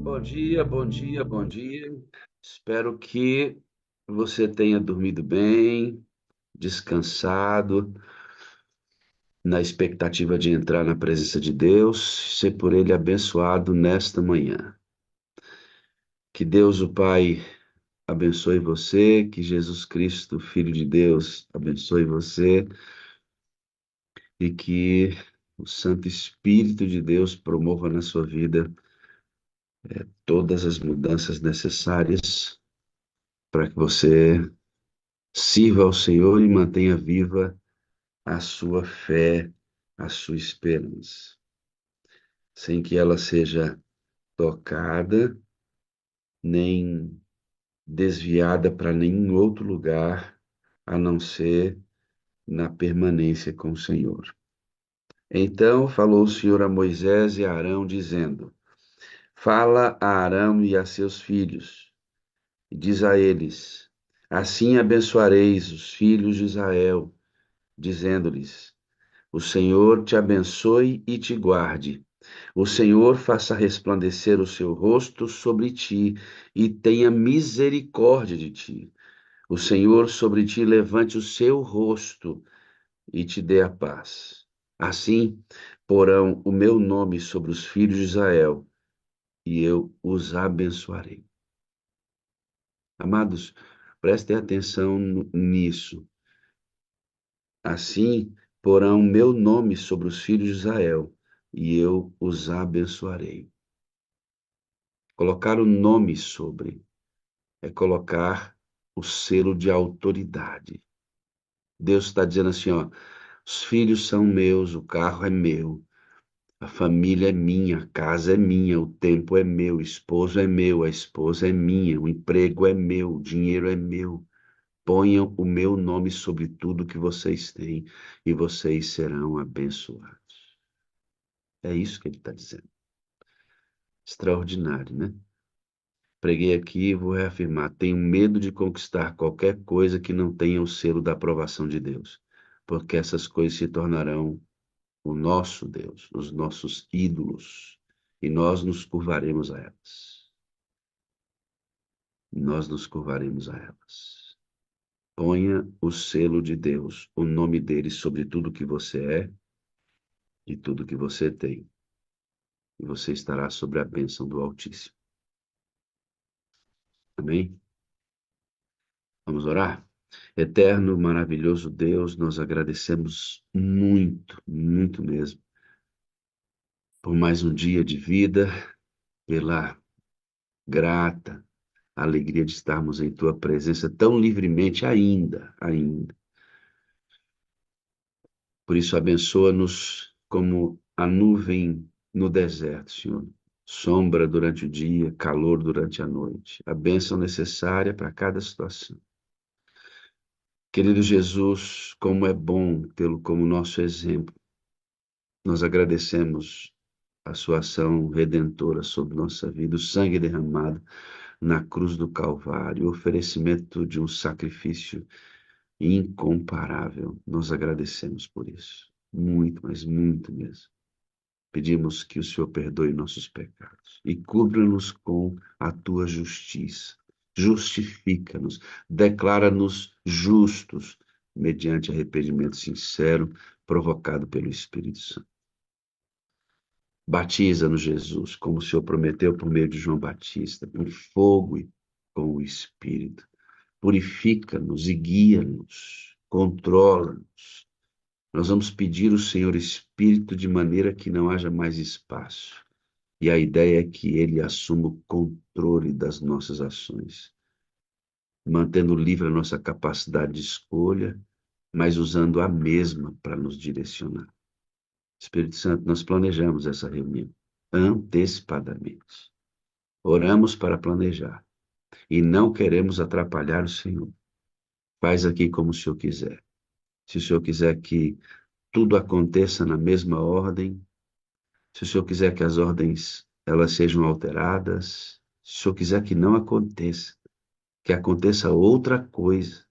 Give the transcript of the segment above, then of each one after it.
Bom dia, bom dia, bom dia. Espero que você tenha dormido bem, descansado, na expectativa de entrar na presença de Deus, ser por Ele abençoado nesta manhã. Que Deus, o Pai, abençoe você, que Jesus Cristo, Filho de Deus, abençoe você e que o Santo Espírito de Deus promova na sua vida todas as mudanças necessárias para que você sirva ao Senhor e mantenha viva a sua fé, a sua esperança, sem que ela seja tocada, nem desviada para nenhum outro lugar, a não ser na permanência com o Senhor. Então falou o Senhor a Moisés e a Arão, dizendo: Fala a Arão e a seus filhos, e diz a eles: Assim abençoareis os filhos de Israel, dizendo-lhes: O Senhor te abençoe e te guarde. O Senhor faça resplandecer o seu rosto sobre ti e tenha misericórdia de ti. O Senhor sobre ti levante o seu rosto e te dê a paz. Assim porão o meu nome sobre os filhos de Israel e eu os abençoarei. Amados, prestem atenção nisso. Assim porão meu nome sobre os filhos de Israel e eu os abençoarei. Colocar o nome sobre é colocar o selo de autoridade. Deus está dizendo assim, ó, os filhos são meus, o carro é meu, a família é minha, a casa é minha, o tempo é meu, o esposo é meu, a esposa é minha, o emprego é meu, o dinheiro é meu. Ponham o meu nome sobre tudo que vocês têm e vocês serão abençoados. É isso que ele está dizendo. Extraordinário, né? Preguei aqui e vou reafirmar: tenho medo de conquistar qualquer coisa que não tenha o selo da aprovação de Deus, porque essas coisas se tornarão o nosso Deus, os nossos ídolos, e nós nos curvaremos a elas. Nós nos curvaremos a elas. Ponha o selo de Deus, o nome dele sobre tudo que você é e tudo que você tem, e você estará sobre a bênção do Altíssimo. Amém? Vamos orar? Eterno, maravilhoso Deus, nós agradecemos muito, muito mesmo, por mais um dia de vida, pela grata alegria de estarmos em Tua presença tão livremente ainda. Por isso, abençoa-nos como a nuvem no deserto, Senhor. Sombra durante o dia, calor durante a noite. A bênção necessária para cada situação. Querido Jesus, como é bom tê-lo como nosso exemplo. Nós agradecemos a sua ação redentora sobre nossa vida, o sangue derramado na cruz do Calvário, o oferecimento de um sacrifício incomparável. Nós agradecemos por isso. Muito, mas muito mesmo. Pedimos que o Senhor perdoe nossos pecados e cubra-nos com a tua justiça. Justifica-nos, declara-nos justos, mediante arrependimento sincero, provocado pelo Espírito Santo. Batiza-nos, Jesus, como o Senhor prometeu por meio de João Batista, com fogo e com o Espírito. Purifica-nos e guia-nos, controla-nos. Nós vamos pedir ao Senhor Espírito de maneira que não haja mais espaço. E a ideia é que Ele assuma o controle das nossas ações, mantendo livre a nossa capacidade de escolha, mas usando a mesma para nos direcionar. Espírito Santo, nós planejamos essa reunião antecipadamente. Oramos para planejar e não queremos atrapalhar o Senhor. Faz aqui como o Senhor quiser. Se o Senhor quiser que tudo aconteça na mesma ordem, se o Senhor quiser que as ordens elas sejam alteradas, se o Senhor quiser que não aconteça, que aconteça outra coisa,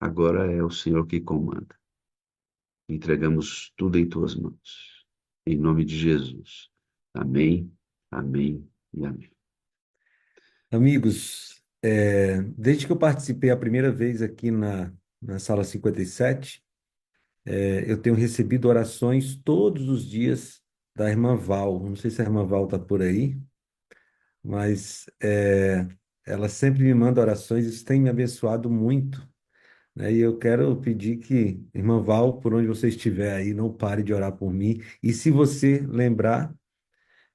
agora é o Senhor que comanda. Entregamos tudo em tuas mãos. Em nome de Jesus. Amém, amém e amém. Amigos, desde que eu participei a primeira vez aqui na sala 57, eu tenho recebido orações todos os dias da irmã Val. Não sei se a irmã Val está por aí, mas ela sempre me manda orações, isso tem me abençoado muito, né? E eu quero pedir que, irmã Val, por onde você estiver aí, não pare de orar por mim. E se você lembrar,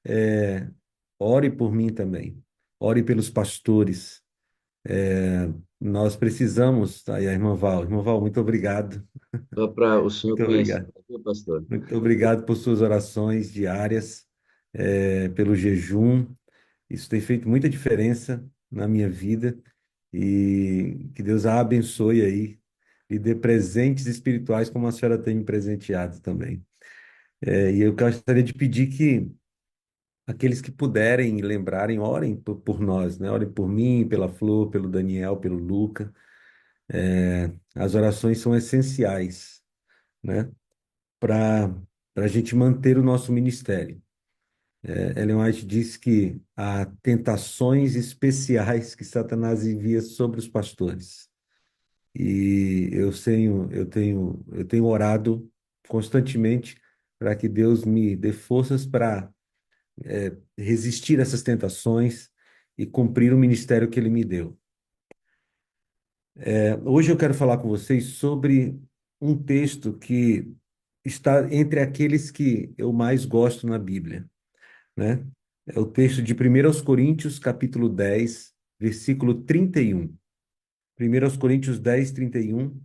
é, ore por mim também. Ore pelos pastores. Nós precisamos, tá aí a irmã Val. Irmã Val, muito obrigado. Só para o senhor Muito conhecer, obrigado. viu, pastor? Muito obrigado por suas orações diárias, pelo jejum. Isso tem feito muita diferença na minha vida e que Deus a abençoe aí e dê presentes espirituais como a senhora tem me presenteado também. E eu gostaria de pedir que aqueles que puderem e lembrarem, orem por nós, né? Orem por mim, pela Flor, pelo Daniel, pelo Luca. As orações são essenciais, né? Para a gente manter o nosso ministério. Ellen White diz que há tentações especiais que Satanás envia sobre os pastores. E eu tenho orado constantemente para que Deus me dê forças para resistir a essas tentações e cumprir o ministério que Ele me deu. Hoje eu quero falar com vocês sobre um texto que está entre aqueles que eu mais gosto na Bíblia, né? É o texto de 1 Coríntios, capítulo 10, versículo 31. 1 Coríntios 10, 31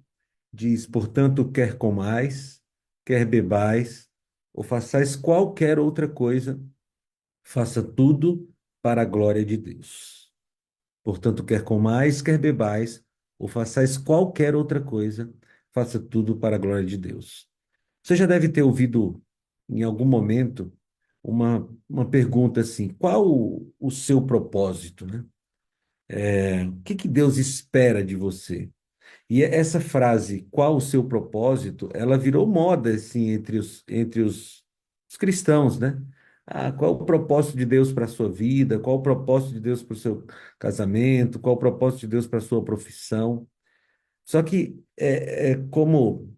diz: Portanto, quer comais, quer bebais, ou façais qualquer outra coisa, faça tudo para a glória de Deus. Portanto, quer comais, quer bebais, ou façais qualquer outra coisa, faça tudo para a glória de Deus. Você já deve ter ouvido em algum momento uma pergunta assim: qual o seu propósito, né? O que que Deus espera de você? E essa frase, qual o seu propósito, ela virou moda assim os cristãos, né? Ah, qual o propósito de Deus para a sua vida? Qual o propósito de Deus para o seu casamento? Qual o propósito de Deus para a sua profissão? Só que como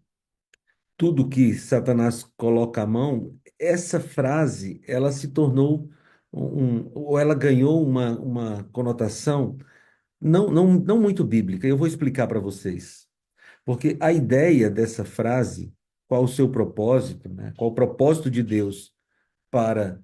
tudo que Satanás coloca à mão, essa frase, ela se tornou ou ela ganhou uma conotação não muito bíblica. Eu vou explicar para vocês. Porque a ideia dessa frase, qual o seu propósito, né? Qual o propósito de Deus para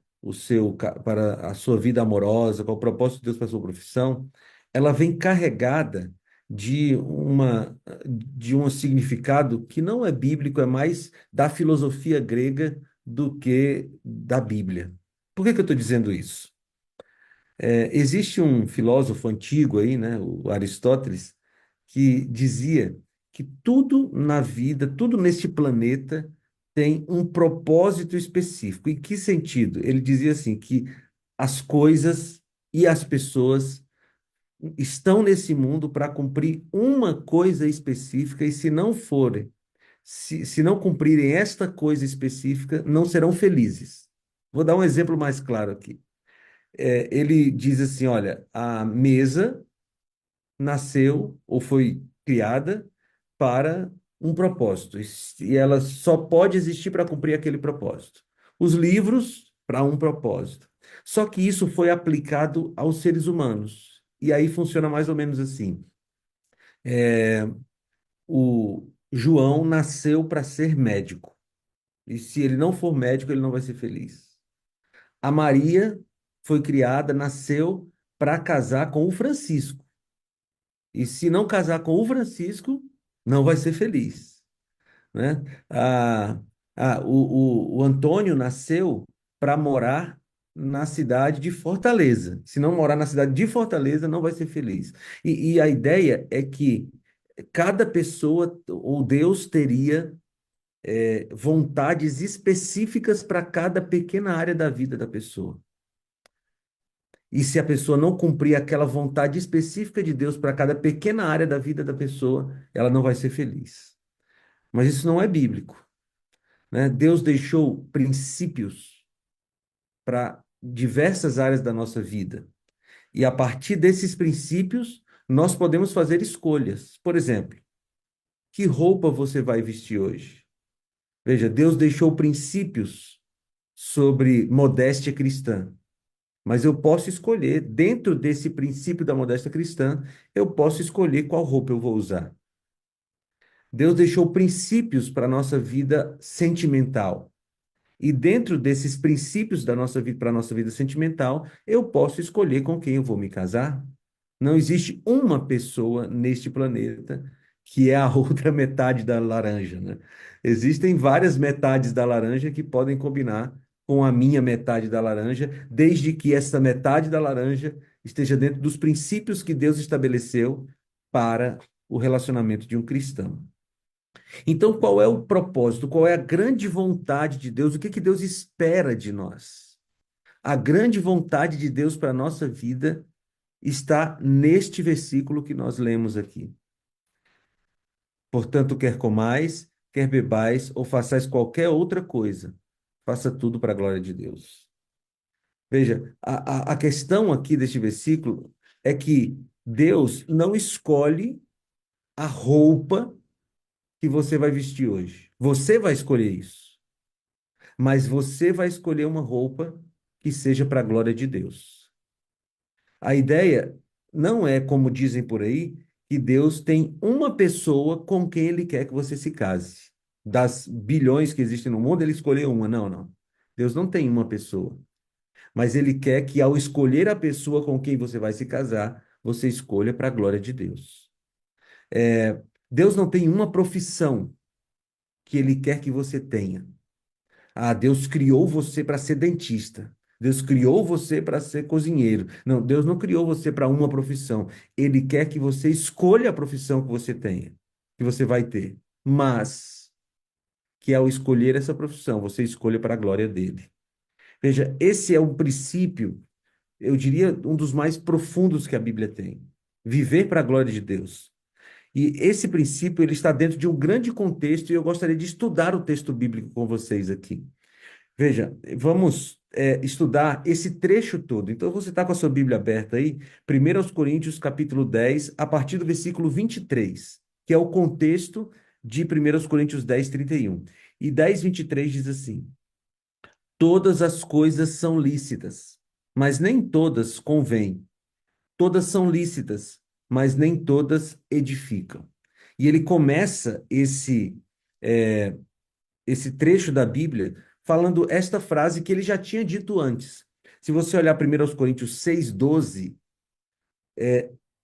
para a sua vida amorosa, qual o propósito de Deus para a sua profissão, ela vem carregada de um significado que não é bíblico, é mais da filosofia grega do que da Bíblia. Por que que eu estou dizendo isso? Existe um filósofo antigo aí, né, o Aristóteles, que dizia que tudo na vida, tudo neste planeta tem um propósito específico. Em que sentido? Ele dizia assim que as coisas e as pessoas estão nesse mundo para cumprir uma coisa específica e se não forem, se não cumprirem esta coisa específica, não serão felizes. Vou dar um exemplo mais claro aqui. Ele diz assim: olha, a mesa nasceu ou foi criada para um propósito, e ela só pode existir para cumprir aquele propósito. Os livros, para um propósito. Só que isso foi aplicado aos seres humanos. E aí funciona mais ou menos assim. O João nasceu para ser médico. E se ele não for médico, ele não vai ser feliz. A Maria foi criada, nasceu para casar com o Francisco. E se não casar com o Francisco, não vai ser feliz, né? O Antônio nasceu para morar na cidade de Fortaleza. Se não morar na cidade de Fortaleza, não vai ser feliz. E a ideia é que cada pessoa, ou Deus teria vontades específicas para cada pequena área da vida da pessoa. E se a pessoa não cumprir aquela vontade específica de Deus para cada pequena área da vida da pessoa, ela não vai ser feliz. Mas isso não é bíblico, né? Deus deixou princípios para diversas áreas da nossa vida. E a partir desses princípios, nós podemos fazer escolhas. Por exemplo, que roupa você vai vestir hoje? Veja, Deus deixou princípios sobre modéstia cristã. Mas eu posso escolher, dentro desse princípio da modéstia cristã, eu posso escolher qual roupa eu vou usar. Deus deixou princípios para a nossa vida sentimental. E dentro desses princípios da nossa vida, para a nossa vida sentimental, eu posso escolher com quem eu vou me casar. Não existe uma pessoa neste planeta que é a outra metade da laranja, né? Existem várias metades da laranja que podem combinar com a minha metade da laranja, desde que essa metade da laranja esteja dentro dos princípios que Deus estabeleceu para o relacionamento de um cristão. Então, qual é o propósito? Qual é a grande vontade de Deus? O que que Deus espera de nós? A grande vontade de Deus para a nossa vida está neste versículo que nós lemos aqui. Portanto, quer comais, quer bebais, ou façais qualquer outra coisa, faça tudo para a glória de Deus. Veja, a questão aqui deste versículo é que Deus não escolhe a roupa que você vai vestir hoje. Você vai escolher isso. Mas você vai escolher uma roupa que seja para a glória de Deus. A ideia não é, como dizem por aí, que Deus tem uma pessoa com quem ele quer que você se case. Das bilhões que existem no mundo, ele escolheu uma. Não, não. Deus não tem uma pessoa. Mas ele quer que, ao escolher a pessoa com quem você vai se casar, você escolha para a glória de Deus. Deus não tem uma profissão que ele quer que você tenha. Ah, Deus criou você para ser dentista. Deus criou você para ser cozinheiro. Não, Deus não criou você para uma profissão. Ele quer que você escolha a profissão que você tenha, que você vai ter. Mas que ao escolher essa profissão, você escolha para a glória dele. Veja, esse é um princípio, eu diria, um dos mais profundos que a Bíblia tem. Viver para a glória de Deus. E esse princípio, ele está dentro de um grande contexto e eu gostaria de estudar o texto bíblico com vocês aqui. Veja, vamos estudar esse trecho todo. Então, você está com a sua Bíblia aberta aí, 1 Coríntios, capítulo 10, a partir do versículo 23, que é o contexto de 1 Coríntios 10, 31. E 10, 23 diz assim: Todas as coisas são lícitas, mas nem todas convêm. Todas são lícitas, mas nem todas edificam. E ele começa esse trecho da Bíblia falando esta frase que ele já tinha dito antes. Se você olhar 1 Coríntios 6,12,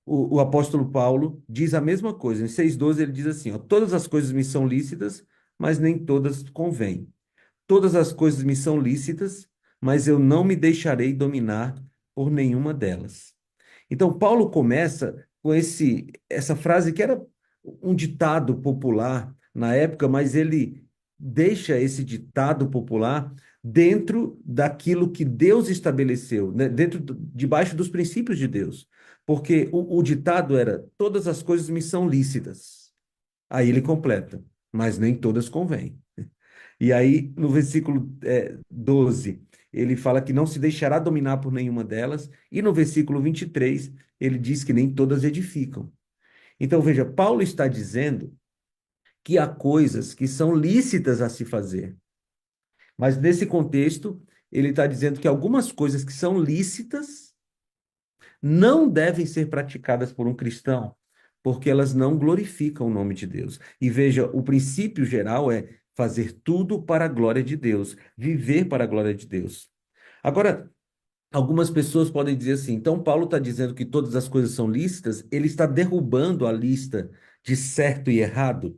o apóstolo Paulo diz a mesma coisa. Em 6,12 ele diz assim, ó, todas as coisas me são lícitas, mas nem todas convêm. Todas as coisas me são lícitas, mas eu não me deixarei dominar por nenhuma delas. Então, Paulo começa com essa frase que era um ditado popular na época, mas ele deixa esse ditado popular dentro daquilo que Deus estabeleceu, né? Debaixo dos princípios de Deus. Porque o ditado era: todas as coisas me são lícitas. Aí ele completa, mas nem todas convêm. E aí, no versículo 12, ele fala que não se deixará dominar por nenhuma delas, e no versículo 23, ele diz que nem todas edificam. Então, veja, Paulo está dizendo que há coisas que são lícitas a se fazer, mas nesse contexto, ele está dizendo que algumas coisas que são lícitas não devem ser praticadas por um cristão, porque elas não glorificam o nome de Deus. E veja, o princípio geral é fazer tudo para a glória de Deus, viver para a glória de Deus. Agora, algumas pessoas podem dizer assim, então Paulo está dizendo que todas as coisas são lícitas, ele está derrubando a lista de certo e errado.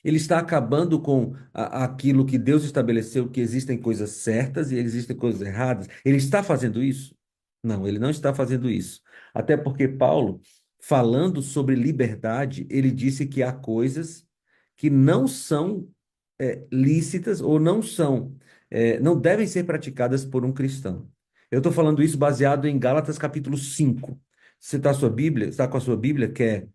Ele está acabando com aquilo que Deus estabeleceu, que existem coisas certas e existem coisas erradas. Ele está fazendo isso? Não, ele não está fazendo isso. Até porque Paulo, falando sobre liberdade, ele disse que há coisas que não são lícitas ou não devem ser praticadas por um cristão. Eu estou falando isso baseado em Gálatas capítulo 5. Você está com a sua Bíblia, quer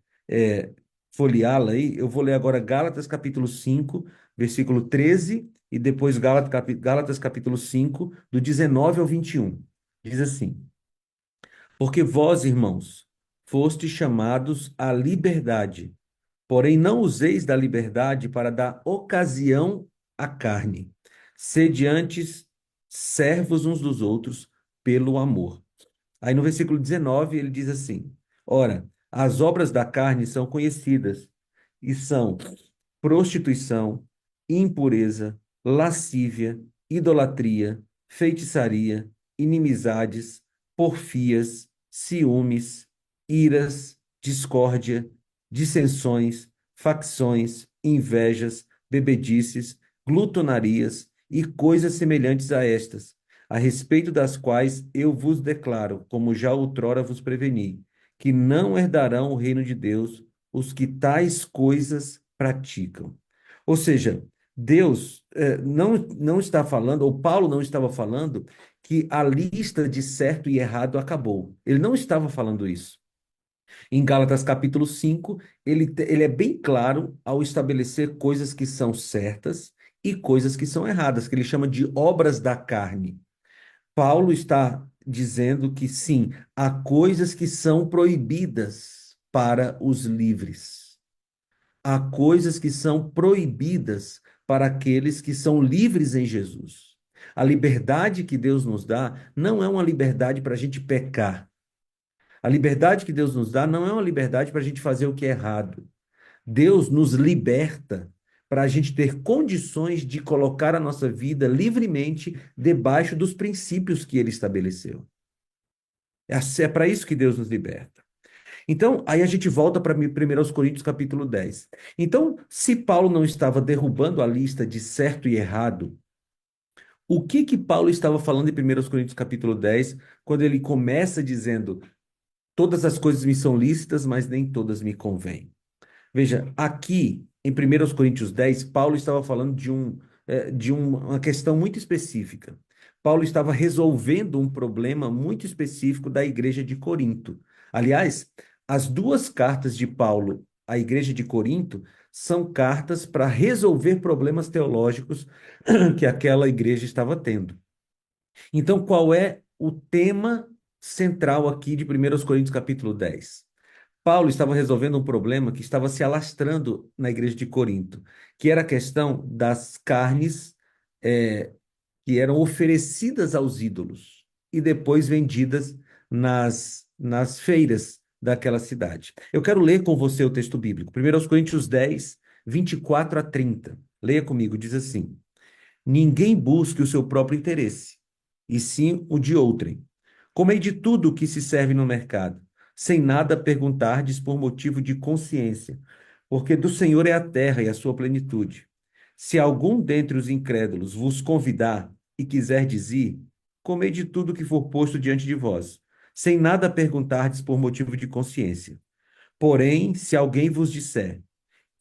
folheá-la aí? Eu vou ler agora Gálatas capítulo 5, versículo 13 e depois Gálatas capítulo 5, do 19 ao 21. Diz assim: Porque vós, irmãos, fostes chamados à liberdade, porém não useis da liberdade para dar ocasião à carne. Sede antes servos uns dos outros pelo amor. Aí no versículo 19 ele diz assim: Ora, as obras da carne são conhecidas e são prostituição, impureza, lascívia, idolatria, feitiçaria, inimizades, porfias, ciúmes, iras, discórdia, dissensões, facções, invejas, bebedices, glutonarias e coisas semelhantes a estas, a respeito das quais eu vos declaro, como já outrora vos preveni, que não herdarão o reino de Deus os que tais coisas praticam. Ou seja, Deus não está falando, ou Paulo não estava falando, que a lista de certo e errado acabou. Ele não estava falando isso. Em Gálatas capítulo 5, ele é bem claro ao estabelecer coisas que são certas e coisas que são erradas, que ele chama de obras da carne. Paulo está dizendo que sim, há coisas que são proibidas para os livres. Há coisas que são proibidas para aqueles que são livres em Jesus. A liberdade que Deus nos dá não é uma liberdade para a gente pecar. A liberdade que Deus nos dá não é uma liberdade para a gente fazer o que é errado. Deus nos liberta para a gente ter condições de colocar a nossa vida livremente debaixo dos princípios que Ele estabeleceu. É para isso que Deus nos liberta. Então, aí a gente volta para 1 Coríntios capítulo 10. Então, se Paulo não estava derrubando a lista de certo e errado, o que que Paulo estava falando em 1 Coríntios capítulo 10, quando ele começa dizendo: todas as coisas me são lícitas, mas nem todas me convêm? Veja, aqui em 1 Coríntios 10, Paulo estava falando de uma questão muito específica. Paulo estava resolvendo um problema muito específico da igreja de Corinto. Aliás, as duas cartas de Paulo à igreja de Corinto são cartas para resolver problemas teológicos que aquela igreja estava tendo. Então, qual é o tema central aqui de 1 Coríntios capítulo 10? Paulo estava resolvendo um problema que estava se alastrando na igreja de Corinto, que era a questão das carnes que eram oferecidas aos ídolos e depois vendidas nas feiras daquela cidade. Eu quero ler com você o texto bíblico. 1 Coríntios 10, 24 a 30. Leia comigo, diz assim: Ninguém busque o seu próprio interesse, e sim o de outrem. Comei de tudo o que se serve no mercado, sem nada perguntardes por motivo de consciência, porque do Senhor é a terra e a sua plenitude. Se algum dentre os incrédulos vos convidar e quiserdes ir, comei de tudo o que for posto diante de vós, sem nada perguntardes por motivo de consciência. Porém, se alguém vos disser,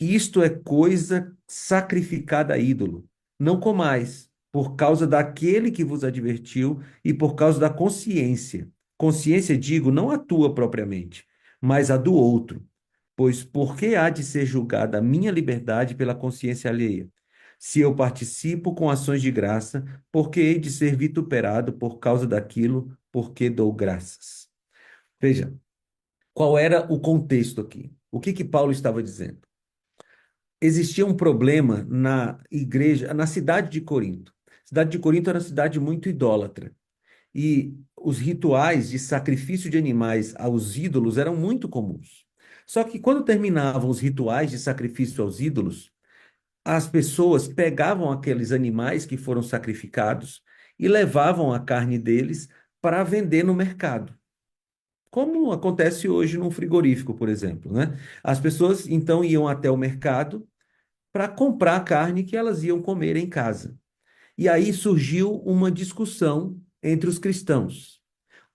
isto é coisa sacrificada a ídolo. Não comais, por causa daquele que vos advertiu e por causa da consciência. Consciência, digo, não a tua propriamente, mas a do outro. Pois por que há de ser julgada a minha liberdade pela consciência alheia? Se eu participo com ações de graça, por que hei de ser vituperado por causa daquilo por que dou graças? Veja, qual era o contexto aqui? O que que Paulo estava dizendo? Existia um problema na igreja, na cidade de Corinto. A cidade de Corinto era uma cidade muito idólatra. E os rituais de sacrifício de animais aos ídolos eram muito comuns. Só que quando terminavam os rituais de sacrifício aos ídolos, as pessoas pegavam aqueles animais que foram sacrificados e levavam a carne deles para vender no mercado. Como acontece hoje num frigorífico, por exemplo, né? As pessoas então iam até o mercado para comprar a carne que elas iam comer em casa. E aí surgiu uma discussão entre os cristãos.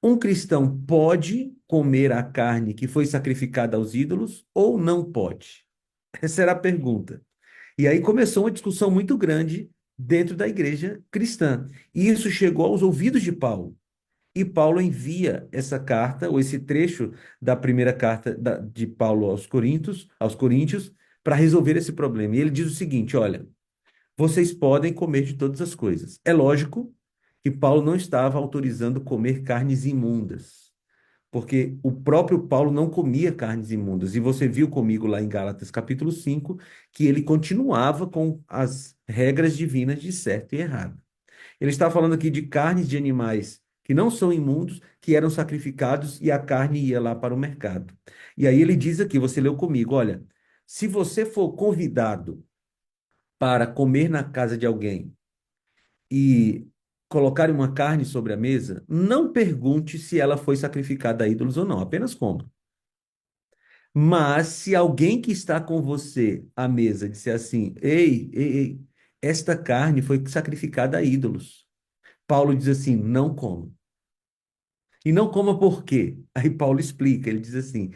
Um cristão pode comer a carne que foi sacrificada aos ídolos ou não pode? Essa era a pergunta. E aí começou uma discussão muito grande dentro da igreja cristã. E isso chegou aos ouvidos de Paulo. E Paulo envia essa carta, ou esse trecho da primeira carta de Paulo aos Coríntios, para resolver esse problema. E ele diz o seguinte: olha, vocês podem comer de todas as coisas. É lógico que Paulo não estava autorizando comer carnes imundas, porque o próprio Paulo não comia carnes imundas. E você viu comigo lá em Gálatas capítulo 5 que ele continuava com as regras divinas de certo e errado. Ele está falando aqui de carnes de animais que não são imundos, que eram sacrificados e a carne ia lá para o mercado. E aí ele diz aqui, você leu comigo, olha, se você for convidado para comer na casa de alguém e colocar uma carne sobre a mesa, não pergunte se ela foi sacrificada a ídolos ou não, apenas coma. Mas se alguém que está com você à mesa disser assim, ei, esta carne foi sacrificada a ídolos. Paulo diz assim, não coma. E não coma por quê? Aí Paulo explica, ele diz assim,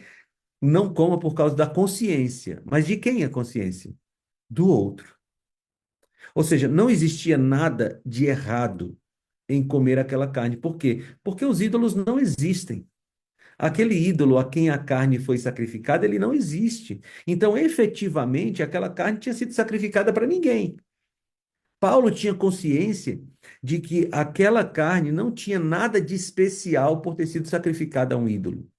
não coma por causa da consciência. Mas de quem é a consciência? Do outro. Ou seja, não existia nada de errado em comer aquela carne. Por quê? Porque os ídolos não existem. Aquele ídolo a quem a carne foi sacrificada, ele não existe. Então, efetivamente, aquela carne tinha sido sacrificada para ninguém. Paulo tinha consciência de que aquela carne não tinha nada de especial por ter sido sacrificada a um ídolo.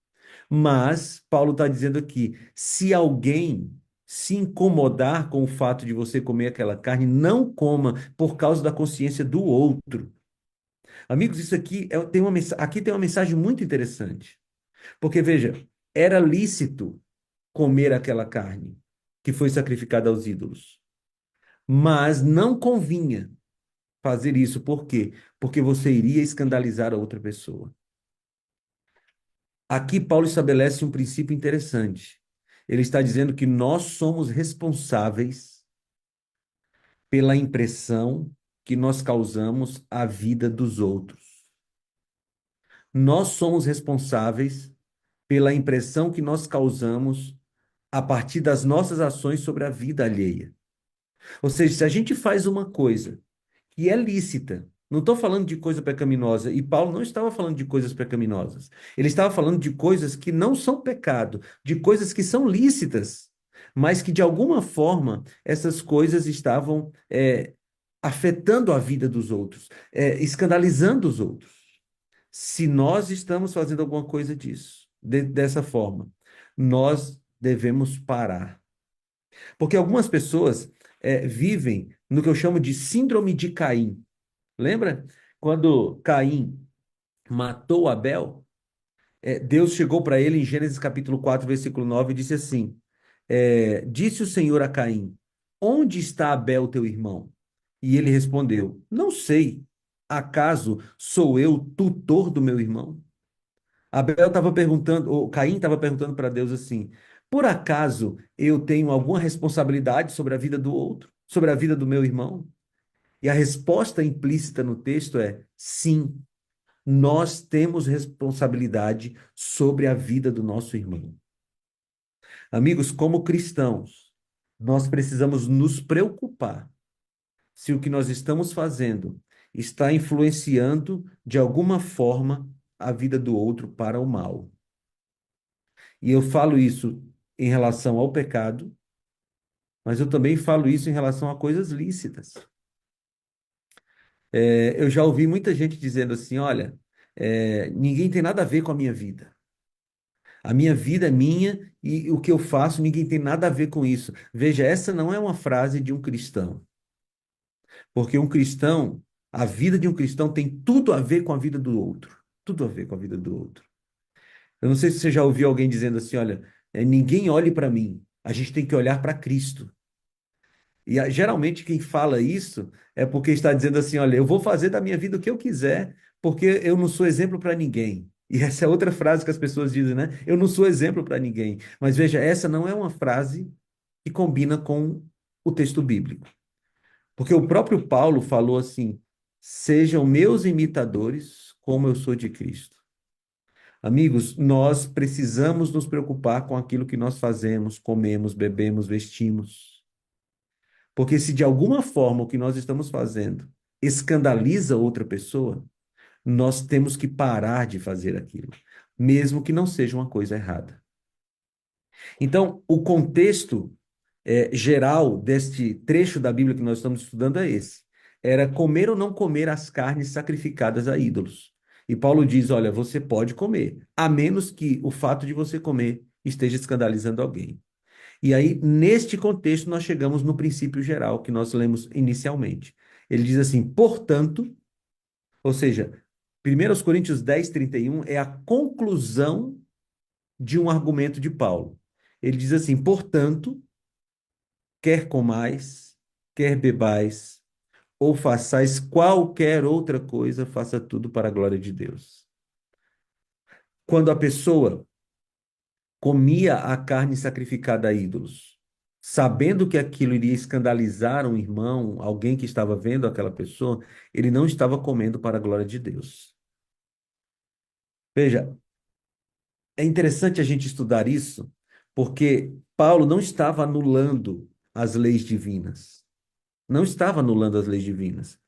Mas Paulo está dizendo aqui: se alguém se incomodar com o fato de você comer aquela carne, não coma por causa da consciência do outro. Amigos, isso aqui aqui tem uma mensagem muito interessante. Porque, veja, era lícito comer aquela carne que foi sacrificada aos ídolos. Mas não convinha fazer isso. Por quê? Porque você iria escandalizar a outra pessoa. Aqui, Paulo estabelece um princípio interessante. Ele está dizendo que nós somos responsáveis pela impressão que nós causamos à vida dos outros. Nós somos responsáveis pela impressão que nós causamos a partir das nossas ações sobre a vida alheia. Ou seja, se a gente faz uma coisa que é lícita, não estou falando de coisa pecaminosa, e Paulo não estava falando de coisas pecaminosas. Ele estava falando de coisas que não são pecado, de coisas que são lícitas, mas que de alguma forma essas coisas estavam afetando a vida dos outros, escandalizando os outros. Se nós estamos fazendo alguma coisa disso, dessa forma, nós devemos parar. Porque algumas pessoas vivem no que eu chamo de síndrome de Caim. Lembra? Quando Caim matou Abel, Deus chegou para ele em Gênesis capítulo 4, versículo 9, e disse assim: disse o Senhor a Caim: onde está Abel, teu irmão? E ele respondeu: não sei. Acaso sou eu tutor do meu irmão? Abel estava perguntando, ou Caim estava perguntando para Deus assim: por acaso eu tenho alguma responsabilidade sobre a vida do outro, sobre a vida do meu irmão? E a resposta implícita no texto é: sim, nós temos responsabilidade sobre a vida do nosso irmão. Amigos, como cristãos, nós precisamos nos preocupar se o que nós estamos fazendo está influenciando de alguma forma a vida do outro para o mal. E eu falo isso em relação ao pecado, mas eu também falo isso em relação a coisas lícitas. Eu já ouvi muita gente dizendo assim: olha, ninguém tem nada a ver com a minha vida. A minha vida é minha e o que eu faço, ninguém tem nada a ver com isso. Veja, essa não é uma frase de um cristão. Porque um cristão, a vida de um cristão tem tudo a ver com a vida do outro. Tudo a ver com a vida do outro. Eu não sei se você já ouviu alguém dizendo assim: olha, ninguém olhe para mim, a gente tem que olhar para Cristo. E geralmente quem fala isso é porque está dizendo assim: olha, eu vou fazer da minha vida o que eu quiser, porque eu não sou exemplo para ninguém. E essa é outra frase que as pessoas dizem, né? Eu não sou exemplo para ninguém. Mas veja, essa não é uma frase que combina com o texto bíblico. Porque o próprio Paulo falou assim: sejam meus imitadores, como eu sou de Cristo. Amigos, nós precisamos nos preocupar com aquilo que nós fazemos, comemos, bebemos, vestimos. Porque se de alguma forma o que nós estamos fazendo escandaliza outra pessoa, nós temos que parar de fazer aquilo, mesmo que não seja uma coisa errada. Então, o contexto geral deste trecho da Bíblia que nós estamos estudando é esse. Era comer ou não comer as carnes sacrificadas a ídolos. E Paulo diz: olha, você pode comer, a menos que o fato de você comer esteja escandalizando alguém. E aí, neste contexto, nós chegamos no princípio geral que nós lemos inicialmente. Ele diz assim: portanto, ou seja, 1 Coríntios 10:31 é a conclusão de um argumento de Paulo. Ele diz assim: portanto, quer comais, quer bebais, ou façais qualquer outra coisa, faça tudo para a glória de Deus. Quando a pessoa comia a carne sacrificada a ídolos, sabendo que aquilo iria escandalizar um irmão, alguém que estava vendo aquela pessoa, ele não estava comendo para a glória de Deus. Veja, é interessante a gente estudar isso, porque Paulo não estava anulando as leis divinas. Não estava anulando as leis divinas.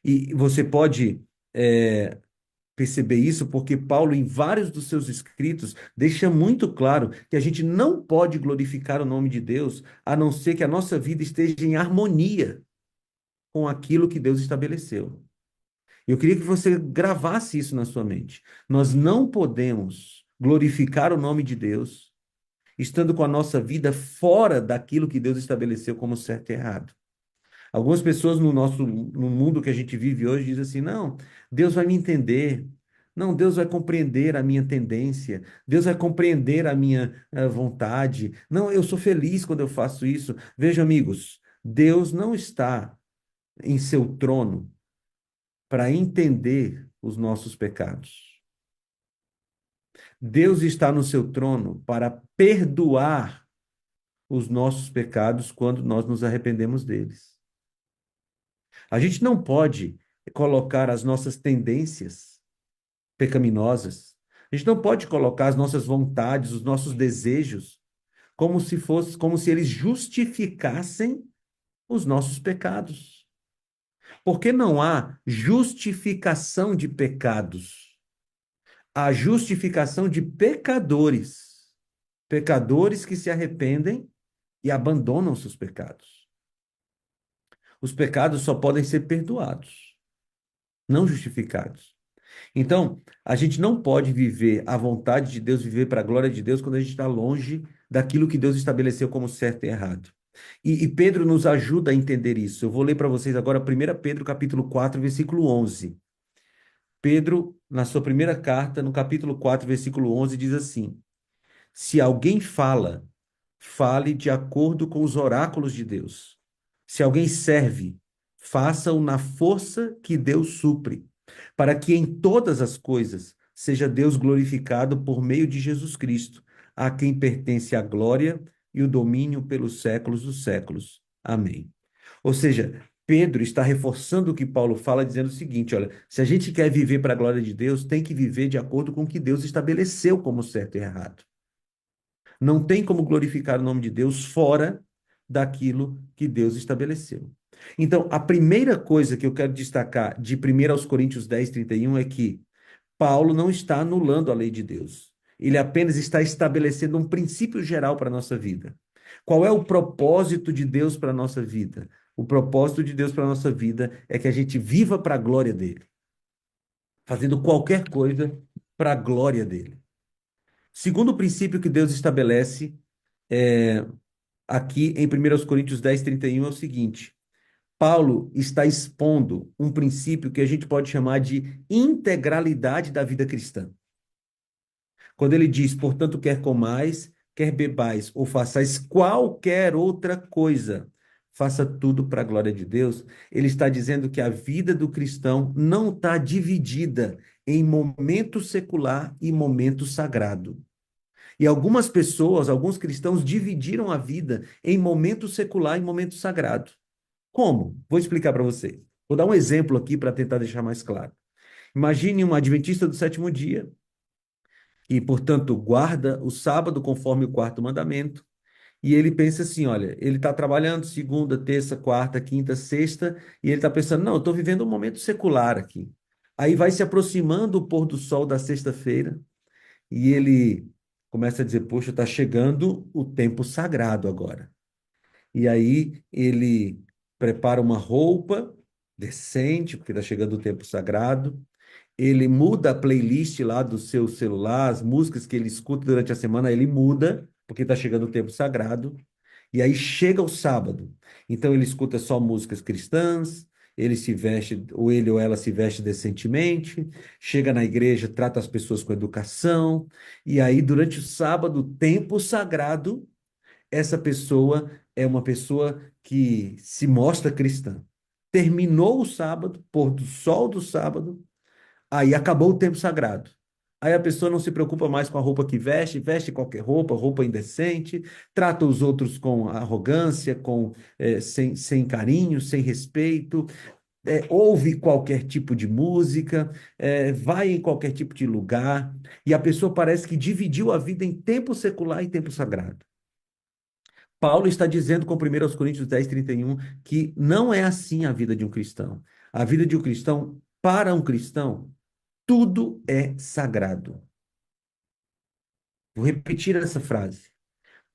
E você pode perceber isso porque Paulo, em vários dos seus escritos, deixa muito claro que a gente não pode glorificar o nome de Deus a não ser que a nossa vida esteja em harmonia com aquilo que Deus estabeleceu. Eu queria que você gravasse isso na sua mente. Nós não podemos glorificar o nome de Deus estando com a nossa vida fora daquilo que Deus estabeleceu como certo e errado. Algumas pessoas no mundo que a gente vive hoje dizem assim: não, Deus vai me entender. Não, Deus vai compreender a minha tendência. Deus vai compreender a minha vontade. Não, eu sou feliz quando eu faço isso. Veja, amigos, Deus não está em seu trono para entender os nossos pecados. Deus está no seu trono para perdoar os nossos pecados quando nós nos arrependemos deles. A gente não pode colocar as nossas tendências pecaminosas, a gente não pode colocar as nossas vontades, os nossos desejos, como se eles justificassem os nossos pecados. Porque não há justificação de pecados. Há justificação de pecadores. Pecadores que se arrependem e abandonam seus pecados. Os pecados só podem ser perdoados, não justificados. Então, a gente não pode viver a vontade de Deus, viver para a glória de Deus, quando a gente está longe daquilo que Deus estabeleceu como certo e errado. E Pedro nos ajuda a entender isso. Eu vou ler para vocês agora 1 Pedro, capítulo 4, versículo 11. Pedro, na sua primeira carta, no capítulo 4, versículo 11, diz assim: se alguém fala, fale de acordo com os oráculos de Deus. Se alguém serve, faça-o na força que Deus supre, para que em todas as coisas seja Deus glorificado por meio de Jesus Cristo, a quem pertence a glória e o domínio pelos séculos dos séculos. Amém. Ou seja, Pedro está reforçando o que Paulo fala, dizendo o seguinte: olha, se a gente quer viver para a glória de Deus, tem que viver de acordo com o que Deus estabeleceu como certo e errado. Não tem como glorificar o nome de Deus fora daquilo que Deus estabeleceu. Então, a primeira coisa que eu quero destacar de 1 Coríntios 10:31 é que Paulo não está anulando a lei de Deus. Ele apenas está estabelecendo um princípio geral para a nossa vida. Qual é o propósito de Deus para a nossa vida? O propósito de Deus para a nossa vida é que a gente viva para a glória dele, fazendo qualquer coisa para a glória dele. Segundo princípio que Deus estabelece aqui em 1 Coríntios 10:31 é o seguinte: Paulo está expondo um princípio que a gente pode chamar de integralidade da vida cristã. Quando ele diz, portanto, quer comais, quer bebais, ou façais qualquer outra coisa, faça tudo para a glória de Deus, ele está dizendo que a vida do cristão não está dividida em momento secular e momento sagrado. E algumas pessoas, alguns cristãos, dividiram a vida em momento secular e momento sagrado. Como? Vou explicar para vocês. Vou dar um exemplo aqui para tentar deixar mais claro. Imagine um adventista do sétimo dia, e, portanto, guarda o sábado conforme o quarto mandamento, e ele pensa assim: olha, ele está trabalhando segunda, terça, quarta, quinta, sexta, e ele está pensando: não, eu estou vivendo um momento secular aqui. Aí vai se aproximando o pôr do sol da sexta-feira, e ele começa a dizer: poxa, está chegando o tempo sagrado agora. E aí ele prepara uma roupa decente, porque está chegando o tempo sagrado. Ele muda a playlist lá do seu celular, as músicas que ele escuta durante a semana, ele muda, porque está chegando o tempo sagrado. E aí chega o sábado. Então ele escuta só músicas cristãs, ele se veste, ou ele ou ela se veste decentemente, chega na igreja, trata as pessoas com educação, e aí durante o sábado, tempo sagrado, essa pessoa é uma pessoa que se mostra cristã. Terminou o sábado, pôr do sol do sábado, aí acabou o tempo sagrado. Aí a pessoa não se preocupa mais com a roupa que veste, veste qualquer roupa, roupa indecente, trata os outros com arrogância, sem carinho, sem respeito, ouve qualquer tipo de música, vai em qualquer tipo de lugar, e a pessoa parece que dividiu a vida em tempo secular e tempo sagrado. Paulo está dizendo com 1 Coríntios 10:31 que não é assim a vida de um cristão. A vida de um cristão, para um cristão, tudo é sagrado. Vou repetir essa frase.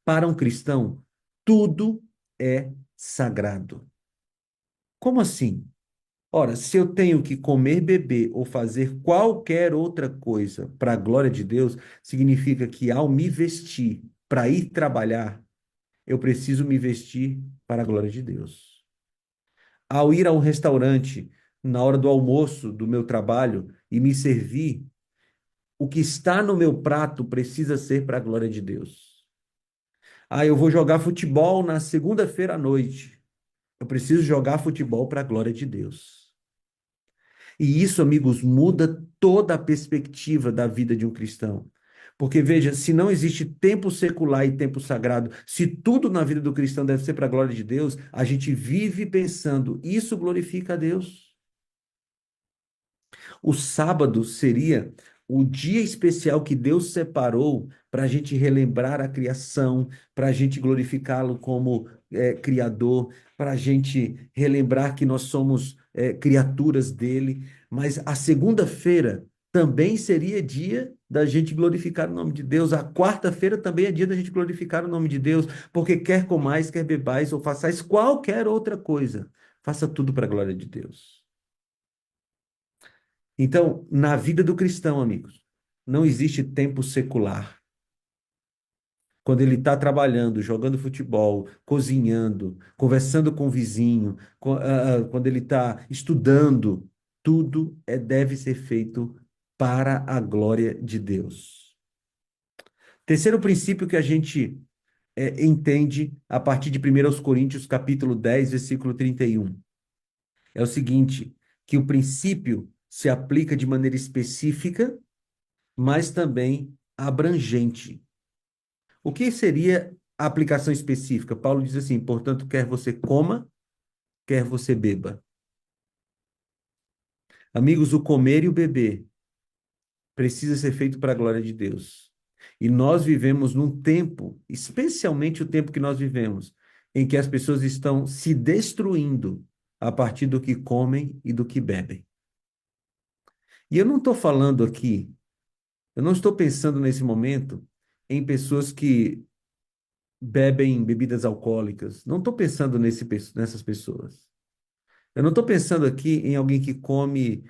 Para um cristão, tudo é sagrado. Como assim? Ora, se eu tenho que comer, beber ou fazer qualquer outra coisa para a glória de Deus, significa que ao me vestir para ir trabalhar, eu preciso me vestir para a glória de Deus. Ao ir a um restaurante na hora do almoço do meu trabalho e me servir, o que está no meu prato precisa ser para a glória de Deus. Ah, eu vou jogar futebol na segunda-feira à noite. Eu preciso jogar futebol para a glória de Deus. E isso, amigos, muda toda a perspectiva da vida de um cristão. Porque veja, se não existe tempo secular e tempo sagrado, se tudo na vida do cristão deve ser para a glória de Deus, a gente vive pensando, isso glorifica a Deus. O sábado seria o dia especial que Deus separou para a gente relembrar a criação, para a gente glorificá-lo como Criador, para a gente relembrar que nós somos criaturas dele. Mas a segunda-feira também seria dia da gente glorificar o nome de Deus. A quarta-feira também é dia da gente glorificar o nome de Deus, porque quer comais, quer bebais ou façais qualquer outra coisa, faça tudo para a glória de Deus. Então, na vida do cristão, amigos, não existe tempo secular. Quando ele está trabalhando, jogando futebol, cozinhando, conversando com o vizinho, quando ele está estudando, tudo deve ser feito para a glória de Deus. Terceiro princípio que a gente entende a partir de 1 Coríntios, capítulo 10, versículo 31. É o seguinte, que o princípio se aplica de maneira específica, mas também abrangente. O que seria a aplicação específica? Paulo diz assim: portanto, quer você coma, quer você beba. Amigos, o comer e o beber precisa ser feito para a glória de Deus. E nós vivemos num tempo, especialmente o tempo que nós vivemos, em que as pessoas estão se destruindo a partir do que comem e do que bebem. E eu não estou falando aqui, eu não estou pensando nesse momento em pessoas que bebem bebidas alcoólicas. Não estou pensando nessas pessoas. Eu não estou pensando aqui em alguém que come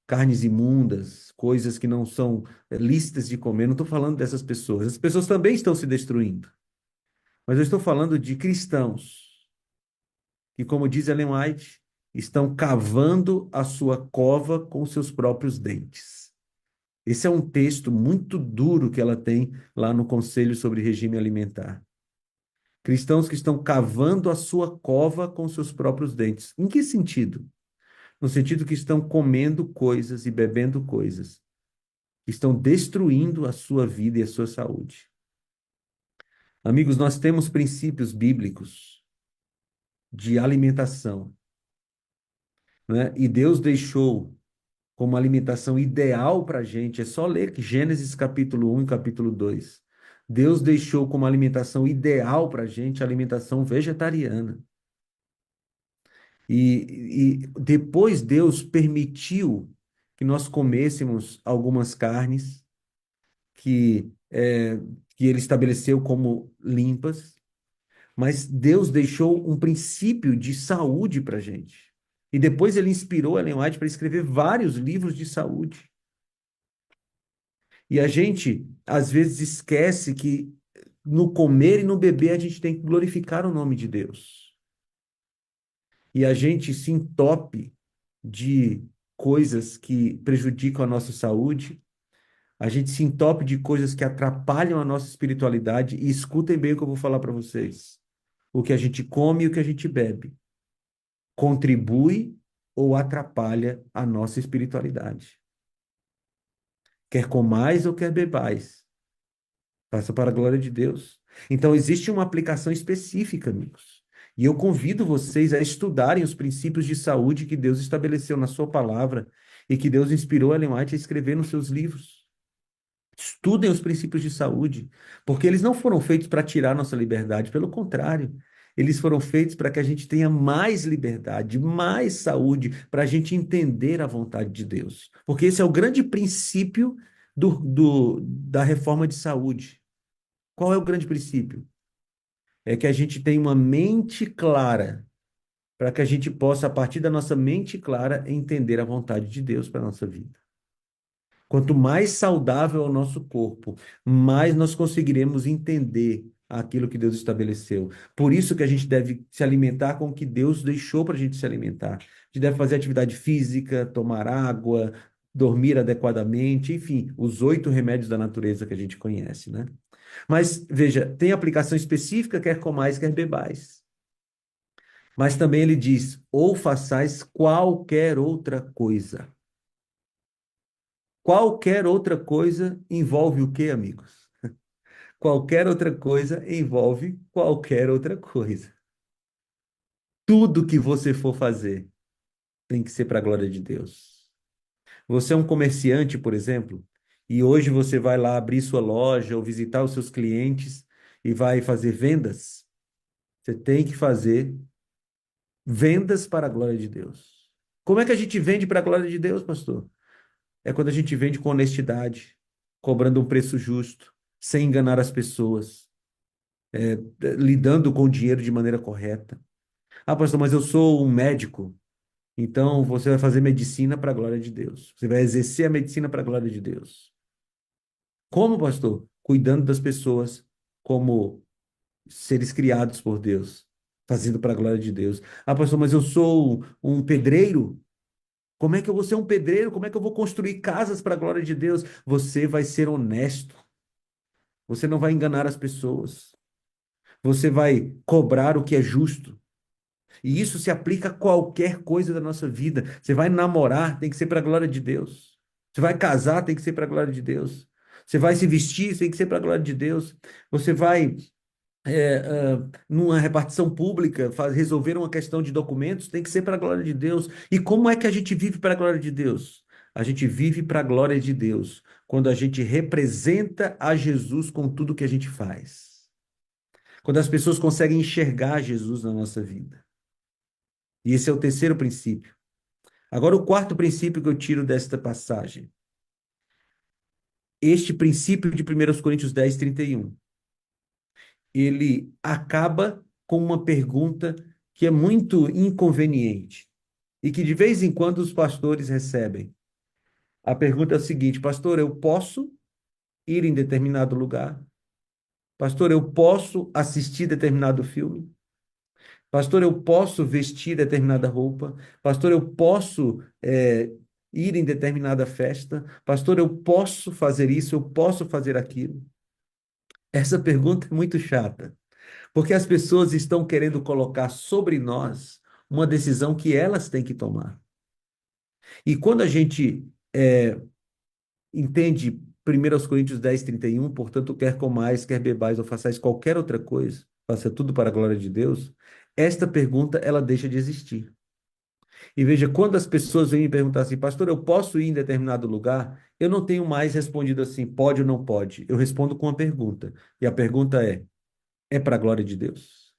carnes imundas, coisas que não são lícitas de comer. Não estou falando dessas pessoas. As pessoas também estão se destruindo. Mas eu estou falando de cristãos que, como diz Ellen White, estão cavando a sua cova com seus próprios dentes. Esse é um texto muito duro que ela tem lá no Conselho sobre Regime Alimentar. Cristãos que estão cavando a sua cova com seus próprios dentes. Em que sentido? No sentido que estão comendo coisas e bebendo coisas, que estão destruindo a sua vida e a sua saúde. Amigos, nós temos princípios bíblicos de alimentação, né? E Deus deixou como alimentação ideal para a gente, é só ler Gênesis capítulo 1 e capítulo 2. Deus deixou como alimentação ideal para a gente a alimentação vegetariana. E depois Deus permitiu que nós comêssemos algumas carnes que, que ele estabeleceu como limpas, Mas Deus deixou um princípio de saúde para a gente. E depois ele inspirou Ellen White para escrever vários livros de saúde. E a gente, às vezes, esquece que no comer e no beber a gente tem que glorificar o nome de Deus. E a gente se entope de coisas que prejudicam a nossa saúde, a gente se entope de coisas que atrapalham a nossa espiritualidade. E escutem bem o que eu vou falar para vocês. O que a gente come e o que a gente bebe contribui ou atrapalha a nossa espiritualidade. Quer comais ou quer bebais, faça para a glória de Deus. Então, existe uma aplicação específica, amigos. E eu convido vocês a estudarem os princípios de saúde que Deus estabeleceu na sua palavra e que Deus inspirou Ellen White a escrever nos seus livros. Estudem os princípios de saúde, porque eles não foram feitos para tirar nossa liberdade, pelo contrário, eles foram feitos para que a gente tenha mais liberdade, mais saúde, para a gente entender a vontade de Deus. Porque esse é o grande princípio da reforma de saúde. Qual é o grande princípio? É que a gente tenha uma mente clara, para que a gente possa, a partir da nossa mente clara, entender a vontade de Deus para a nossa vida. Quanto mais saudável é o nosso corpo, mais nós conseguiremos entender aquilo que Deus estabeleceu. Por isso que a gente deve se alimentar com o que Deus deixou para a gente se alimentar. A gente deve fazer atividade física, tomar água, dormir adequadamente, enfim, os 8 remédios da natureza que a gente conhece, né? Mas veja, tem aplicação específica, quer comais, quer bebais. Mas também ele diz: ou façais qualquer outra coisa. Qualquer outra coisa envolve o quê, amigos? Qualquer outra coisa envolve qualquer outra coisa. Tudo que você for fazer tem que ser para a glória de Deus. Você é um comerciante, por exemplo, e hoje você vai lá abrir sua loja ou visitar os seus clientes e vai fazer vendas. Você tem que fazer vendas para a glória de Deus. Como é que a gente vende para a glória de Deus, pastor? É quando a gente vende com honestidade, cobrando um preço justo, sem enganar as pessoas, lidando com o dinheiro de maneira correta. Ah, pastor, mas eu sou um médico. Então você vai fazer medicina para a glória de Deus. Você vai exercer a medicina para a glória de Deus. Como, pastor? Cuidando das pessoas como seres criados por Deus, fazendo para a glória de Deus. Ah, pastor, mas eu sou um pedreiro. Como é que eu vou ser um pedreiro? Como é que eu vou construir casas para a glória de Deus? Você vai ser honesto. Você não vai enganar as pessoas. Você vai cobrar o que é justo. E isso se aplica a qualquer coisa da nossa vida. Você vai namorar, tem que ser para a glória de Deus. Você vai casar, tem que ser para a glória de Deus. Você vai se vestir, tem que ser para a glória de Deus. Você vai, numa repartição pública, resolver uma questão de documentos, tem que ser para a glória de Deus. E como é que a gente vive para a glória de Deus? A gente vive para a glória de Deus quando a gente representa a Jesus com tudo que a gente faz. Quando as pessoas conseguem enxergar Jesus na nossa vida. E esse é o terceiro princípio. Agora, o quarto princípio que eu tiro desta passagem. Este princípio de 1 Coríntios 10, 31. Ele acaba com uma pergunta que é muito inconveniente e que de vez em quando os pastores recebem. A pergunta é a seguinte: pastor, eu posso ir em determinado lugar? Pastor, eu posso assistir determinado filme? Pastor, eu posso vestir determinada roupa? Pastor, eu posso ir em determinada festa? Pastor, eu posso fazer isso? Eu posso fazer aquilo? Essa pergunta é muito chata, porque as pessoas estão querendo colocar sobre nós uma decisão que elas têm que tomar. E quando a gente entende 1 Coríntios 10, 31, portanto, quer comais, quer bebais ou façais qualquer outra coisa, faça tudo para a glória de Deus, esta pergunta ela deixa de existir. E veja, quando as pessoas vêm me perguntar assim, pastor, eu posso ir em determinado lugar? Eu não tenho mais respondido assim, pode ou não pode. Eu respondo com uma pergunta. E a pergunta é para a glória de Deus?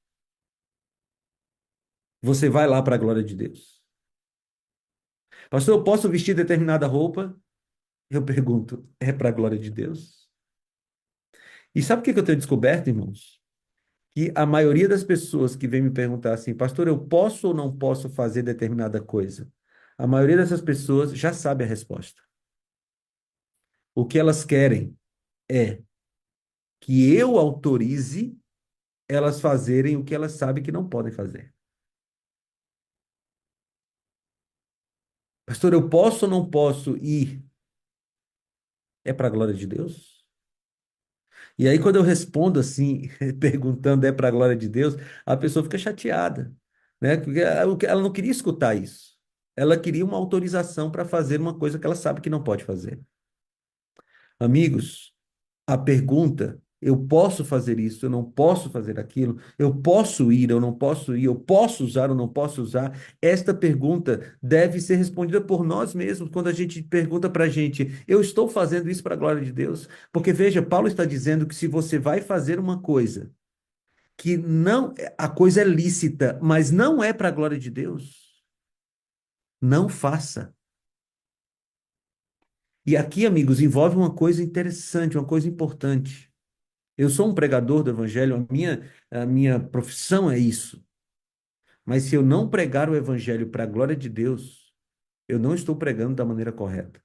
Você vai lá para a glória de Deus? Pastor, eu posso vestir determinada roupa? Eu pergunto, é para a glória de Deus? E sabe o que eu tenho descoberto, irmãos? que a maioria das pessoas que vem me perguntar assim, pastor, eu posso ou não posso fazer determinada coisa? A maioria dessas pessoas já sabe a resposta. O que elas querem é que eu autorize elas fazerem o que elas sabem que não podem fazer. Pastor, eu posso ou não posso ir? É para a glória de Deus? E aí, quando eu respondo assim, perguntando é para a glória de Deus, a pessoa fica chateada, né? Porque ela não queria escutar isso. Ela queria uma autorização para fazer uma coisa que ela sabe que não pode fazer. Amigos, a pergunta, eu posso fazer isso, eu não posso fazer aquilo, eu posso ir, eu não posso ir, eu posso usar, eu não posso usar. Esta pergunta deve ser respondida por nós mesmos quando a gente pergunta para a gente, eu estou fazendo isso para a glória de Deus? Porque veja, Paulo está dizendo que se você vai fazer uma coisa que não, a coisa é lícita, mas não é para a glória de Deus, não faça. E aqui, amigos, envolve uma coisa interessante, uma coisa importante. Eu sou um pregador do evangelho, a minha profissão é isso. Mas se eu não pregar o evangelho para a glória de Deus, eu não estou pregando da maneira correta.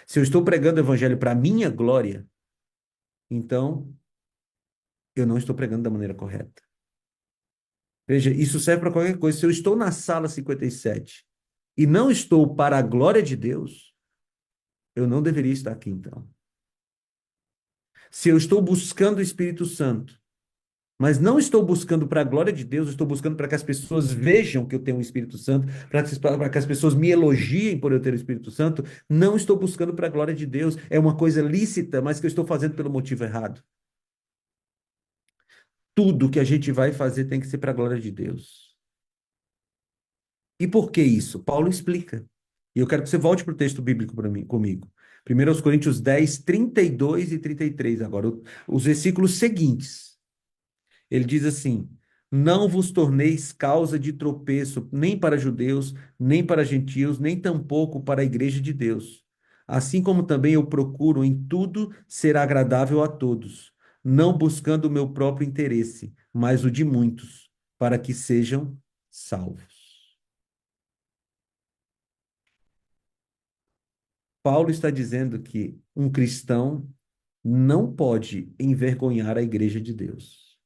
Se eu estou pregando o evangelho para a minha glória, então eu não estou pregando da maneira correta. Veja, isso serve para qualquer coisa. Se eu estou na sala 57 e não estou para a glória de Deus, eu não deveria estar aqui então. Se eu estou buscando o Espírito Santo, mas não estou buscando para a glória de Deus, estou buscando para que as pessoas vejam que eu tenho o Espírito Santo, para que as pessoas me elogiem por eu ter o Espírito Santo. Não estou buscando para a glória de Deus. É uma coisa lícita, mas que eu estou fazendo pelo motivo errado. Tudo que a gente vai fazer tem que ser para a glória de Deus. E por que isso? Paulo explica. E eu quero que você volte para o texto bíblico para mim, comigo. 1 Coríntios 10, 32 e 33 agora, os versículos seguintes. Ele diz assim: Não vos torneis causa de tropeço, nem para judeus, nem para gentios, nem tampouco para a igreja de Deus. Assim como também eu procuro em tudo ser agradável a todos, não buscando o meu próprio interesse, mas o de muitos, para que sejam salvos. Paulo está dizendo que um cristão não pode envergonhar a igreja de Deus.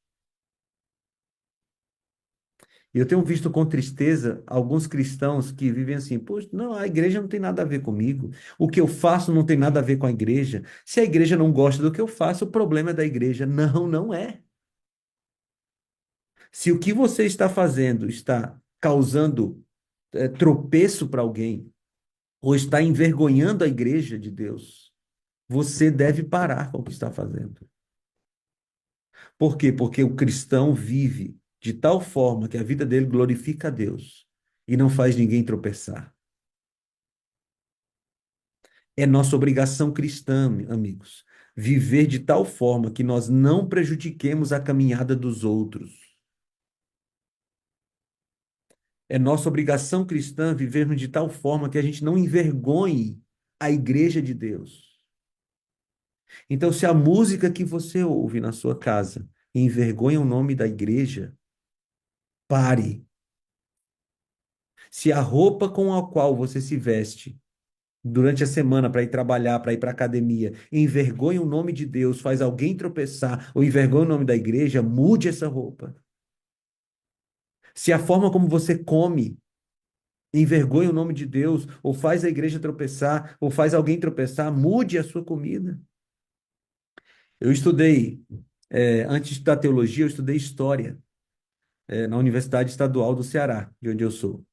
E eu tenho visto com tristeza alguns cristãos que vivem assim, poxa, não, a igreja não tem nada a ver comigo. O que eu faço não tem nada a ver com a igreja. Se a igreja não gosta do que eu faço, o problema é da igreja. Não, não é. Se o que você está fazendo está causando tropeço para alguém, ou está envergonhando a igreja de Deus, você deve parar com o que está fazendo. Por quê? Porque o cristão vive de tal forma que a vida dele glorifica a Deus e não faz ninguém tropeçar. É nossa obrigação cristã, amigos, viver de tal forma que nós não prejudiquemos a caminhada dos outros. É nossa obrigação cristã vivermos de tal forma que a gente não envergonhe a igreja de Deus. Então, se a música que você ouve na sua casa envergonha o nome da igreja, pare. Se a roupa com a qual você se veste durante a semana para ir trabalhar, para ir para a academia, envergonha o nome de Deus, faz alguém tropeçar ou envergonha o nome da igreja, mude essa roupa. Se a forma como você come envergonha o nome de Deus, ou faz a igreja tropeçar, ou faz alguém tropeçar, mude a sua comida. Eu estudei, antes da teologia, eu estudei história, na Universidade Estadual do Ceará, de onde eu sou.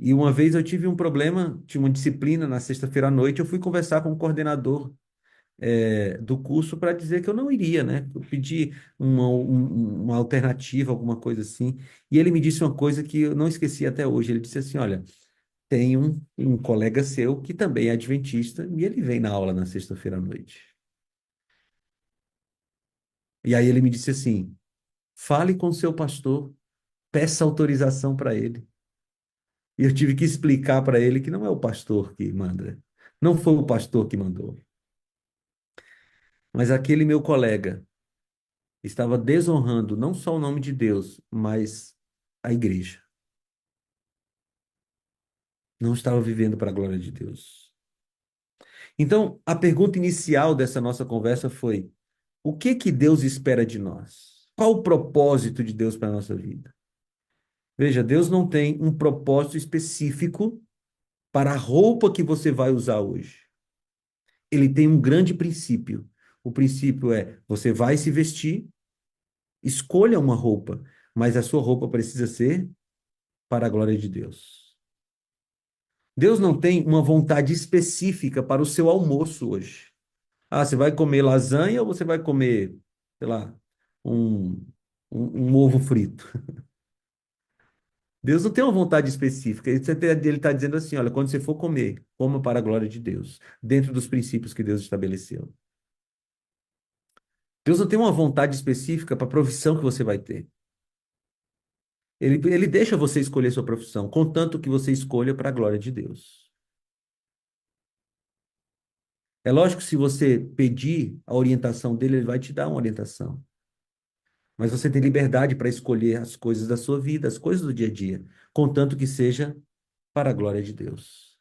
E uma vez eu tive um problema, tinha uma disciplina na sexta-feira à noite, eu fui conversar com o coordenador do curso para dizer que eu não iria, né? Eu pedi uma alternativa, alguma coisa assim, e ele me disse uma coisa que eu não esqueci até hoje. Ele disse assim: Olha, tem um colega seu que também é adventista e ele vem na aula na sexta-feira à noite. E aí ele me disse assim: fale com seu pastor, peça autorização para ele. E eu tive que explicar para ele que não é o pastor que manda, não foi o pastor que mandou, mas aquele meu colega estava desonrando não só o nome de Deus, mas a igreja. Não estava vivendo para a glória de Deus. Então, a pergunta inicial dessa nossa conversa foi: o que que Deus espera de nós? Qual o propósito de Deus para a nossa vida? Veja, Deus não tem um propósito específico para a roupa que você vai usar hoje. Ele tem um grande princípio. O princípio é: você vai se vestir, escolha uma roupa, mas a sua roupa precisa ser para a glória de Deus. Deus não tem uma vontade específica para o seu almoço hoje. Ah, você vai comer lasanha ou você vai comer, sei lá, um, um ovo frito? Deus não tem uma vontade específica. Ele está dizendo assim: olha, quando você for comer, coma para a glória de Deus, dentro dos princípios que Deus estabeleceu. Deus não tem uma vontade específica para a profissão que você vai ter. Ele deixa você escolher sua profissão, contanto que você escolha para a glória de Deus. É lógico que se você pedir a orientação dele, ele vai te dar uma orientação. Mas você tem liberdade para escolher as coisas da sua vida, as coisas do dia a dia, contanto que seja para a glória de Deus.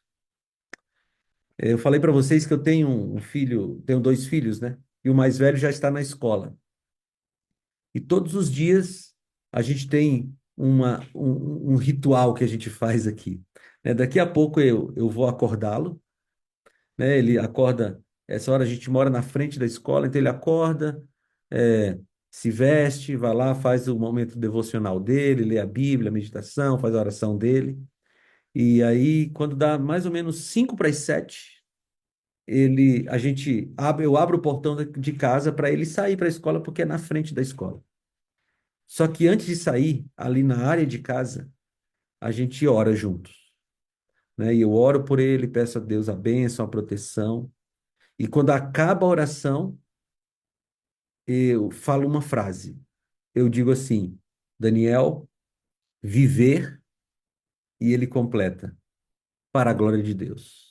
Eu falei para vocês que eu tenho um filho, tenho dois filhos, né? E o mais velho já está na escola. E todos os dias a gente tem um ritual que a gente faz aqui. Daqui a pouco eu vou acordá-lo, né? Ele acorda, essa hora a gente mora na frente da escola, então ele acorda, é, se veste, vai lá, faz o momento devocional dele, lê a Bíblia, a meditação, faz a oração dele. E aí, quando dá mais ou menos 5 para as 7, eu abro o portão de casa para ele sair para a escola, porque é na frente da escola. Só que antes de sair, ali na área de casa, a gente ora juntos, né? E eu oro por ele, peço a Deus a bênção, a proteção. E quando acaba a oração, eu falo uma frase. Eu digo assim: Daniel, viver, e ele completa, para a glória de Deus.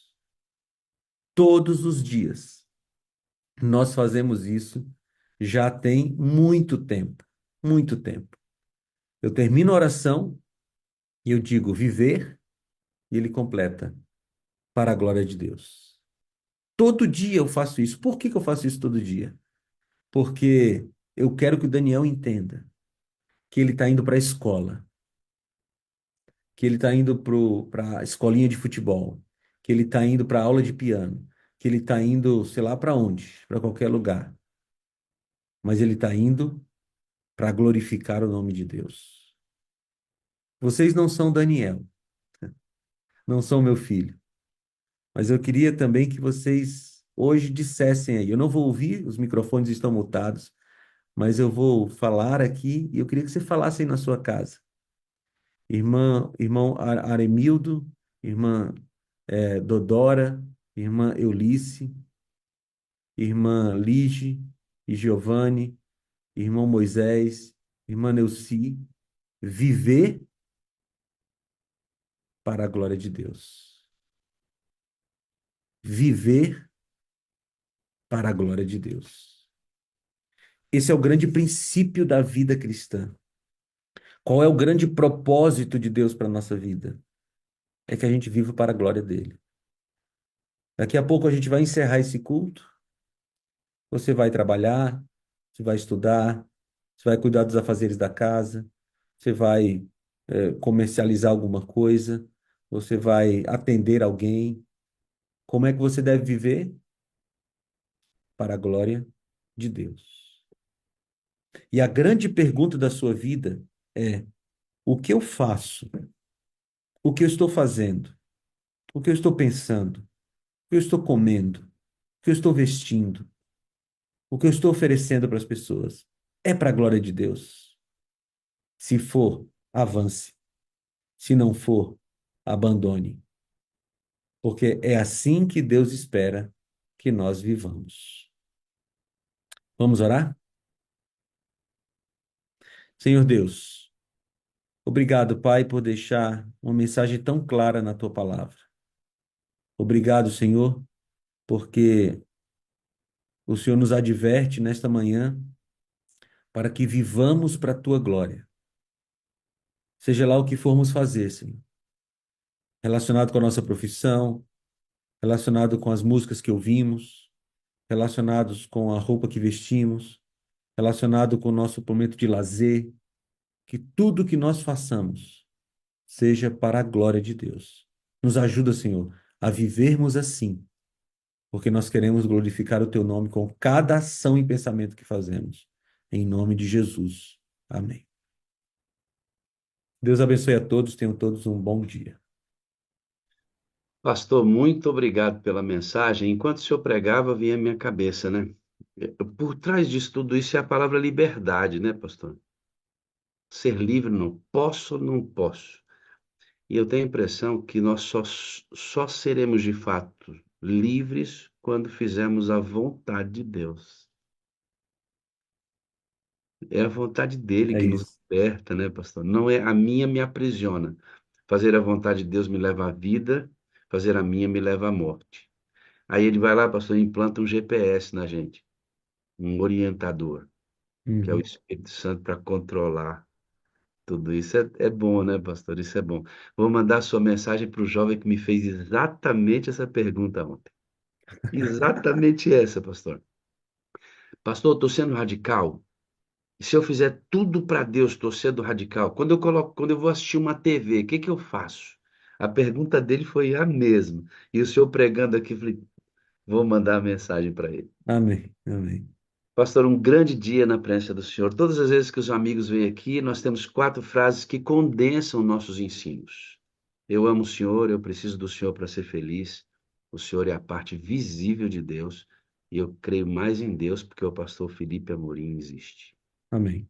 Todos os dias nós fazemos isso já tem muito tempo, muito tempo. Eu termino a oração e eu digo viver, e ele completa, para a glória de Deus. Todo dia eu faço isso. Por que que eu faço isso todo dia? Porque eu quero que o Daniel entenda que ele está indo para a escola, que ele está indo para a escolinha de futebol, que ele está indo para a aula de piano, que ele está indo, sei lá para onde, para qualquer lugar. Mas ele está indo para glorificar o nome de Deus. Vocês não são Daniel, não são meu filho, mas eu queria também que vocês hoje dissessem aí. Eu não vou ouvir, os microfones estão mutados, mas eu vou falar aqui e eu queria que você falasse aí na sua casa. Irmão Aremildo, irmã Dodora, irmã Eunice, irmã Lige e Giovanni, irmão Moisés, irmã Neuci, viver para a glória de Deus. Viver para a glória de Deus. Esse é o grande princípio da vida cristã. Qual é o grande propósito de Deus para a nossa vida? É que a gente viva para a glória dele. Daqui a pouco a gente vai encerrar esse culto. Você vai trabalhar, você vai estudar, você vai cuidar dos afazeres da casa, você vai comercializar alguma coisa, você vai atender alguém. Como é que você deve viver? Para a glória de Deus. E a grande pergunta da sua vida é: o que eu faço? O que eu estou fazendo? O que eu estou pensando? O que eu estou comendo? O que eu estou vestindo? O que eu estou oferecendo para as pessoas? É para a glória de Deus? Se for, avance. Se não for, abandone. Porque é assim que Deus espera que nós vivamos. Vamos orar? Senhor Deus, obrigado, Pai, por deixar uma mensagem tão clara na tua palavra. Obrigado, Senhor, porque o Senhor nos adverte nesta manhã para que vivamos para a tua glória. Seja lá o que formos fazer, Senhor, relacionado com a nossa profissão, relacionado com as músicas que ouvimos, relacionados com a roupa que vestimos, relacionado com o nosso momento de lazer, que tudo que nós façamos seja para a glória de Deus. Nos ajuda, Senhor, a vivermos assim, porque nós queremos glorificar o teu nome com cada ação e pensamento que fazemos. Em nome de Jesus. Amém. Deus abençoe a todos, tenham todos um bom dia. Pastor, muito obrigado pela mensagem. Enquanto o senhor pregava, vinha à minha cabeça, né? Por trás disso tudo isso é a palavra liberdade, né, pastor? Ser livre, não posso, não posso. E eu tenho a impressão que nós só seremos de fato livres quando fizermos a vontade de Deus. É a vontade dele É que nos isso. liberta, né, pastor? Não é a minha me aprisiona. Fazer a vontade de Deus me leva à vida, fazer a minha me leva à morte. Aí ele vai lá, pastor, e implanta um GPS na gente, um orientador, que é o Uhum. Espírito Santo para controlar tudo isso. É bom, né, pastor? Isso é bom. Vou mandar sua mensagem para o jovem que me fez exatamente essa pergunta ontem. Exatamente essa, pastor. Pastor, estou sendo radical. E se eu fizer tudo para Deus, estou sendo radical. Quando eu vou assistir uma TV, o que que eu faço? A pergunta dele foi a mesma. E o senhor pregando aqui, eu falei, vou mandar a mensagem para ele. Amém. Amém. Pastor, um grande dia na presença do Senhor. Todas as vezes que os amigos vêm aqui, nós temos quatro frases que condensam nossos ensinos. Eu amo o Senhor, eu preciso do Senhor para ser feliz. O Senhor é a parte visível de Deus. E eu creio mais em Deus porque o pastor Felipe Amorim existe. Amém.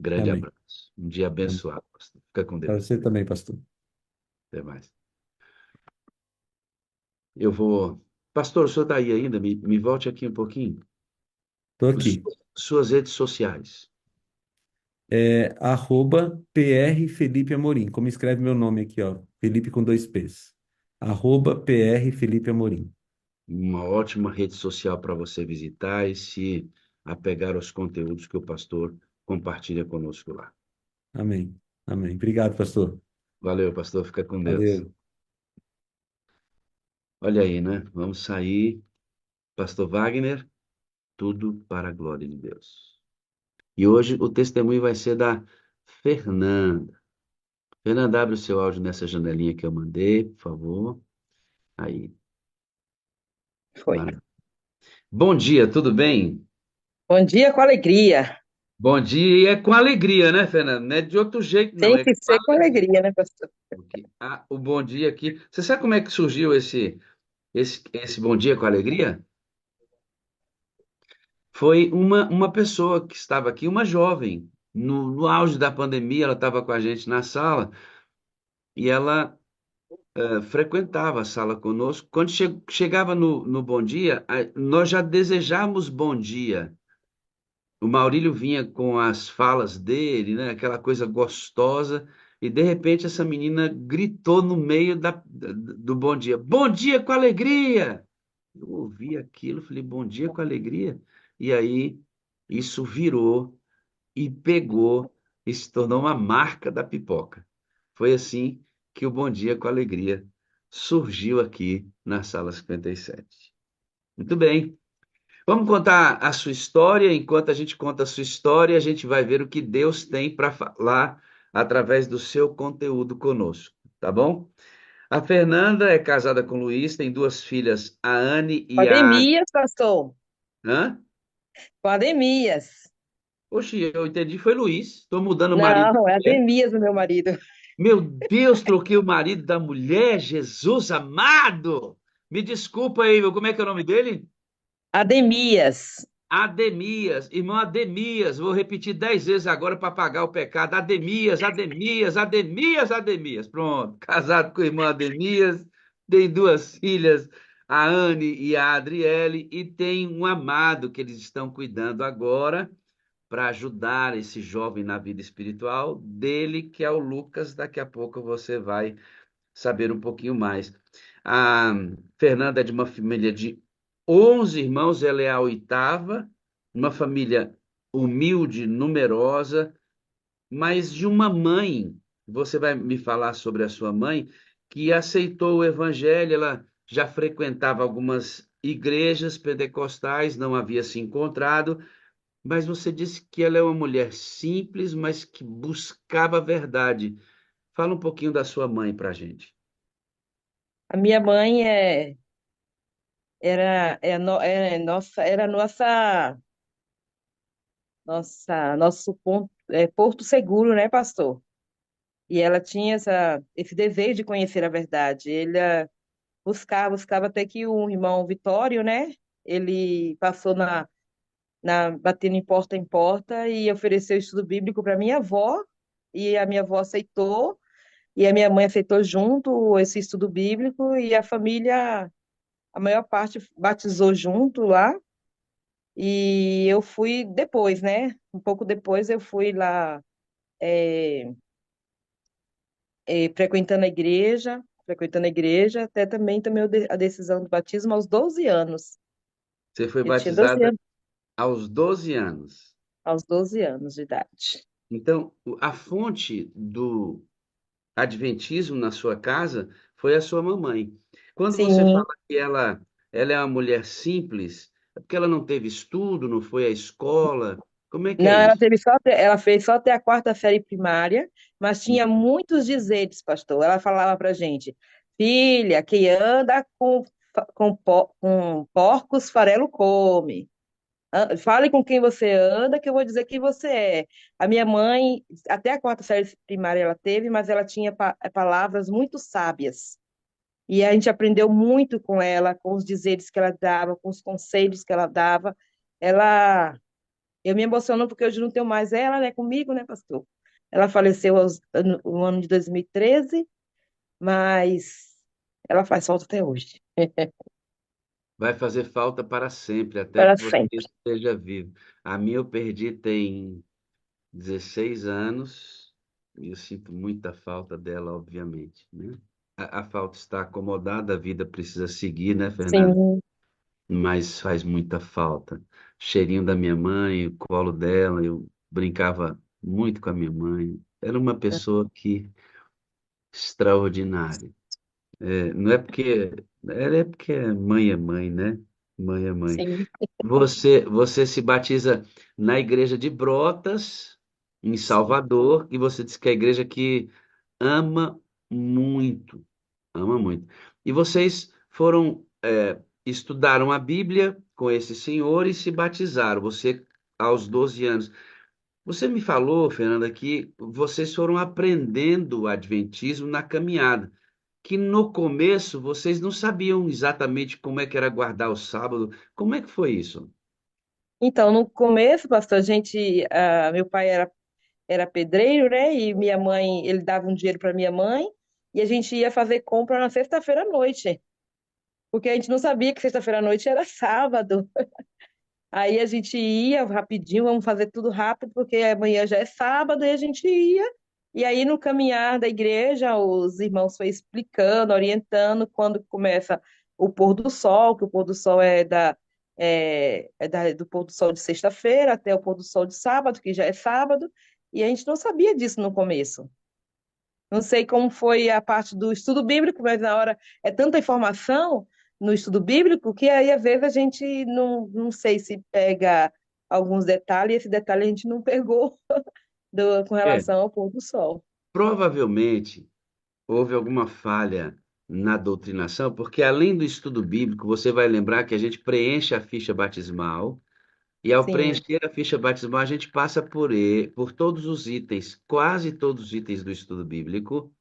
Grande Amém. abraço. Um dia Amém. abençoado, pastor. Fica com Para Deus. você também, pastor. Até mais. Eu vou. Pastor, o senhor está aí ainda? Me volte aqui um pouquinho. Estou aqui. Suas redes sociais. É @PR Felipe Amorim. Como escreve meu nome aqui, ó. Felipe com dois P's. @PR Felipe Amorim. Uma ótima rede social para você visitar e se apegar aos conteúdos que o pastor compartilha conosco lá. Amém. Amém. Obrigado, pastor. Valeu, pastor. Fica com Deus. Valeu. Olha aí, né? Vamos sair. Pastor Wagner, tudo para a glória de Deus. E hoje o testemunho vai ser da Fernanda. Fernanda, abre o seu áudio nessa janelinha que eu mandei, por favor. Aí. Foi. Maravilha. Bom dia, tudo bem? Bom dia com alegria. Bom dia e é com alegria, né, Fernanda? Não é de outro jeito, não. Tem É que com ser com alegria. alegria, né, pastor? Porque o bom dia aqui. Você sabe como é que surgiu esse bom dia com alegria? Foi uma pessoa que estava aqui, uma jovem, no auge da pandemia, ela estava com a gente na sala e ela frequentava a sala conosco. Quando chegava no bom dia, nós já desejávamos bom dia. O Maurílio vinha com as falas dele, né? Aquela coisa gostosa, e de repente essa menina gritou no meio do bom dia: Bom dia com alegria! Eu ouvi aquilo, falei: Bom dia com alegria. E aí isso virou e pegou e se tornou uma marca da pipoca. Foi assim que o Bom Dia com Alegria surgiu aqui na Sala 57. Muito bem. Vamos contar a sua história. Enquanto a gente conta a sua história, a gente vai ver o que Deus tem para falar através do seu conteúdo conosco, tá bom? A Fernanda é casada com o Luiz, tem duas filhas, a Anne Com e a. Ademias, pastor. Hã? Com Ademias. Oxe, eu entendi, foi Luiz. Estou mudando o marido Não, da é mulher. Ademias, o meu marido. Meu Deus, troquei o marido da mulher, Jesus amado! Me desculpa aí, meu, como é que é o nome dele? Ademias. Ademias, irmão Ademias, vou repetir 10 vezes agora para pagar o pecado. Ademias, Ademias, Ademias, Ademias. Pronto, casado com o irmão Ademias, tem duas filhas, a Anne e a Adriele, e tem um amado que eles estão cuidando agora para ajudar esse jovem na vida espiritual dele, que é o Lucas. Daqui a pouco você vai saber um pouquinho mais. A Fernanda é de uma família de 11 irmãos, ela é a oitava, uma família humilde, numerosa, mas de uma mãe. Você vai me falar sobre a sua mãe que aceitou o evangelho, ela já frequentava algumas igrejas pentecostais, não havia se encontrado, mas você disse que ela é uma mulher simples, mas que buscava a verdade. Fala um pouquinho da sua mãe para a gente. A minha mãe era nosso ponto, porto seguro, né, pastor? E ela tinha esse desejo de conhecer a verdade. Ele buscava até que o irmão Vitório, né? Ele passou batendo em porta e ofereceu estudo bíblico para minha avó, e a minha avó aceitou, e a minha mãe aceitou junto esse estudo bíblico, e a família, a maior parte batizou junto lá, e eu fui depois, né? Um pouco depois eu fui lá é, frequentando a igreja, até também tomei a decisão do batismo aos 12 anos. Você foi Eu tinha 12 batizada anos, aos 12 anos. aos 12 anos de idade. Então, a fonte do adventismo na sua casa foi a sua mamãe. Quando você Sim. fala que ela é uma mulher simples, é porque ela não teve estudo, não foi à escola. Como é que Não, é isso? ela fez só até a quarta série primária, mas tinha muitos dizeres, pastor. Ela falava pra gente: filha, quem anda com porcos, farelo come. Fale com quem você anda, que eu vou dizer quem você é. A minha mãe, até a quarta série primária ela teve, mas ela tinha palavras muito sábias. E a gente aprendeu muito com ela, com os dizeres que ela dava, com os conselhos que ela dava. Ela Eu me emociono porque hoje não tenho mais ela, né, comigo, né, pastor? Ela faleceu no ano de 2013, mas ela faz falta até hoje, Vai fazer falta para sempre, até para que você sempre. esteja vivo. A minha eu perdi tem 16 anos e eu sinto muita falta dela, obviamente, né? A falta está acomodada, a vida precisa seguir, né, Fernanda? Sim, Mas faz muita falta. Cheirinho da minha mãe, o colo dela, eu brincava muito com a minha mãe. Era uma pessoa que extraordinária. Não é porque, é porque mãe é mãe, né? Mãe é mãe. sim. Você se batiza na igreja de Brotas, em Salvador, e você diz que é a igreja que ama muito, ama muito. E vocês foram, estudaram a Bíblia com esse senhor e se batizaram, você aos 12 anos. Você me falou, Fernanda, que vocês foram aprendendo o adventismo na caminhada, que no começo vocês não sabiam exatamente como é que era guardar o sábado. Como é que foi isso? Então, no começo, pastor, meu pai era pedreiro, né? E minha mãe, ele dava um dinheiro para minha mãe, e a gente ia fazer compra na sexta-feira à noite, porque a gente não sabia que sexta-feira à noite era sábado. Aí a gente ia rapidinho, vamos fazer tudo rápido, porque amanhã já é sábado, e a gente ia. E aí, no caminhar da igreja, os irmãos foi explicando, orientando quando começa o pôr do sol, que o pôr do sol do pôr do sol de sexta-feira até o pôr do sol de sábado, que já é sábado, e a gente não sabia disso no começo. Não sei como foi a parte do estudo bíblico, mas na hora é tanta informação no estudo bíblico que aí às vezes a gente não sei se pega alguns detalhes, e esse detalhe a gente não pegou com É, relação ao pôr do sol. provavelmente houve alguma falha na doutrinação, porque além do estudo bíblico, você vai lembrar que a gente preenche a ficha batismal, e ao Sim, preencher a ficha batismal, a gente passa por todos os itens, quase todos os itens do estudo bíblico,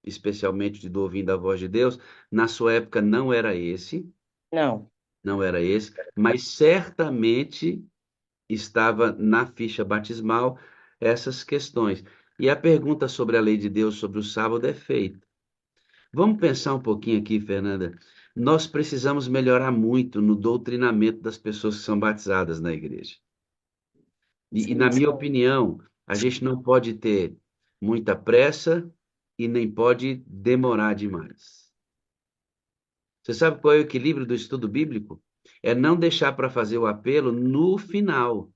especialmente do ouvindo a voz de Deus. Na sua época não era esse, não. não era esse, mas certamente estava na ficha batismal essas questões. E a pergunta sobre a lei de Deus sobre o sábado é feita. Vamos pensar um pouquinho aqui, Fernanda. Nós precisamos melhorar muito no doutrinamento das pessoas que são batizadas na igreja. E na Sim. minha opinião, a gente não pode ter muita pressa e nem pode demorar demais. Você sabe qual é o equilíbrio do estudo bíblico? É não deixar para fazer o apelo no final.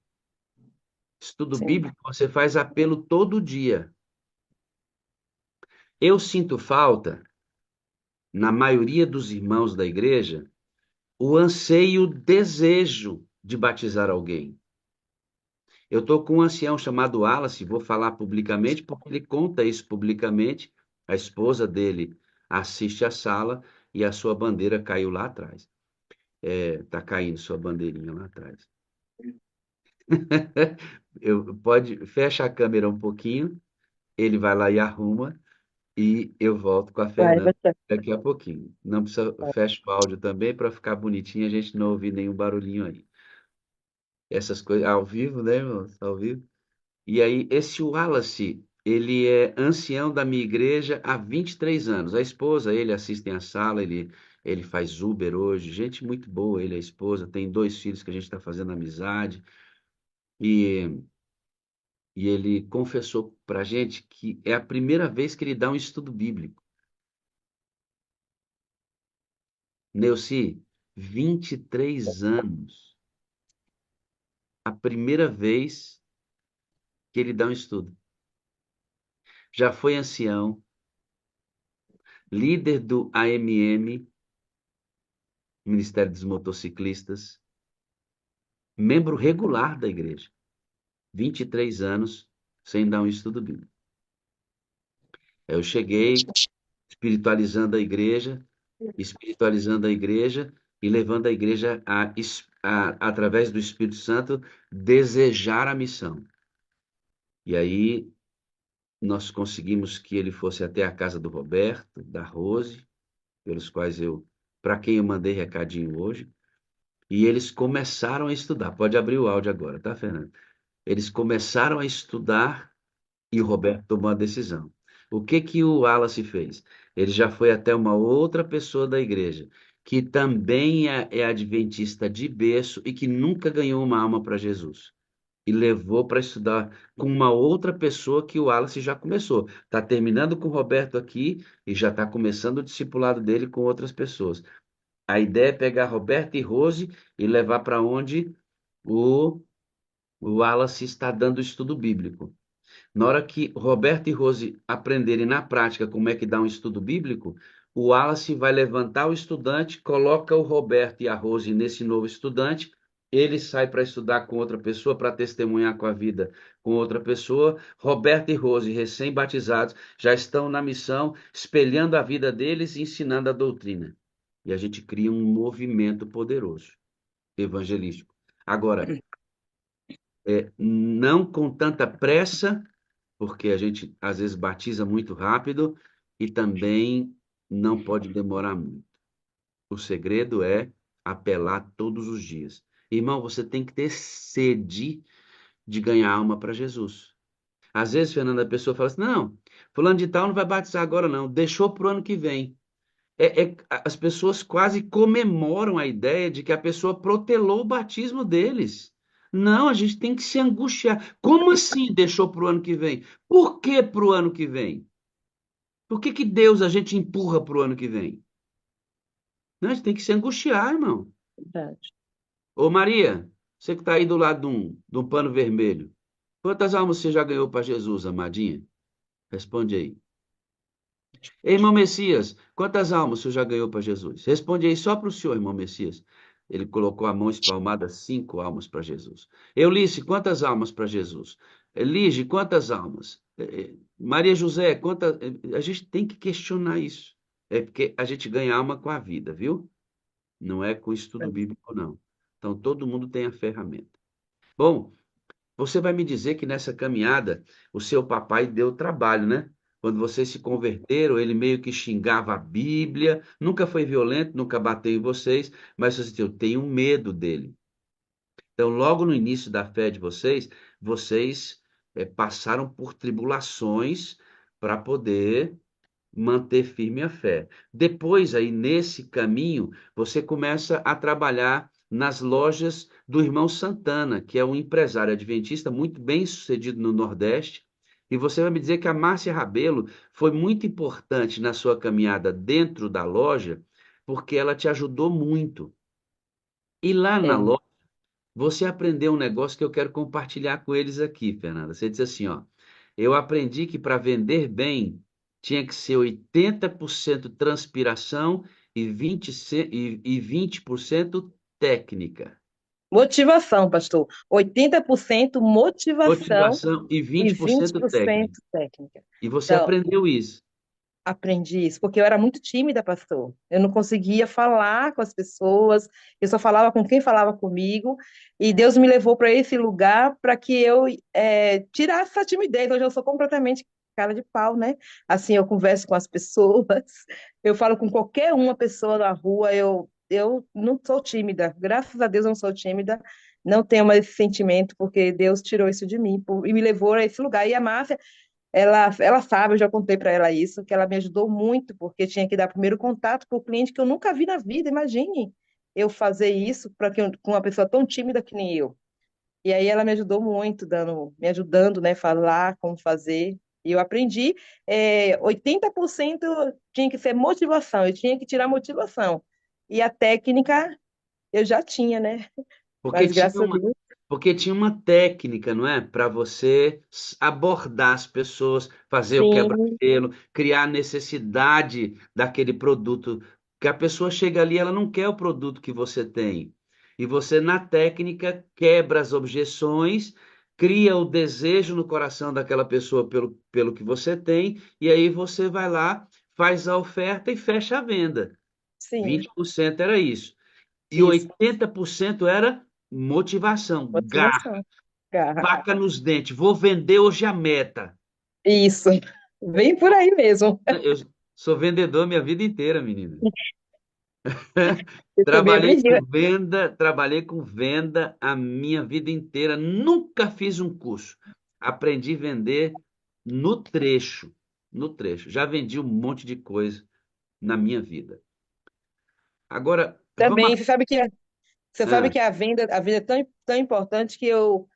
Estudo sim. bíblico, você faz apelo todo dia. Eu sinto falta, na maioria dos irmãos da igreja, o anseio, o desejo de batizar alguém. Eu estou com um ancião chamado Wallace, vou falar publicamente, porque ele conta isso publicamente. A esposa dele assiste a sala e a sua bandeira caiu lá atrás. Tá caindo sua bandeirinha lá atrás. Fecha a câmera um pouquinho, ele vai lá e arruma, e eu volto com a Vai, Fernanda você. daqui a pouquinho. Não precisa, fecha o áudio também para ficar bonitinho, a gente não ouvir nenhum barulhinho aí. Essas coisas ao vivo, né, irmão? Ao vivo. E aí, esse Wallace, ele é ancião da minha igreja há 23 anos. A esposa, ele assistem à sala, ele faz Uber hoje. Gente muito boa, ele, a esposa. Tem 2 filhos que a gente está fazendo amizade. E, e ele confessou para a gente que é a primeira vez que ele dá um estudo bíblico. Neuci, 23 anos. A primeira vez que ele dá um estudo. Já foi ancião, líder do AMM, Ministério dos Motociclistas, membro regular da igreja. 23 anos sem dar um estudo bíblico. Eu cheguei espiritualizando a igreja e levando a igreja através do Espírito Santo, desejar a missão. E aí nós conseguimos que ele fosse até a casa do Roberto, da Rose, para quem eu mandei recadinho hoje, e eles começaram a estudar. Pode abrir o áudio agora, tá, Fernando? Eles começaram a estudar e o Roberto tomou a decisão. O que que o Wallace fez? Ele já foi até uma outra pessoa da igreja, que também é adventista de berço e que nunca ganhou uma alma para Jesus. E levou para estudar com uma outra pessoa que o Wallace já começou. Está terminando com o Roberto aqui e já está começando o discipulado dele com outras pessoas. A ideia é pegar Roberto e Rose e levar para onde o, o Wallace está dando estudo bíblico. Na hora que Roberto e Rose aprenderem na prática como é que dá um estudo bíblico, o Wallace vai levantar o estudante, coloca o Roberto e a Rose nesse novo estudante, ele sai para estudar com outra pessoa, para testemunhar com a vida com outra pessoa. Roberto e Rose, recém-batizados, já estão na missão, espelhando a vida deles e ensinando a doutrina. E a gente cria um movimento poderoso, evangelístico. Agora, não com tanta pressa, porque a gente às vezes batiza muito rápido e também não pode demorar muito. O segredo é apelar todos os dias. Irmão, você tem que ter sede de ganhar alma para Jesus. Às vezes, Fernanda, a pessoa fala assim: não, fulano de tal não vai batizar agora, não, deixou para o ano que vem. As pessoas quase comemoram a ideia de que a pessoa protelou o batismo deles. Não, a gente tem que se angustiar. Como assim deixou para o ano que vem? Por que para o ano que vem? Por que que Deus a gente empurra para o ano que vem? Não, a gente tem que se angustiar, irmão. Verdade. Ô Maria, você que está aí do lado de um pano vermelho, quantas almas você já ganhou para Jesus, amadinha? Responde aí. Irmão Messias, quantas almas o senhor já ganhou para Jesus? Responde aí só para o senhor, irmão Messias. Ele colocou a mão espalmada, 5 almas para Jesus. Eunice, quantas almas para Jesus? Lige, quantas almas? Maria José, quantas? A gente tem que questionar isso. É porque a gente ganha alma com a vida, viu? Não é com estudo bíblico, não. Então, todo mundo tem a ferramenta. Bom, você vai me dizer que nessa caminhada o seu papai deu trabalho, né? Quando vocês se converteram, ele meio que xingava a Bíblia, nunca foi violento, nunca bateu em vocês, mas você disse, eu tenho medo dele. Então, logo no início da fé de vocês, vocês passaram por tribulações para poder manter firme a fé. Depois, aí, nesse caminho, você começa a trabalhar nas lojas do irmão Santana, que é um empresário adventista muito bem sucedido no Nordeste. E você vai me dizer que a Márcia Rabelo foi muito importante na sua caminhada dentro da loja, porque ela te ajudou muito. E lá na É, loja, você aprendeu um negócio que eu quero compartilhar com eles aqui, Fernanda. Você disse assim, ó, eu aprendi que para vender bem tinha que ser 80% transpiração e 20% técnica. Motivação, pastor. 80% motivação Motivação e e 20% técnica. 20% técnica. E você Então, aprendeu isso. aprendi isso, porque eu era muito tímida, pastor. Eu não conseguia falar com as pessoas, eu só falava com quem falava comigo, e Deus me levou para esse lugar para que eu tirasse essa timidez. Hoje eu sou completamente cara de pau, né? Assim, eu converso com as pessoas, eu falo com qualquer uma pessoa na rua, eu não sou tímida, graças a Deus eu não sou tímida, não tenho mais esse sentimento, porque Deus tirou isso de mim e me levou a esse lugar. E a Márcia, ela sabe, eu já contei para ela isso, que ela me ajudou muito, porque tinha que dar primeiro contato com o cliente que eu nunca vi na vida. Imagine eu fazer isso com uma pessoa tão tímida que nem eu. E aí ela me ajudou muito, me ajudando, né, falar como fazer. E eu aprendi, 80% tinha que ser motivação, eu tinha que tirar motivação. E a técnica eu já tinha, né? Porque Mas tinha graças a uma, Deus, porque tinha uma técnica, não é? Para você abordar as pessoas, fazer o sim, quebra-gelo, criar a necessidade daquele produto. Que a pessoa chega ali, ela não quer o produto que você tem. E você, na técnica, quebra as objeções, cria o desejo no coração daquela pessoa pelo que você tem, e aí você vai lá, faz a oferta e fecha a venda. sim, 20% era isso. E isso, 80% era motivação, garra, motivação, garra. faca nos dentes. Vou vender hoje a meta. Isso, vem por aí mesmo. Eu sou vendedor minha vida inteira, menina. Eu também aprendi. Trabalhei com venda a minha vida inteira. Nunca fiz um curso. Aprendi a vender no trecho, no trecho. Já vendi um monte de coisa na minha vida. Agora, vamos. Também, você sabe que a venda é tão importante que eu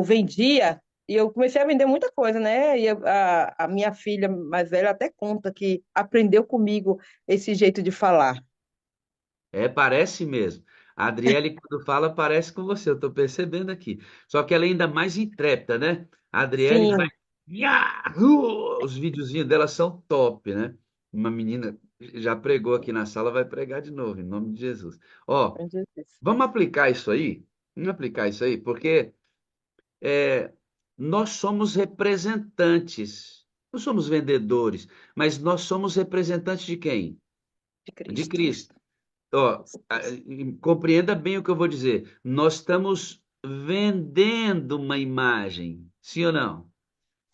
vendia e eu comecei a vender muita coisa, né? E a minha filha mais velha até conta que aprendeu comigo esse jeito de falar. Parece mesmo. A Adriele, quando fala, parece com você, eu estou percebendo aqui. Só que ela é ainda mais intrépida, né? A Adriele vai. Sim, Yahoo! Os videozinhos dela são top, né? Uma menina já pregou aqui na sala, vai pregar de novo, em nome de Jesus. Ó, aprendi isso. vamos aplicar isso aí? Vamos aplicar isso aí, porque é, nós somos representantes. Não somos vendedores, mas nós somos representantes de quem? De De Cristo. Cristo. Ó, compreenda bem o que eu vou dizer. Nós estamos vendendo uma imagem, sim ou não?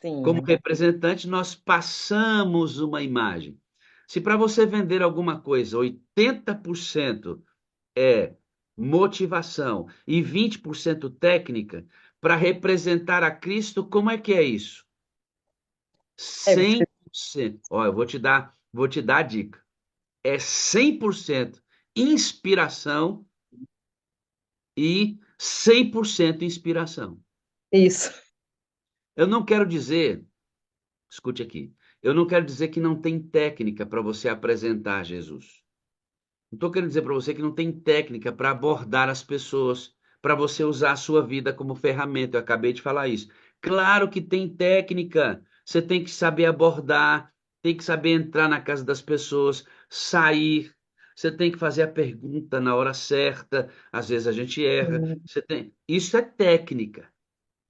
Como Sim, representante, nós passamos uma imagem. Se para você vender alguma coisa, 80% é motivação e 20% técnica, para representar a Cristo, como é que é isso? você. 100%. Ó, eu vou te dar a dica. É 100% inspiração e 100% inspiração. Isso. Eu não quero dizer, escute aqui, eu não quero dizer que não tem técnica para você apresentar Jesus. Não estou querendo dizer para você que não tem técnica para abordar as pessoas, para você usar a sua vida como ferramenta. Eu acabei de falar isso. Claro que tem técnica. Você tem que saber abordar, tem que saber entrar na casa das pessoas, sair. Você tem que fazer a pergunta na hora certa. Às vezes a gente erra. Sim. Isso é técnica.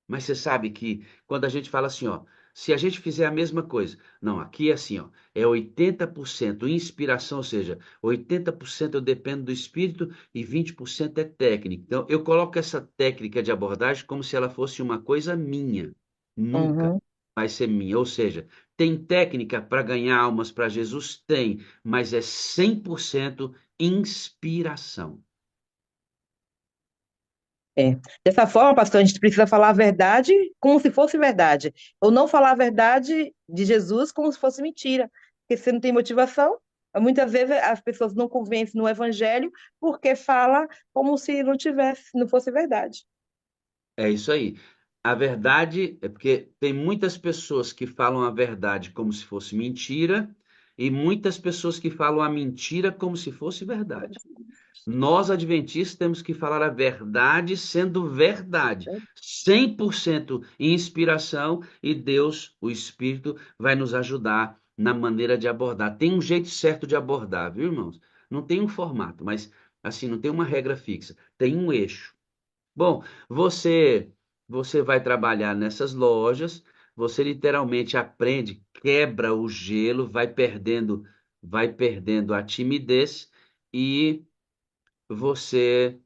Mas você sabe que quando a gente fala assim, ó, se a gente fizer a mesma coisa, não, aqui é assim, ó, é 80% inspiração, ou seja, 80% eu dependo do espírito e 20% é técnica. Então, eu coloco essa técnica de abordagem como se ela fosse uma coisa minha. Nunca Uhum. vai ser minha. Ou seja, tem técnica para ganhar almas para Jesus? Tem, mas é 100% inspiração. É. Dessa forma, pastor, a gente precisa falar a verdade como se fosse verdade, ou não falar a verdade de Jesus como se fosse mentira, porque você não tem motivação. Muitas vezes as pessoas não convencem no evangelho porque fala como se não tivesse, não fosse verdade. É isso aí. A verdade é porque tem muitas pessoas que falam a verdade como se fosse mentira e muitas pessoas que falam a mentira como se fosse verdade. Nós, adventistas, temos que falar a verdade sendo verdade, 100% inspiração, e Deus, o Espírito, vai nos ajudar na maneira de abordar. Tem um jeito certo de abordar, viu, irmãos? Não tem um formato, mas assim, não tem uma regra fixa, tem um eixo. Bom, você vai trabalhar nessas lojas, você literalmente aprende, quebra o gelo, vai perdendo a timidez e você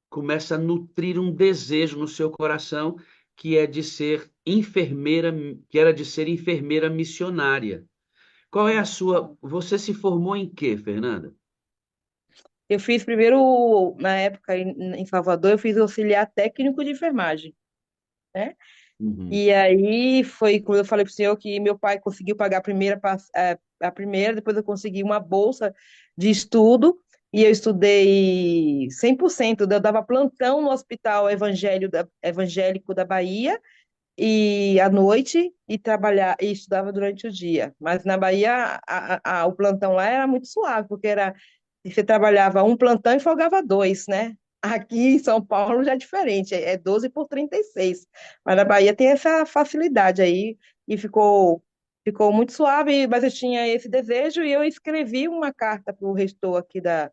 começa a nutrir um desejo no seu coração que é de ser enfermeira, que era de ser enfermeira missionária. Qual é a sua? Você se formou em quê, Fernanda? Eu fiz primeiro, na época, em Salvador, eu fiz auxiliar técnico de enfermagem, né? Uhum. E aí foi quando eu falei para o senhor que meu pai conseguiu pagar a primeira, depois eu consegui uma bolsa de estudo e eu estudei 100%. Eu dava plantão no Hospital Evangélico da Bahia e à noite e estudava durante o dia. Mas na Bahia o plantão lá era muito suave, porque você trabalhava um plantão e folgava dois, né? Aqui em São Paulo já é diferente, é 12 por 36. Mas na Bahia tem essa facilidade aí e ficou muito suave, mas eu tinha esse desejo e eu escrevi uma carta para o reitor aqui da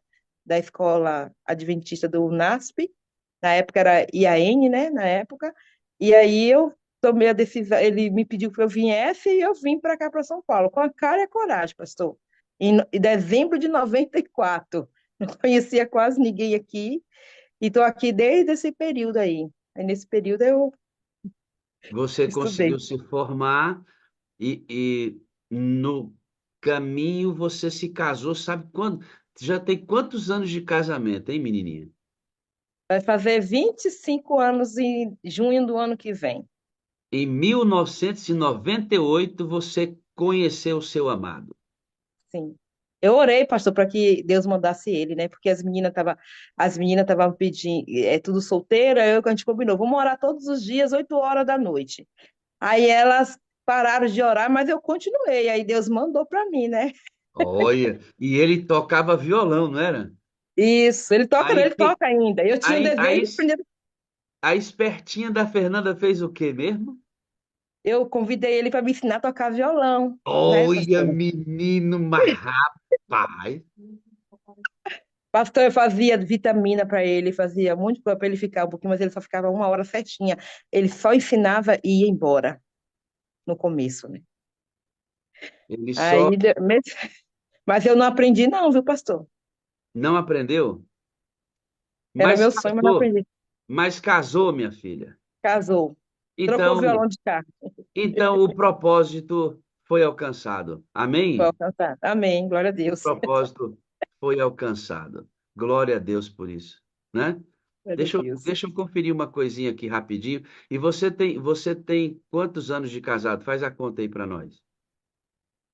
escola adventista do UNASP, na época era IAN, né? Na época, e aí eu tomei a decisão, ele me pediu que eu viesse e eu vim para cá, para São Paulo, com a cara e a coragem, pastor. Em dezembro de 94. Não conhecia quase ninguém aqui e estou aqui desde esse período aí. Aí nesse período eu Você estudei. conseguiu se formar e no caminho você se casou, sabe quando? Já tem quantos anos de casamento, hein, menininha? Vai fazer 25 anos em junho do ano que vem. Em 1998 você conheceu o seu amado. Sim. Eu orei, pastor, para que Deus mandasse ele, né? Porque as meninas estavam pedindo, tudo solteira, a gente combinou, vamos orar todos os dias, 8 horas da noite. Aí elas pararam de orar, mas eu continuei. Aí Deus mandou para mim, né? Olha, e ele tocava violão, não era? Isso, ele toca, Aí, ele toca ainda. Eu tinha um aí, desejo aí, de aprender. a espertinha da Fernanda fez o quê mesmo? Eu convidei ele para me ensinar a tocar violão, né, Olha, pastor? menino, mas rapaz. Pastor, eu fazia vitamina para ele, fazia muito para ele ficar um pouquinho, mas ele só ficava 1 hora certinha. Ele só ensinava e ia embora no começo, né? Ele só Aí, mas eu não aprendi, não, viu, pastor? não aprendeu, Era mas meu sonho, mas não casou. aprendi. Mas casou, minha filha. Casou. Trocou o Então, violão de cá. então o propósito foi alcançado. Foi Amém? alcançar. Amém. Glória a O Deus. propósito foi alcançado. Glória a Deus por isso, né? Glória a Deixa eu, Deus. deixa eu conferir uma coisinha aqui rapidinho. E você tem quantos anos de casado? Faz a conta aí para nós.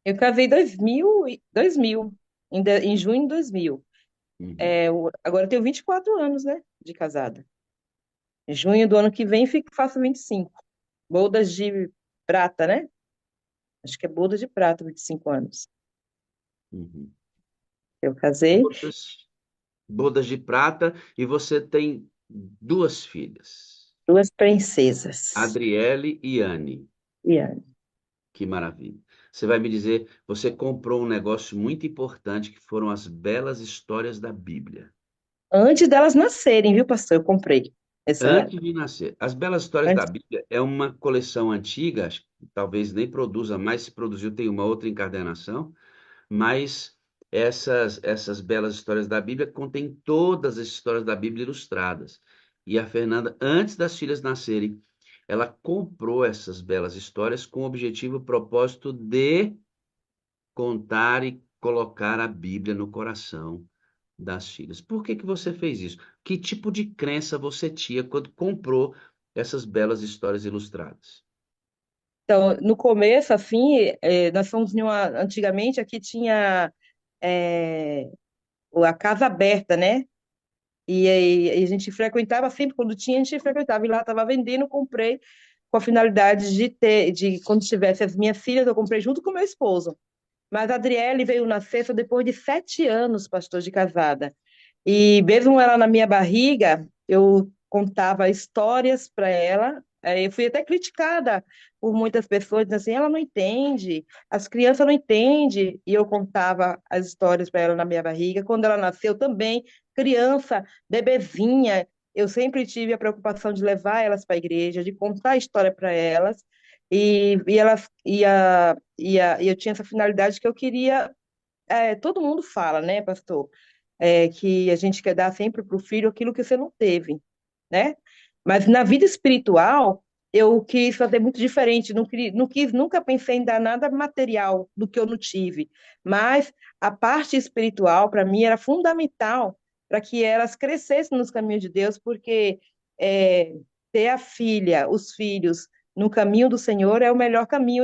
Eu casei em 2000, em junho de 2000. Uhum, Agora eu tenho 24 anos, né, de casada. Em junho do ano que vem faço 25. Bodas de prata, né? Acho que é bodas de prata, 25 anos. uhum. Eu casei, Bodas de prata, e você tem duas filhas, duas princesas. Adriele e Anne. E Anne. Que maravilha. Você vai me dizer, você comprou um negócio muito importante que foram as belas histórias da Bíblia. Antes delas nascerem, viu, pastor? Eu comprei. Essa, Antes de nascer. As belas histórias da antes, Bíblia é uma coleção antiga, acho que talvez nem produza mais, se produziu tem uma outra encadernação, mas essas belas histórias da Bíblia contêm todas as histórias da Bíblia ilustradas. E a Fernanda, antes das filhas nascerem, ela comprou essas belas histórias com o objetivo e propósito de contar e colocar a Bíblia no coração das filhas. Por que que você fez isso? Que tipo de crença você tinha quando comprou essas belas histórias ilustradas? então, no começo, assim, nós fomos antigamente aqui tinha é, a casa aberta, né? E aí a gente frequentava sempre, quando tinha, a gente frequentava. E lá estava vendendo, comprei com a finalidade quando tivesse as minhas filhas, eu comprei junto com meu esposo. Mas a Adriele veio nascer só depois de 7 anos, pastor, de casada. E mesmo ela na minha barriga, eu contava histórias para ela. Eu fui até criticada por muitas pessoas, dizendo assim, ela não entende, as crianças não entendem. E eu contava as histórias para ela na minha barriga. Quando ela nasceu também, criança, bebezinha, eu sempre tive a preocupação de levar elas para a igreja, de contar a história para elas. E elas e eu tinha essa finalidade que eu queria. Todo mundo fala, né, pastor? Que a gente quer dar sempre para o filho aquilo que você não teve, né? Mas na vida espiritual, eu quis fazer muito diferente, nunca pensei em dar nada material do que eu não tive, mas a parte espiritual, para mim, era fundamental para que elas crescessem nos caminhos de Deus, porque é, ter a filha, os filhos, no caminho do Senhor é o melhor caminho,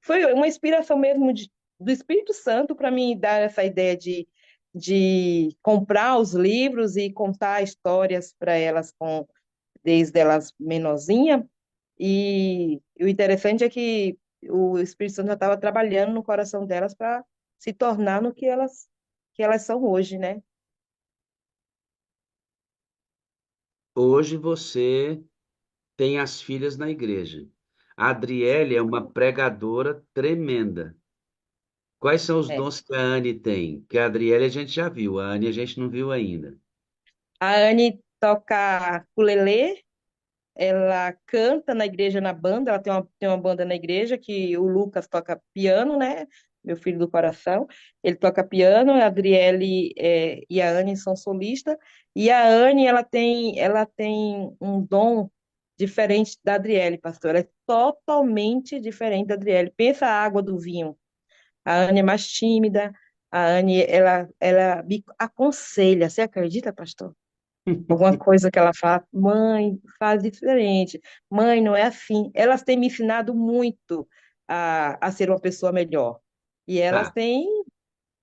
foi uma inspiração mesmo do Espírito Santo para mim dar essa ideia de comprar os livros e contar histórias para elas desde elas menorzinha. E o interessante é que o Espírito Santo já estava trabalhando no coração delas para se tornar no que elas são hoje, né? Hoje você tem as filhas na igreja. A Adriele é uma pregadora tremenda. Quais são os É. dons que a Anne tem? Que a Adriele a gente já viu, a Anne a gente não viu ainda. A Anne toca ukulele, ela canta na igreja na banda, ela tem uma banda na igreja que o Lucas toca piano, né? Meu filho do coração. Ele toca piano, a Adriele e a Anne são solistas. E a Anne, ela tem um dom diferente da Adriele, pastor. Ela é totalmente diferente da Adriele. Pensa a água do vinho. A Anne é mais tímida. A Anne, ela me aconselha. Você acredita, pastor? Alguma coisa que ela fala, mãe, faz diferente, mãe, não é assim. Elas têm me ensinado muito a ser uma pessoa melhor. E elas Tá. têm.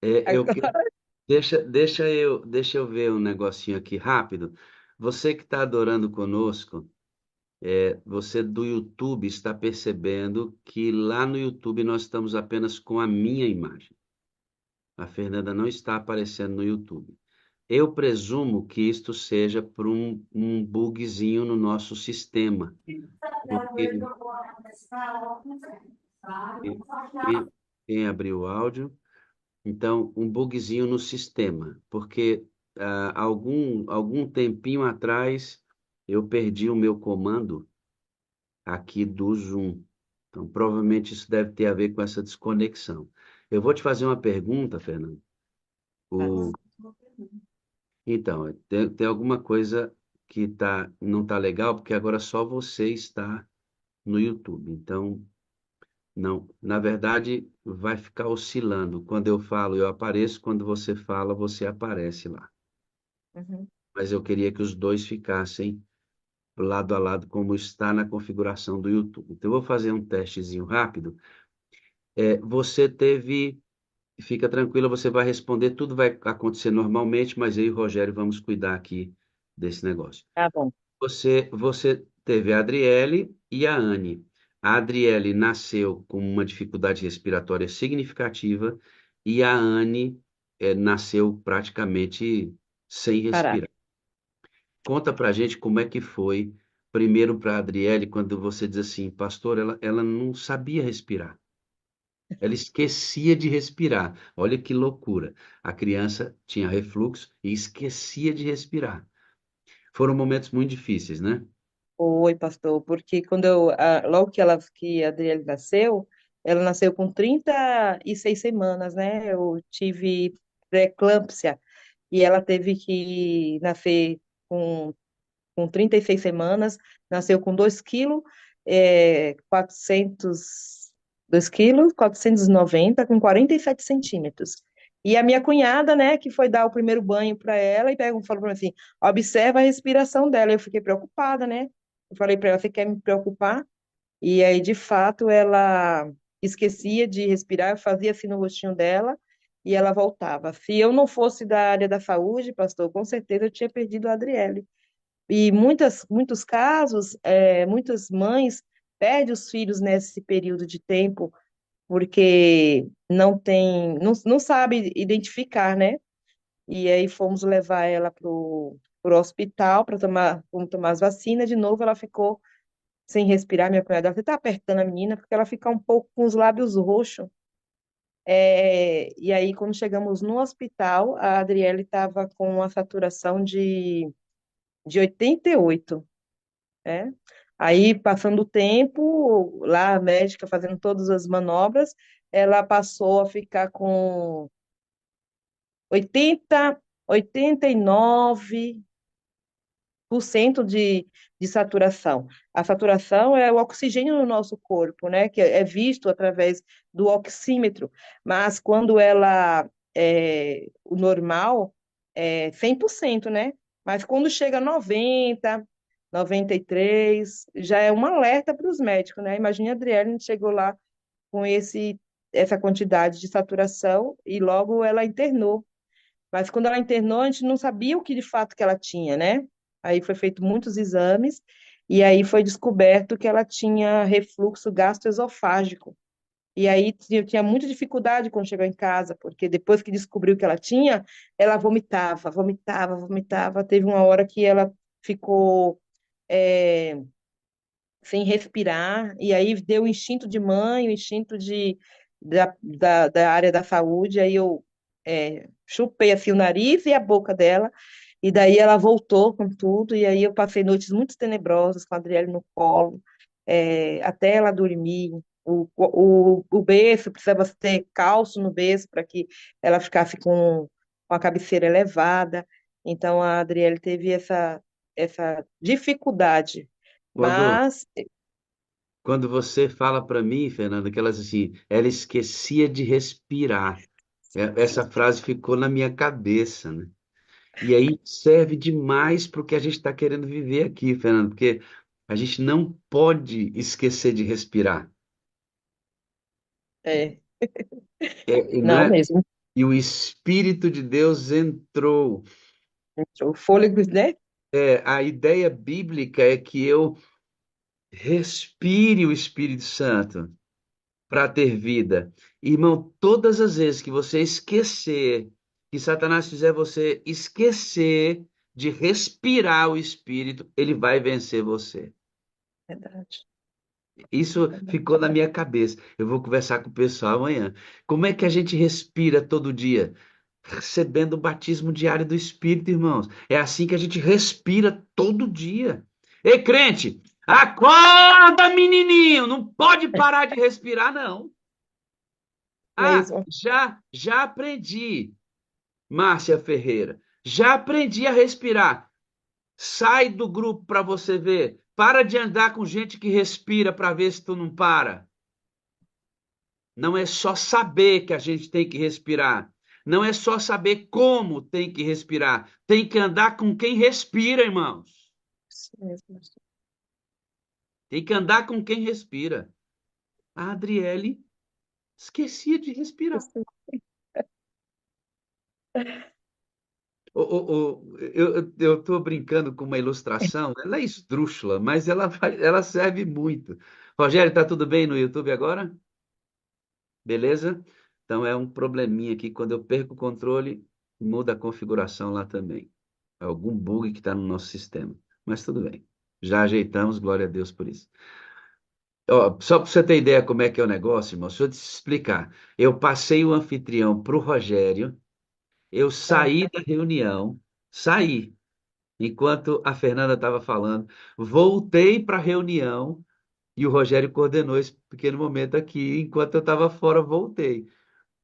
Eu deixa eu ver um negocinho aqui rápido. Você que está adorando conosco, você do YouTube está percebendo que lá no YouTube nós estamos apenas com a minha imagem. A Fernanda não está aparecendo no YouTube. Eu presumo que isto seja por um bugzinho no nosso sistema, porque quem, quem abriu o áudio, então um bugzinho no sistema, porque algum tempinho atrás eu perdi o meu comando aqui do Zoom. Então provavelmente isso deve ter a ver com essa desconexão. Eu vou te fazer uma pergunta, Fernando. O, então, tem alguma coisa que não tá legal, porque agora só você está no YouTube. Então, não, na verdade, vai ficar oscilando. Quando eu falo, eu apareço, quando você fala, você aparece lá. Uhum. Mas eu queria que os dois ficassem lado a lado, como está na configuração do YouTube. Então, eu vou fazer um testezinho rápido. Você teve, fica tranquila, você vai responder, tudo vai acontecer normalmente, mas eu e o Rogério vamos cuidar aqui desse negócio. Tá bom. Você teve a Adriele e a Anne. A Adriele nasceu com uma dificuldade respiratória significativa e a Anne nasceu praticamente sem Parar. respirar. Conta pra gente como é que foi, primeiro para a Adriele, quando você diz assim, pastor, ela não sabia respirar. Ela esquecia de respirar. Olha que loucura. A criança tinha refluxo e esquecia de respirar. Foram momentos muito difíceis, né? Oi, pastor, porque logo que a Adriele nasceu, ela nasceu com 36 semanas, né? Eu tive pré-eclâmpsia e ela teve que nascer com 36 semanas, nasceu com 2 quilos, 2 quilos, 490, com 47 centímetros. E a minha cunhada, né, que foi dar o primeiro banho para ela e falou para mim assim, observa a respiração dela. Eu fiquei preocupada, né? Eu falei para ela, você quer me preocupar? E aí, de fato, ela esquecia de respirar, eu fazia assim no rostinho dela e ela voltava. Se eu não fosse da área da saúde, pastor, com certeza eu tinha perdido a Adriele. E muitos casos, muitas mães perdem os filhos nesse período de tempo porque não sabe identificar, né? E aí fomos levar ela pro hospital para tomar as vacinas. De novo, ela ficou sem respirar. Minha cunhada até tá apertando a menina, porque ela fica um pouco com os lábios roxos. E aí, quando chegamos no hospital, a Adriele estava com uma saturação de 88, né? Aí, passando o tempo, lá a médica fazendo todas as manobras, ela passou a ficar com 80, 89% de saturação. A saturação é o oxigênio no nosso corpo, né? Que é visto através do oxímetro, mas quando o normal é 100%, né? Mas quando chega a 90, 93, já é um alerta para os médicos, né? Imagine a Adriane chegou lá com essa quantidade de saturação e logo ela internou. Mas quando ela internou, a gente não sabia o que de fato que ela tinha, né? Aí foi feito muitos exames e aí foi descoberto que ela tinha refluxo gastroesofágico. E aí tinha muita dificuldade quando chegou em casa, porque depois que descobriu que ela tinha, ela vomitava, vomitava, vomitava. Teve uma hora que ela ficou é, sem respirar, e aí deu o instinto de mãe, o instinto da área da saúde, aí eu chupei assim o nariz e a boca dela, e daí ela voltou com tudo, e aí eu passei noites muito tenebrosas com a Adriele no colo, até ela dormir. O berço, precisava ter cálcio no berço para que ela ficasse com a cabeceira elevada. Então, a Adriele teve essa dificuldade, Quando, mas quando você fala para mim, Fernanda, que ela diz assim, ela esquecia de respirar. Essa frase ficou na minha cabeça, né? E aí serve demais para o que a gente está querendo viver aqui, Fernando, porque a gente não pode esquecer de respirar. é, E não não é? mesmo. E o Espírito de Deus entrou. O fôlego, né? A ideia bíblica é que eu respire o Espírito Santo para ter vida. Irmão, todas as vezes que você esquecer, que Satanás fizer você esquecer de respirar o Espírito, ele vai vencer você. Verdade, Isso verdade. ficou na minha cabeça. Eu vou conversar com o pessoal amanhã. Como é que a gente respira todo dia? Recebendo o batismo diário do Espírito, irmãos. É assim que a gente respira todo dia. Ei, crente, acorda, menininho! Não pode parar de respirar, não. Ah, Mesmo. já aprendi, Márcia Ferreira. Já aprendi a respirar. Sai do grupo para você ver. Para de andar com gente que respira para ver se tu não para. Não é só saber que a gente tem que respirar. Não é só saber como tem que respirar. Tem que andar com quem respira, irmãos. Isso mesmo. Tem que andar com quem respira. A Adriele esquecia de respirar. Isso. Eu estou brincando com uma ilustração. Ela é esdrúxula, mas ela serve muito. Rogério, tá tudo bem no YouTube agora? Beleza? Então é um probleminha aqui. Quando eu perco o controle, muda a configuração lá também. É algum bug que está no nosso sistema. Mas tudo bem. Já ajeitamos, glória a Deus por isso. Ó, só para você ter ideia como é que é o negócio, irmão, deixa eu te explicar. Eu passei o anfitrião para o Rogério, eu Ah, saí da reunião, saí, enquanto a Fernanda estava falando, voltei para a reunião e o Rogério coordenou esse pequeno momento aqui, enquanto eu estava fora, voltei.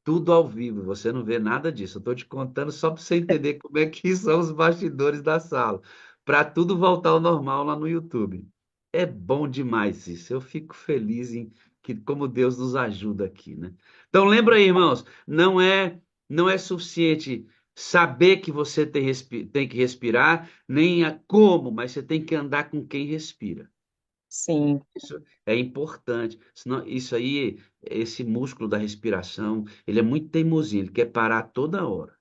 Tudo ao vivo, você não vê nada disso. Eu estou te contando só para você entender como é que são os bastidores da sala, para tudo voltar ao normal lá no YouTube. É bom demais isso. Eu fico feliz em que como Deus nos ajuda aqui, né? Então lembra aí, irmãos, não é suficiente saber que você tem que respirar, nem como, mas você tem que andar com quem respira. sim, Isso é importante. Senão, isso aí, esse músculo da respiração, ele é muito teimosinho, ele quer parar toda hora.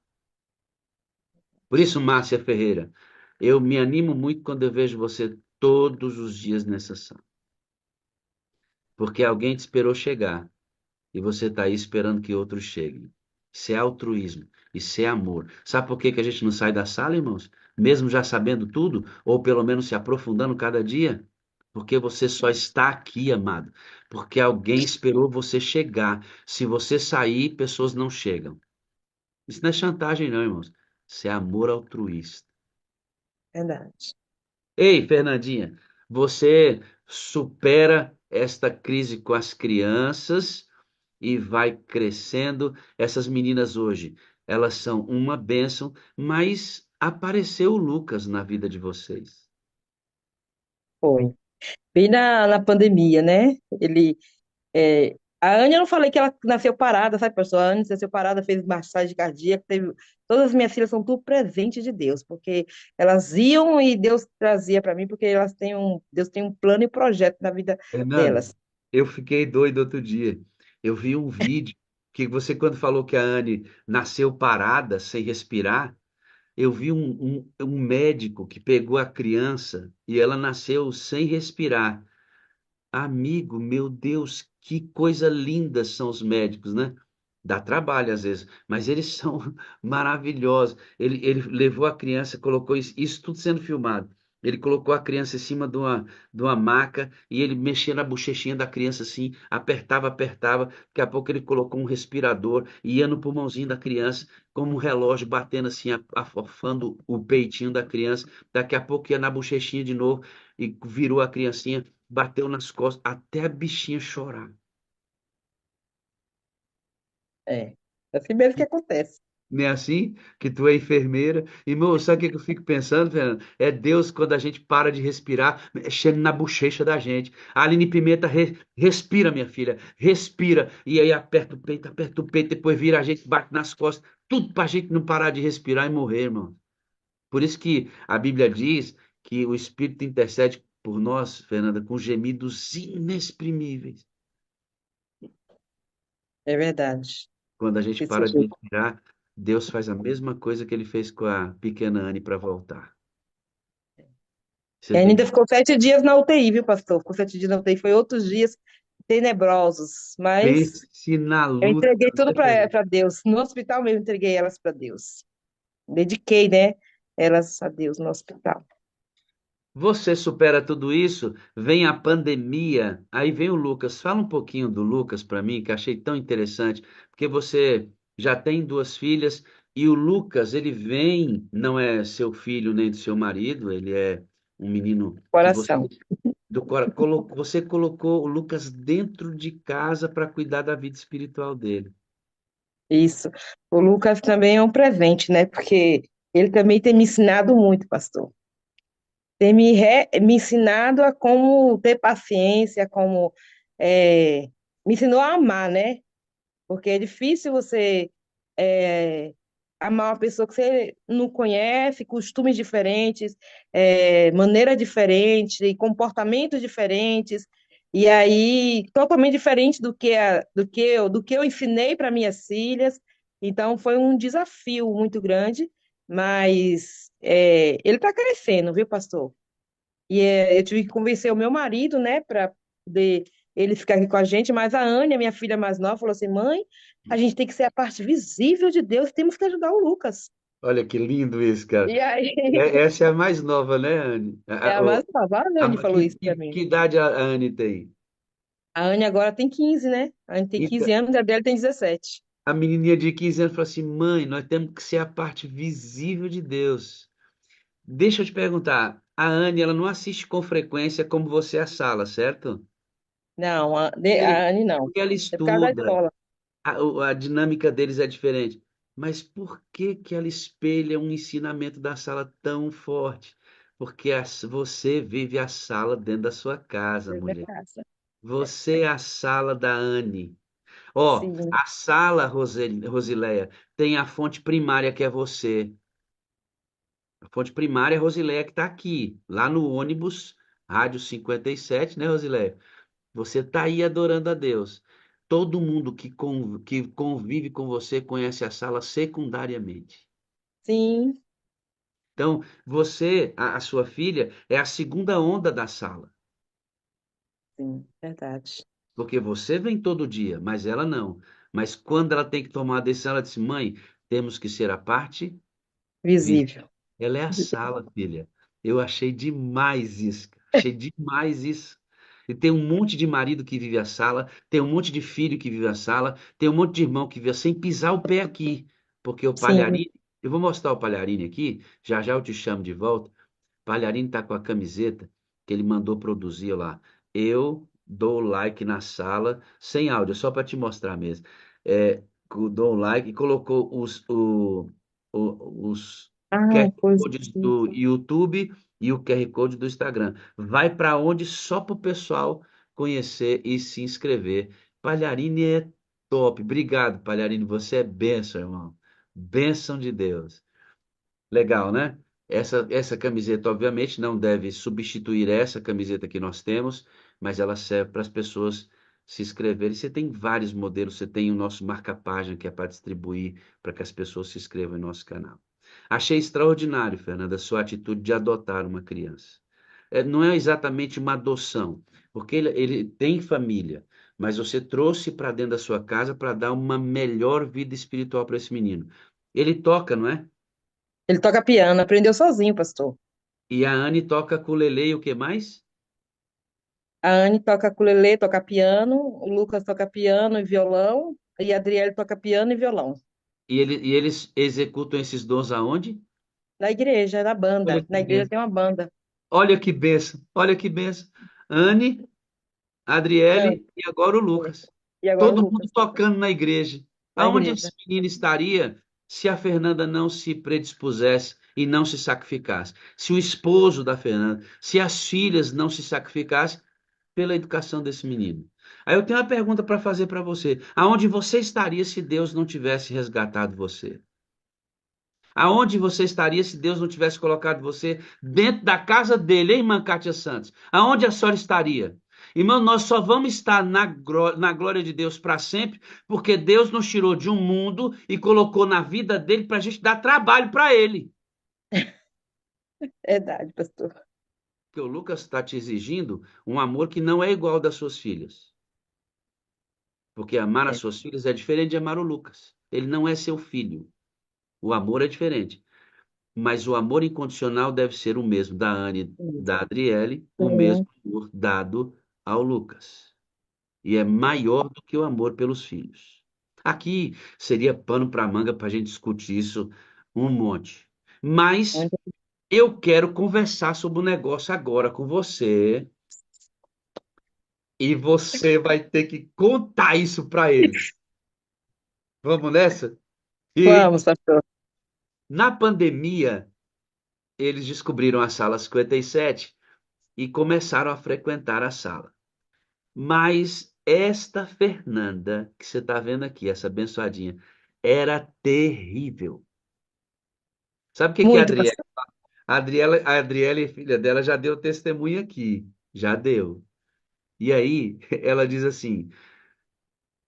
Por isso, Márcia Ferreira, eu me animo muito quando eu vejo você todos os dias nessa sala. Porque alguém te esperou chegar e você está aí esperando que outros cheguem. Isso é altruísmo, isso é amor. Sabe por que que a gente não sai da sala, irmãos? Mesmo já sabendo tudo, ou pelo menos se aprofundando cada dia? Porque você só está aqui, amado. Porque alguém esperou você chegar. Se você sair, pessoas não chegam. Isso não é chantagem, não, irmãos. Isso é amor altruísta. Verdade. Ei, Fernandinha, você supera esta crise com as crianças e vai crescendo. Essas meninas hoje, elas são uma bênção, mas apareceu o Lucas na vida de vocês. Foi. Bem na pandemia, né? A Anne, eu não falei que ela nasceu parada, sabe, pastor? A Anne nasceu parada, fez massagem cardíaca, teve... Todas as minhas filhas são tudo presente de Deus, porque elas iam e Deus trazia para mim, porque Deus tem um plano e projeto na vida Fernando, delas. eu fiquei doido outro dia. Eu vi um vídeo que você, quando falou que a Anne nasceu parada, sem respirar, eu vi um médico que pegou a criança e ela nasceu sem respirar. Amigo, meu Deus, que coisa linda são os médicos, né? Dá trabalho às vezes, mas eles são maravilhosos. Ele levou a criança, colocou isso tudo sendo filmado. Ele colocou a criança em cima de uma maca e ele mexia na bochechinha da criança assim, apertava, apertava. Daqui a pouco ele colocou um respirador e ia no pulmãozinho da criança, como um relógio batendo assim, afofando o peitinho da criança. Daqui a pouco ia na bochechinha de novo e virou a criancinha, bateu nas costas até a bichinha chorar. É, é assim mesmo que acontece. Não é assim? Que tu é enfermeira. Irmão, sabe o que que eu fico pensando, Fernando? É Deus quando a gente para de respirar, mexendo na bochecha da gente. A Aline Pimenta, respira, minha filha, respira. E aí aperta o peito, depois vira a gente, bate nas costas. Tudo pra gente não parar de respirar e morrer, irmão. Por isso que a Bíblia diz que o Espírito intercede por nós, Fernanda, com gemidos inexprimíveis. É verdade. Quando a gente Desse para de jeito. respirar, Deus faz a mesma coisa que ele fez com a pequena Anne para voltar. E Você tem ainda que ficou 7 dias na UTI, viu, pastor? Ficou 7 dias na UTI, foi outros dias tenebrosos, mas pense na eu luta, entreguei tudo né, Fernanda? para Deus. No hospital mesmo, entreguei elas para Deus. Dediquei, né, elas a Deus no hospital. Você supera tudo isso, vem a pandemia, aí vem o Lucas. Fala um pouquinho do Lucas para mim, que achei tão interessante, porque você já tem duas filhas e o Lucas, ele vem, não é seu filho nem do seu marido, ele é um menino que você Coração. você colocou o Lucas dentro de casa para cuidar da vida espiritual dele. Isso. O Lucas também é um presente, né? Porque ele também tem me ensinado muito, pastor. Tem me ensinado a como ter paciência, é, me ensinou a amar, né? Porque é difícil você é, amar uma pessoa que você não conhece, costumes diferentes, maneira diferente, e comportamentos diferentes, e aí totalmente diferente do que eu ensinei para minhas filhas. Então foi um desafio muito grande, mas ele está crescendo, viu, pastor? Eu tive que convencer o meu marido, né, para poder ele ficar aqui com a gente, mas a Ania, minha filha mais nova, falou assim: mãe, a gente tem que ser a parte visível de Deus, temos que ajudar o Lucas. Olha que lindo isso, cara. E aí, Essa é a mais nova, né, Anne? é a mais nova, a Anne falou Que, isso para que, mim. que idade a Anne tem? A Anne agora tem 15, né? A Anne tem Então, 15 anos, a dela tem 17. a menininha de 15 anos falou assim: mãe, nós temos que ser a parte visível de Deus. Deixa eu te perguntar, a Anne, ela não assiste com frequência como você a sala, certo? Não, Porque, a Anne não. porque ela É por causa da estuda, escola. a dinâmica deles é diferente. Mas por que que ela espelha um ensinamento da sala tão forte? Porque você vive a sala dentro da sua casa, Da mulher. casa. Você é a sala da Anne. Ó, Sim, a sala, Rosileia, tem a fonte primária que é você. A fonte primária é a Rosileia que está aqui, lá no ônibus, rádio 57, né, Rosileia? Você está aí adorando a Deus. Todo mundo que convive com você conhece a sala secundariamente. sim, Então, você, a sua filha, é a segunda onda da sala. sim, verdade. Porque você vem todo dia, mas ela não. Mas quando ela tem que tomar a decisão, ela disse: mãe, temos que ser a parte visível. Visível. Ela é a sala, filha. Eu achei demais isso, cara. Achei demais isso. E tem um monte de marido que vive a sala, tem um monte de filho que vive a sala, tem um monte de irmão que vive sem pisar o pé aqui. Porque o Sim. Palharini, eu vou mostrar o Palharini aqui, já já eu te chamo de volta. Palharini tá com a camiseta que ele mandou produzir lá. Eu dou like na sala, sem áudio, só para te mostrar mesmo. Dou like e colocou os Ai, QR coisa Codes do bonita. YouTube e o QR Code do Instagram. Vai para onde só para o pessoal conhecer e se inscrever. Palharini é top. Obrigado, Palharini. Você é bênção, irmão. Bênção de Deus. Legal, né? Essa camiseta, obviamente, não deve substituir essa camiseta que nós temos, mas ela serve para as pessoas se inscreverem. Você tem vários modelos, você tem o nosso marca-página, que é para distribuir, para que as pessoas se inscrevam em nosso canal. Achei extraordinário, Fernanda, a sua atitude de adotar uma criança. Não é exatamente uma adoção, porque ele tem família, mas você trouxe para dentro da sua casa para dar uma melhor vida espiritual para esse menino. Ele toca, não é? Ele toca piano, aprendeu sozinho, pastor. E a Anne toca ukulele e o que mais? A Anne toca ukulele, toca piano, o Lucas toca piano e violão, e a Adriele toca piano e violão. E eles executam esses dons aonde? Na igreja, na Olha banda. que Na igreja benção. tem uma banda. Olha que benção. Olha que benção. Anne, Ah, Adriele e agora o Lucas. e agora o Todo mundo Lucas, tocando na igreja. na Aonde esse igreja. menino estaria se a Fernanda não se predispusesse e não se sacrificasse? Se o esposo da Fernanda, se as filhas não se sacrificassem pela educação desse menino? Aí eu tenho uma pergunta para fazer para você. Aonde você estaria se Deus não tivesse resgatado você? Aonde você estaria se Deus não tivesse colocado você dentro da casa dele, hein, irmã Kátia Santos? Aonde a senhora estaria? Irmão, nós só vamos estar na glória de Deus para sempre, porque Deus nos tirou de um mundo e colocou na vida dele para a gente dar trabalho para ele. Verdade, pastor. Porque o Lucas está te exigindo um amor que não é igual ao das suas filhas. Porque amar as É suas filhas é diferente de amar o Lucas. Ele não é seu filho. O amor é diferente. Mas o amor incondicional deve ser o mesmo da Anne, isso. da Adriele, o mesmo Sim. amor dado ao Lucas. E é maior do que o amor pelos filhos. Aqui seria pano para manga para a gente discutir isso um monte. Mas Muito- eu quero conversar sobre o negócio agora com você e você vai ter que contar isso para eles. Vamos nessa? E Vamos, pastor. na pandemia, eles descobriram a sala 57 e começaram a frequentar a sala. Mas esta Fernanda, que você está vendo aqui, essa abençoadinha, era terrível. Sabe o que que é a Muito, Adriele? pastor. A Adriele, filha dela, já deu testemunho aqui. Já deu. E aí, ela diz assim: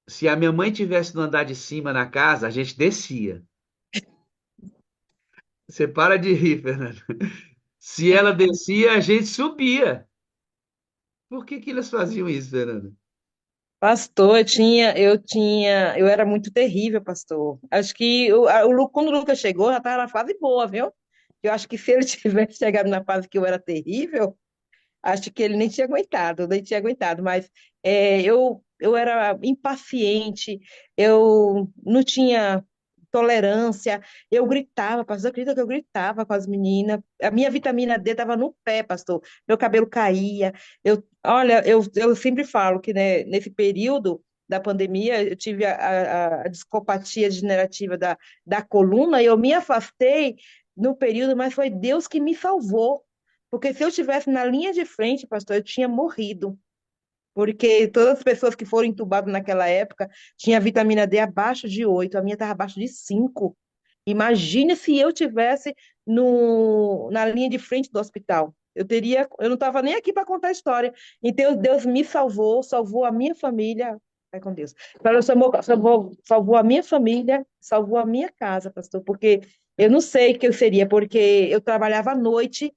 se a minha mãe tivesse no andar de cima na casa, a gente descia. Você para de rir, Fernanda. Se ela descia, a gente subia. Por que que eles faziam isso, Fernanda? Pastor, eu era muito terrível, pastor. Acho que quando o Lucas chegou, já estava na fase boa, viu? Eu acho que se ele tivesse chegado na fase que eu era terrível, acho que ele nem tinha aguentado, nem tinha aguentado, mas eu era impaciente, eu não tinha tolerância, eu gritava, pastor, acredita que eu gritava com as meninas, a minha vitamina D estava no pé, pastor, meu cabelo caía, olha, eu sempre falo que, né, nesse período da pandemia, eu tive a discopatia degenerativa da coluna e eu me afastei no período, mas foi Deus que me salvou, porque se eu estivesse na linha de frente, pastor, eu tinha morrido. Porque todas as pessoas que foram entubadas naquela época tinha vitamina D abaixo de 8, a minha estava abaixo de 5. Imagine se eu tivesse na linha de frente do hospital. Eu não estava nem aqui para contar a história. Então Deus me salvou, salvou a minha família. Vai com Deus. Então, salvou a minha família, salvou a minha casa, pastor, porque eu não sei o que eu seria, porque eu trabalhava à noite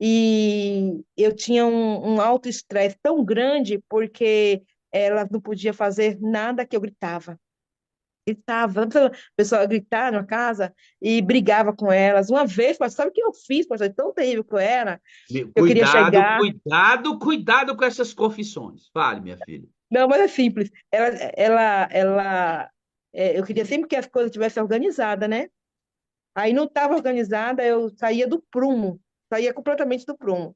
e eu tinha um alto estresse tão grande porque ela não podia fazer nada que eu gritava. gritava, a pessoa gritava na casa e brigava com elas. Uma vez, pastor, sabe o que eu fiz, pastor? Tão terrível que eu era, eu queria Cuidado, chegar. cuidado, cuidado com essas confissões. Fale, minha filha. Não, mas é simples. Eu queria sempre que as coisas estivessem organizadas, né? Aí não estava organizada, eu saía do prumo, saía completamente do prumo.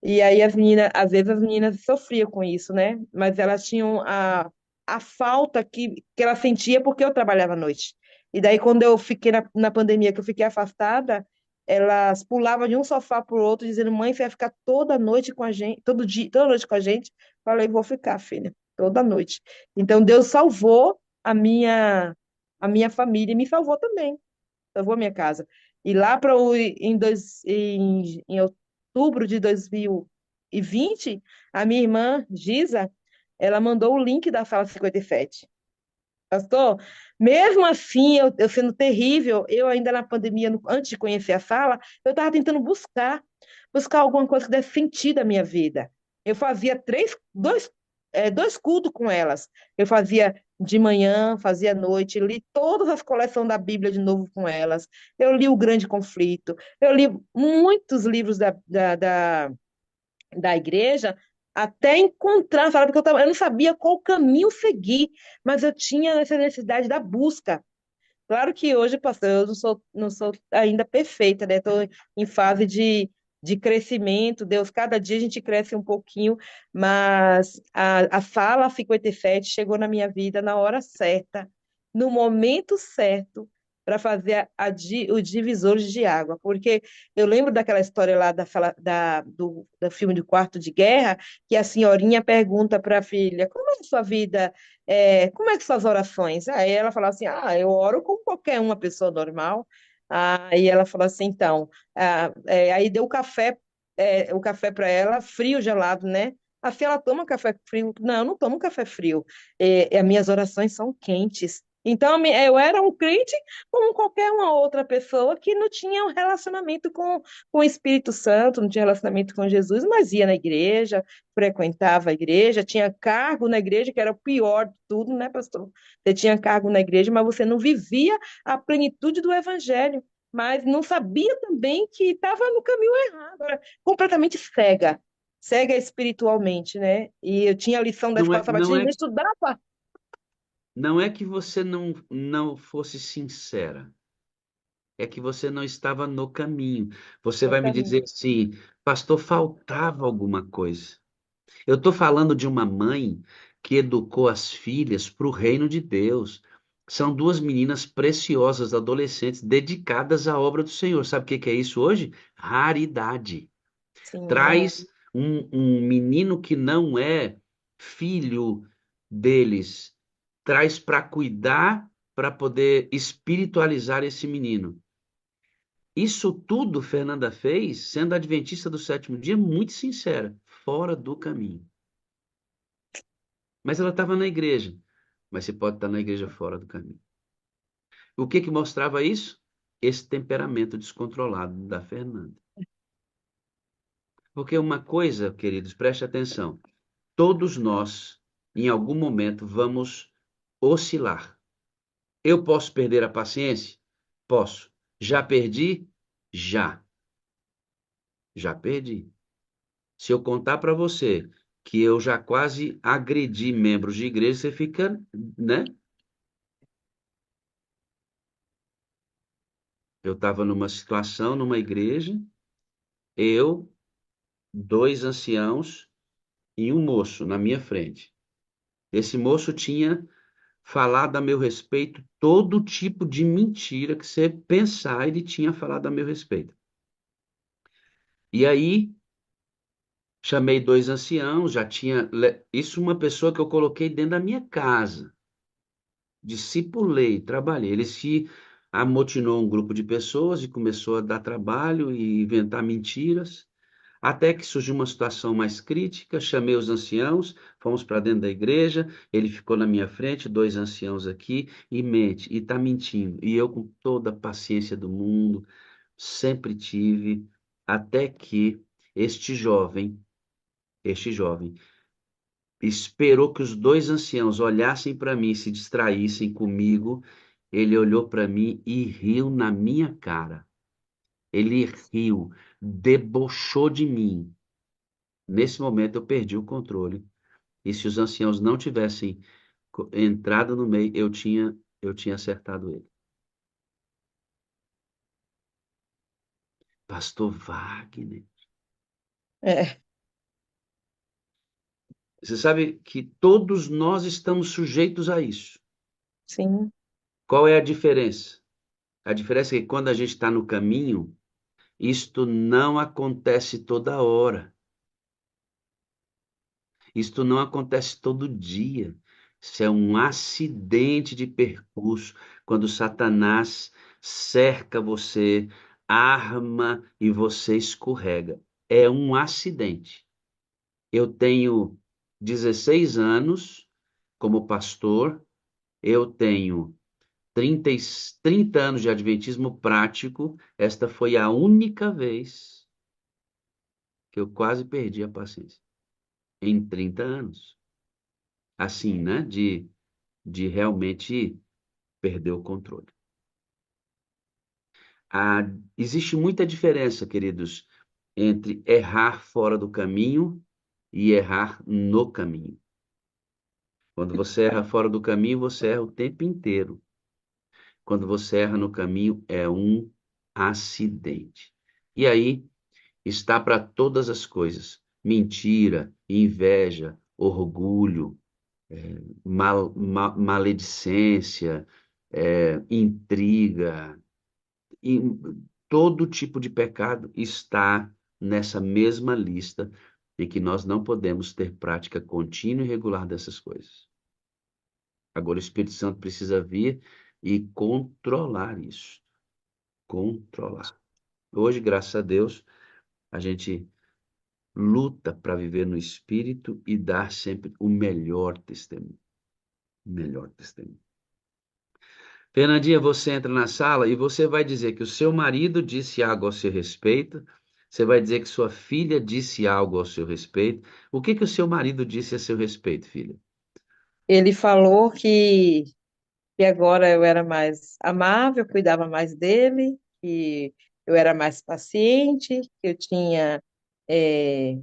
E aí as meninas, às vezes as meninas sofriam com isso, né? Mas elas tinham a falta que ela sentia porque eu trabalhava à noite. E daí quando eu fiquei na pandemia, que eu fiquei afastada, elas pulavam de um sofá para o outro, dizendo: mãe, você vai ficar toda noite com a gente, todo dia, toda noite com a gente. Falei: vou ficar, filha, toda noite. Então Deus salvou a minha família e me salvou também. Salvou a minha casa. E lá para em outubro de 2020, a minha irmã, Giza, ela mandou o link da sala 57. Pastor, mesmo assim, eu sendo terrível, eu ainda na pandemia, antes de conhecer a sala, eu estava tentando buscar alguma coisa que desse sentido à minha vida. Eu fazia dois cultos com elas. Eu fazia de manhã, fazia à noite, li todas as coleções da Bíblia de novo com elas. Eu li O Grande Conflito, eu li muitos livros da igreja até encontrar, sabe? Porque eu não sabia qual caminho seguir, mas eu tinha essa necessidade da busca. Claro que hoje, pastor, eu não sou ainda perfeita, né? Estou em fase de crescimento. Deus, cada dia a gente cresce um pouquinho, mas a Fala 57 chegou na minha vida na hora certa, no momento certo, para fazer o divisor de água. Porque eu lembro daquela história lá do filme do Quarto de Guerra, que a senhorinha pergunta para a filha: como é a sua vida? Como é que são as orações? Aí ela fala assim: eu oro como qualquer uma pessoa normal. Aí ela falou assim: então, aí deu o café para ela, frio, gelado, né? Assim ela toma café frio. Não, eu não tomo café frio. As minhas orações são quentes. Então, eu era um crente como qualquer uma outra pessoa que não tinha um relacionamento com o Espírito Santo, não tinha relacionamento com Jesus, mas ia na igreja, frequentava a igreja, tinha cargo na igreja, que era o pior de tudo, né, pastor? Você tinha cargo na igreja, mas você não vivia a plenitude do evangelho, mas não sabia também que estava no caminho errado, era completamente cega, cega espiritualmente, né? E eu tinha a lição da Não escola é, não sabatina e é, não estudava. não é que você não fosse sincera, é que você não estava no caminho. Você No vai me caminho. dizer assim, pastor, faltava alguma coisa. Eu estou falando de uma mãe que educou as filhas para o reino de Deus. São duas meninas preciosas, adolescentes, dedicadas à obra do Senhor. Sabe o que que é isso hoje? Raridade. Sim, é. Traz um menino que não é filho deles, traz para cuidar, para poder espiritualizar esse menino. Isso tudo Fernanda fez, sendo adventista do sétimo dia, muito sincera, fora do caminho. Mas ela estava na igreja. Mas você pode estar na igreja fora do caminho. O que que mostrava isso? Esse temperamento descontrolado da Fernanda. Porque uma coisa, queridos, preste atenção. Todos nós, em algum momento, vamos oscilar. Eu posso perder a paciência? Posso. Já perdi? Já. Já perdi. Se eu contar para você que eu já quase agredi membros de igreja, você fica, né? Eu estava numa situação, numa igreja, eu, dois anciãos e um moço na minha frente. Esse moço tinha falado a meu respeito todo tipo de mentira que você pensar, ele tinha falado a meu respeito. E aí, chamei dois anciãos, já tinha. Isso uma pessoa que eu coloquei dentro da minha casa. Discipulei, trabalhei. Ele se amotinou um grupo de pessoas e começou a dar trabalho e inventar mentiras. Até que surgiu uma situação mais crítica, chamei os anciãos, fomos para dentro da igreja, ele ficou na minha frente, dois anciãos aqui, e mente, e está mentindo. E eu, com toda a paciência do mundo, sempre tive, até que este jovem, esperou que os dois anciãos olhassem para mim, se distraíssem comigo. Ele olhou para mim e riu na minha cara. Ele riu, debochou de mim. Nesse momento eu perdi o controle. E se os anciãos não tivessem entrado no meio, eu tinha acertado ele. Pastor Wagner. É, Você sabe que todos nós estamos sujeitos a isso. sim, Qual é a diferença? A diferença é que quando a gente está no caminho, isto não acontece toda hora. Isto não acontece todo dia. Isso é um acidente de percurso, quando Satanás cerca você, arma e você escorrega. É um acidente. Eu tenho 16 anos como pastor, eu tenho 30, 30 anos de adventismo prático. Esta foi a única vez que eu quase perdi a paciência. Em 30 anos. Assim, né? De realmente perder o controle. Ah, existe muita diferença, queridos, entre errar fora do caminho e errar no caminho. Quando você erra fora do caminho, você erra o tempo inteiro. Quando você erra no caminho, é um acidente. E aí está para todas as coisas: mentira, inveja, orgulho, maledicência, intriga, e todo tipo de pecado está nessa mesma lista em que nós não podemos ter prática contínua e regular dessas coisas. Agora o Espírito Santo precisa vir e controlar isso. Controlar. Hoje, graças a Deus, a gente luta para viver no Espírito e dar sempre o melhor testemunho. O melhor testemunho. Fernandinha, você entra na sala e você vai dizer que o seu marido disse algo ao seu respeito, você vai dizer que sua filha disse algo ao seu respeito. O que que o seu marido disse a seu respeito, filha? ele falou que agora eu era mais amável, cuidava mais dele, que eu era mais paciente, que eu tinha é,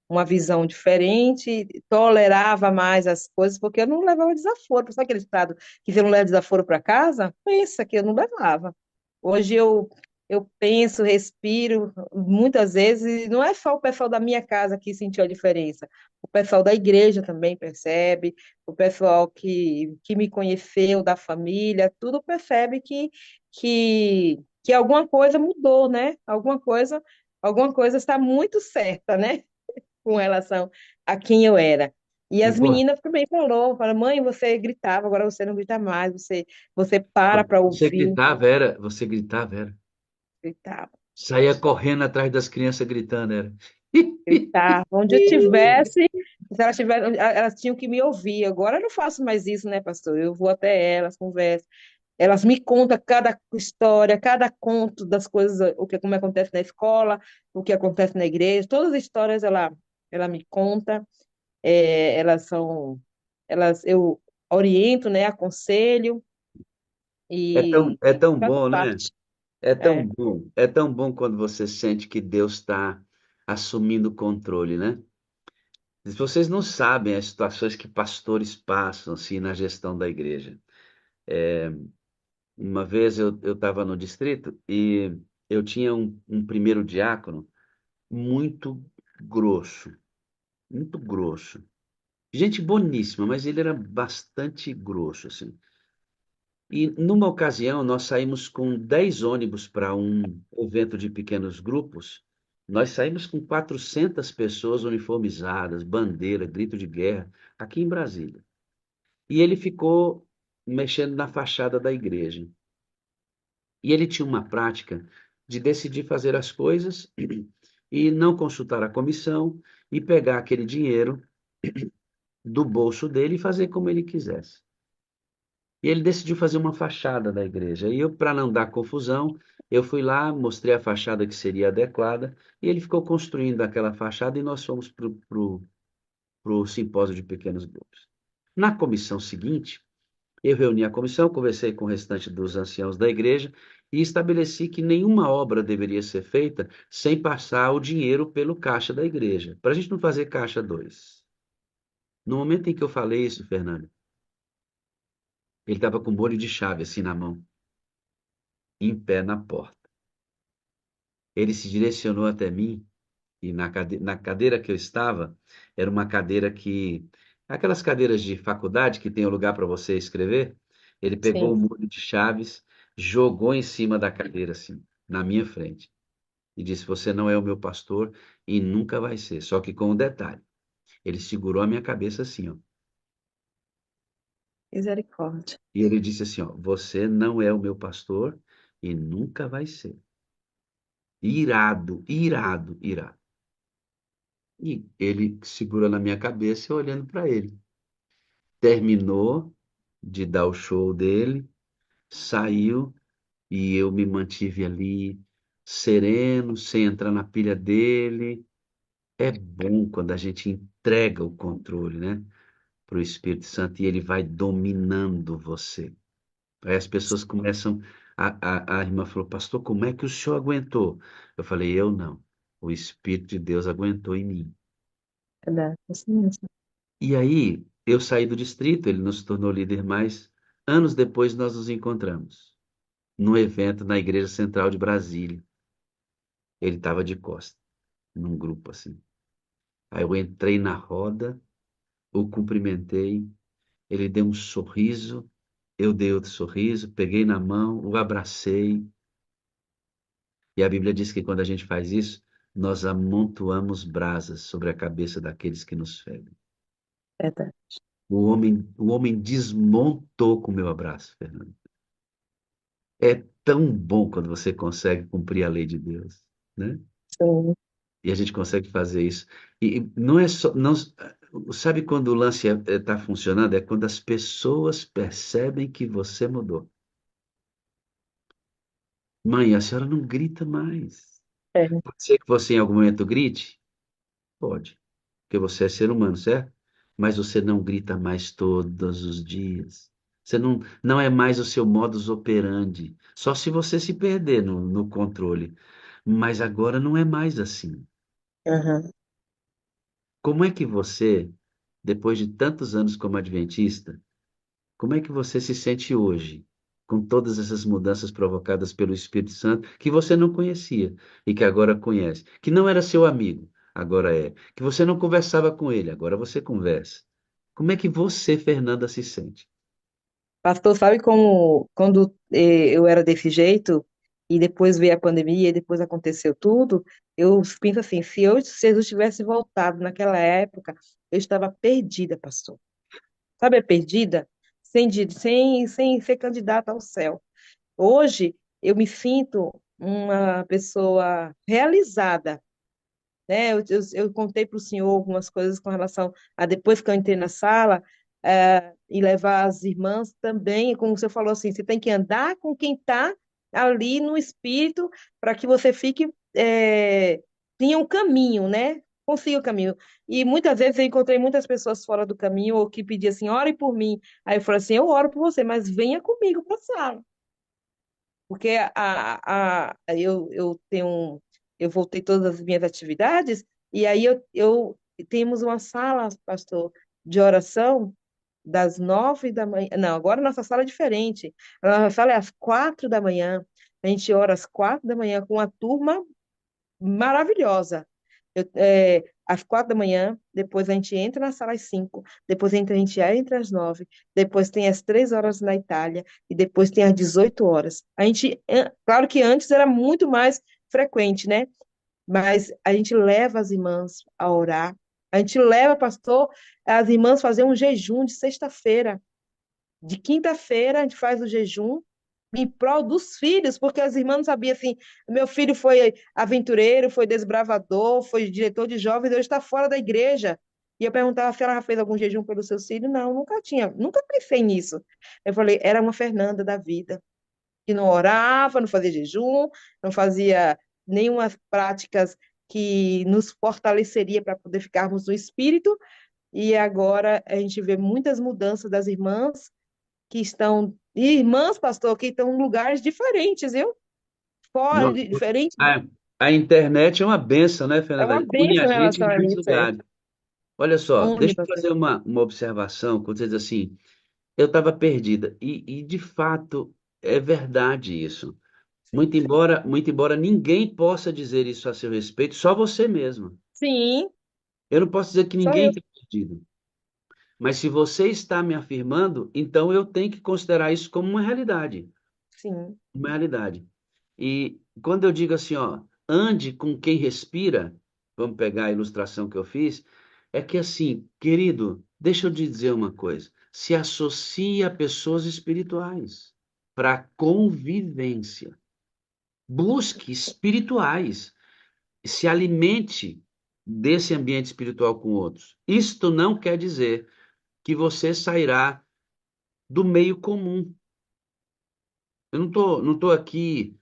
uma visão diferente, tolerava mais as coisas, porque eu não levava desaforo. Sabe aquele estado que você não leva desaforo para casa? Pensa que eu não levava. Hoje eu penso, respiro, muitas vezes, e não é só o pessoal da minha casa que sentiu a diferença, o pessoal da igreja também percebe, o pessoal que me conheceu, da família, tudo percebe que alguma coisa mudou, né? Alguma coisa está muito certa, né? Com relação a quem eu era. E as Impor- meninas também falaram, mãe, você gritava, agora você não grita mais, você para Você ouvir, gritava, era? Você gritava, era? gritava. Saía correndo atrás das crianças gritando, era? Gritar. Onde eu tivesse, se elas tiverem, elas tinham que me ouvir. Agora eu não faço mais isso, né, pastor? Eu vou até elas, converso. Elas me contam cada história, cada conto das coisas, como acontece na escola, o que acontece na igreja. Todas as histórias ela me conta. Elas são, eu oriento, né, aconselho e É tão faz bom, né? parte. É tão É. bom. É tão bom quando você sente que Deus está assumindo o controle, né? Vocês não sabem as situações que pastores passam assim na gestão da igreja. Uma vez eu estava no distrito e eu tinha um primeiro diácono muito grosso, muito grosso. Gente boníssima, mas ele era bastante grosso, assim. E numa ocasião nós saímos com 10 ônibus para um evento de pequenos grupos. Nós saímos com 400 pessoas uniformizadas, bandeira, grito de guerra, aqui em Brasília. E ele ficou mexendo na fachada da igreja. E ele tinha uma prática de decidir fazer as coisas e não consultar a comissão e pegar aquele dinheiro do bolso dele e fazer como ele quisesse. E ele decidiu fazer uma fachada da igreja. E eu, para não dar confusão, eu fui lá, mostrei a fachada que seria adequada, e ele ficou construindo aquela fachada e nós fomos para o simpósio de pequenos grupos. Na comissão seguinte, eu reuni a comissão, conversei com o restante dos anciãos da igreja e estabeleci que nenhuma obra deveria ser feita sem passar o dinheiro pelo caixa da igreja, para a gente não fazer caixa dois. No momento em que eu falei isso, Fernando, ele estava com um molho de chave assim na mão, em pé na porta. Ele se direcionou até mim e na cadeira que eu estava, era uma cadeira que... Aquelas cadeiras de faculdade que tem o lugar para você escrever. Ele pegou o Sim, molho de chaves, jogou em cima da cadeira, assim, na minha frente. E disse: Você não é o meu pastor e nunca vai ser. Só que com um detalhe: ele segurou a minha cabeça assim, ó. misericórdia. E ele disse assim: Ó, você não é o meu pastor e nunca vai ser. Irado, irado, irado. E ele segurou na minha cabeça e eu olhando para ele. Terminou de dar o show dele, saiu e eu me mantive ali, sereno, sem entrar na pilha dele. É bom quando a gente entrega o controle, né, para o Espírito Santo e ele vai dominando você. Aí as pessoas começam. A irmã falou: Pastor, como é que o senhor aguentou? Eu falei: Eu não. O Espírito de Deus aguentou em mim. Verdade, assim mesmo. E aí, eu saí do distrito, ele nos tornou líder mais. Anos depois, nós nos encontramos num evento na Igreja Central de Brasília. Ele estava de costa, num grupo assim. Aí eu entrei na roda, o cumprimentei, ele deu um sorriso, eu dei outro sorriso, peguei na mão, o abracei. E a Bíblia diz que quando a gente faz isso, nós amontoamos brasas sobre a cabeça daqueles que nos ferem. Verdade. O homem desmontou com o meu abraço, Fernando. É tão bom quando você consegue cumprir a lei de Deus, né? Sim. E a gente consegue fazer isso. E não é só, não, sabe quando o lance está funcionando? É quando as pessoas percebem que você mudou. Mãe, a senhora não grita mais. É. Pode ser que você em algum momento grite? Pode, porque você é ser humano, certo? Mas você não grita mais todos os dias. Você não é mais o seu modus operandi. Só se você se perder no controle. Mas agora não é mais assim. Aham. Como é que você, depois de tantos anos como adventista, como é que você se sente hoje, com todas essas mudanças provocadas pelo Espírito Santo, que você não conhecia e que agora conhece, que não era seu amigo, agora é, que você não conversava com ele, agora você conversa. Como é que você, Fernanda, se sente? Pastor, sabe como quando eu era desse jeito e depois veio a pandemia e depois aconteceu tudo, eu penso assim, se Jesus tivesse voltado naquela época, eu estava perdida, pastor. Sabe, perdida? Sem ser candidata ao céu. Hoje eu me sinto uma pessoa realizada, né? Eu contei para o senhor algumas coisas com relação a depois que eu entrei na sala, e levar as irmãs também, como você falou assim, você tem que andar com quem está ali no espírito para que você fique, tenha um caminho, né? Consiga o caminho. E muitas vezes eu encontrei muitas pessoas fora do caminho ou que pediam assim, ore por mim. Aí eu falei assim, eu oro por você, mas venha comigo para a sala. Porque eu voltei todas as minhas atividades, e aí temos uma sala, pastor, de oração das 9 da manhã. Não, agora a nossa sala é diferente. A nossa sala é às 4 da manhã. A gente ora às 4 da manhã com uma turma maravilhosa. Às 4 da manhã, depois a gente entra na sala às 5, depois a gente entra às 9, depois tem às 3 horas na Itália e depois tem às 18 horas. Claro que antes era muito mais frequente, né? Mas a gente leva as irmãs a orar, a gente leva, pastor, as irmãs a fazer um jejum de sexta-feira. De quinta-feira a gente faz o jejum em prol dos filhos, porque as irmãs não sabiam assim, meu filho foi aventureiro, foi desbravador, foi diretor de jovens, hoje está fora da igreja. E eu perguntava se ela já fez algum jejum pelos seus filhos. Não, nunca tinha, nunca pensei nisso. Eu falei, era uma Fernanda da vida, que não orava, não fazia jejum, não fazia nenhuma práticas que nos fortaleceria para poder ficarmos no espírito, e agora a gente vê muitas mudanças das irmãs que estão, e irmãs, pastor, que estão em lugares diferentes, viu? Fora, Não, diferente, a, a internet é uma benção, né, é Fernanda? uma Une bênção a em gente relação em a muitos isso, é. lugares. Olha só, Une, deixa eu pastor. fazer uma observação, quando você diz assim, eu estava perdida. E, de fato, é verdade isso. Muito embora ninguém possa dizer isso a seu respeito, só você mesmo. Sim, Eu não posso dizer que só ninguém eu. está perdido. Mas se você está me afirmando, então eu tenho que considerar isso como uma realidade. Sim, Uma realidade. E quando eu digo assim, ó, ande com quem respira, vamos pegar a ilustração que eu fiz, é que assim, querido, deixa eu te dizer uma coisa, se associe a pessoas espirituais para convivência. Busque espirituais, se alimente desse ambiente espiritual com outros. Isto não quer dizer que você sairá do meio comum. Eu não tô aqui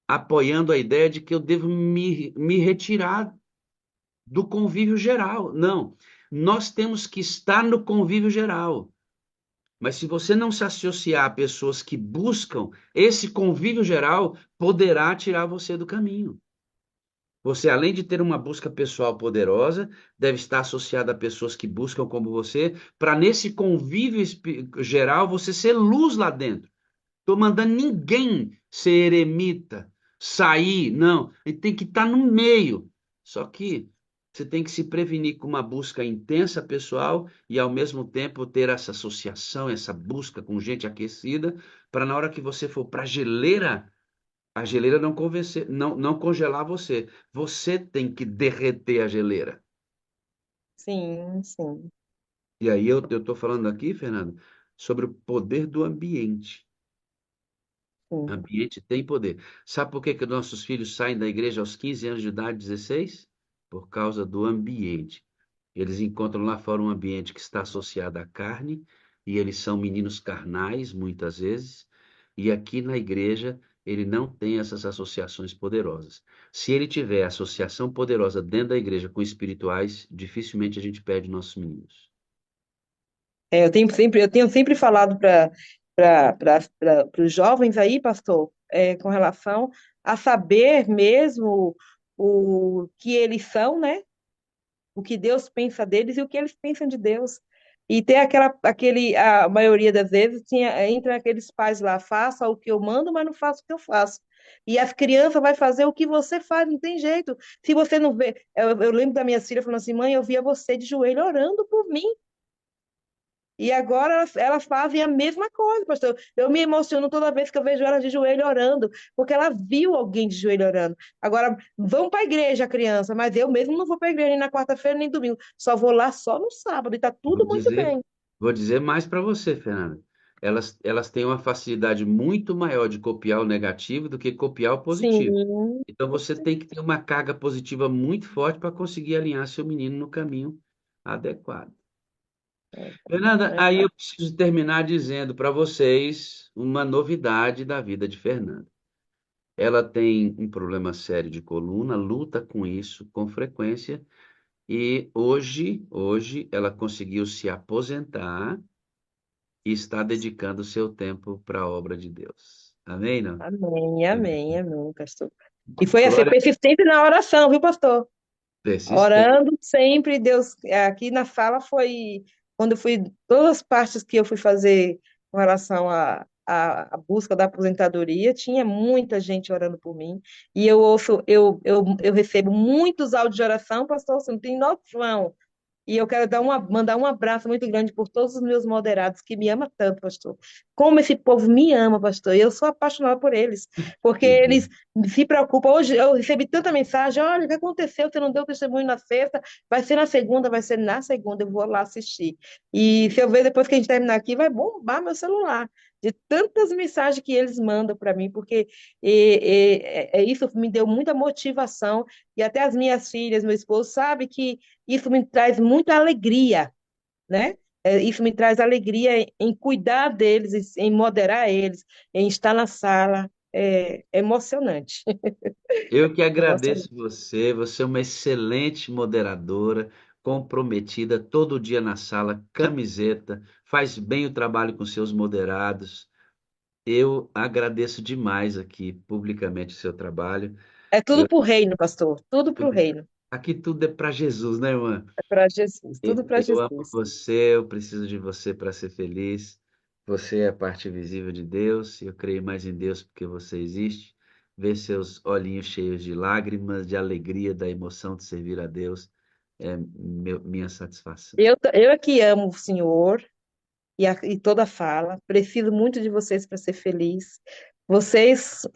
apoiando a ideia de que eu devo me retirar do convívio geral. Não. Nós temos que estar no convívio geral. Mas se você não se associar a pessoas que buscam esse convívio geral, poderá tirar você do caminho. Você, além de ter uma busca pessoal poderosa, deve estar associado a pessoas que buscam como você, para nesse convívio geral você ser luz lá dentro. Estou mandando ninguém ser eremita, sair, não. Ele tem que estar no meio. Só que você tem que se prevenir com uma busca intensa pessoal e ao mesmo tempo ter essa associação, essa busca com gente aquecida, para na hora que você for para a geleira não convencer, não congelar você. Você tem que derreter a geleira. sim, sim, E aí eu estou falando aqui, Fernando, sobre o poder do ambiente. sim. Ambiente tem poder. Sabe por que que nossos filhos saem da igreja aos 15 anos de idade, 16? Por causa do ambiente. Eles encontram lá fora um ambiente que está associado à carne, e eles são meninos carnais, muitas vezes, e aqui na igreja ele não tem essas associações poderosas. Se ele tiver associação poderosa dentro da igreja com espirituais, dificilmente a gente perde nossos meninos. É, eu tenho sempre falado para os jovens aí, pastor, com relação a saber mesmo o que eles são, né? O que Deus pensa deles e o que eles pensam de Deus. E ter a maioria das vezes entra aqueles pais lá, faça o que eu mando, mas não faça o que eu faço. E as crianças vai fazer o que você faz, não tem jeito. Se você não vê, eu lembro da minha filha falando assim, mãe, eu via você de joelho orando por mim. E agora elas fazem a mesma coisa, pastor. Eu me emociono toda vez que eu vejo elas de joelho orando, porque ela viu alguém de joelho orando. Agora, vão para a igreja, criança, mas eu mesmo não vou para a igreja nem na quarta-feira, nem domingo. Só vou lá só no sábado, e está Vou tudo muito dizer, bem. vou dizer mais para você, Fernanda. Elas têm uma facilidade muito maior de copiar o negativo do que copiar o positivo. Sim, Então você tem que ter uma carga positiva muito forte para conseguir alinhar seu menino no caminho adequado. Fernanda, é, aí eu preciso terminar dizendo para vocês uma novidade da vida de Fernanda. Ela tem um problema sério de coluna, luta com isso com frequência e hoje ela conseguiu se aposentar e está dedicando seu tempo para a obra de Deus. Amém, não? amém, amém, amém, pastor. E foi assim, Glória persistente na oração, viu, pastor? persistente. Orando sempre, Deus, aqui na sala foi quando eu fui, todas as partes que eu fui fazer com relação à busca da aposentadoria, tinha muita gente orando por mim, e eu ouço, eu recebo muitos áudios de oração, pastor, você não tem noção, e eu quero mandar um abraço muito grande por todos os meus moderados que me amam tanto, pastor. Como esse povo me ama, pastor. E eu sou apaixonada por eles, porque Que bom. eles se preocupam. Hoje eu recebi tanta mensagem: olha, o que aconteceu? Você não deu testemunho na sexta, vai ser na segunda, vai ser na segunda, eu vou lá assistir. E se eu ver depois que a gente terminar aqui, vai bombar meu celular. De tantas mensagens que eles mandam para mim, porque isso me deu muita motivação, e até as minhas filhas, meu esposo, sabe que isso me traz muita alegria, né? Isso me traz alegria em cuidar deles, em moderar eles, em estar na sala. É emocionante. Eu que Emocionante. agradeço você, você é uma excelente moderadora, comprometida, todo dia na sala, camiseta, faz bem o trabalho com seus moderados. Eu agradeço demais aqui publicamente o seu trabalho. É tudo Eu, para o reino, pastor. Tudo para o reino. aqui tudo é para Jesus, né, irmã? É para Jesus. Tudo para Eu amo Jesus. você, eu preciso de você para ser feliz. Você é a parte visível de Deus, e eu creio mais em Deus porque você existe. Ver seus olhinhos cheios de lágrimas, de alegria, da emoção de servir a Deus é minha satisfação. Eu é que amo o Senhor e toda fala. Preciso muito de vocês para ser feliz. Vocês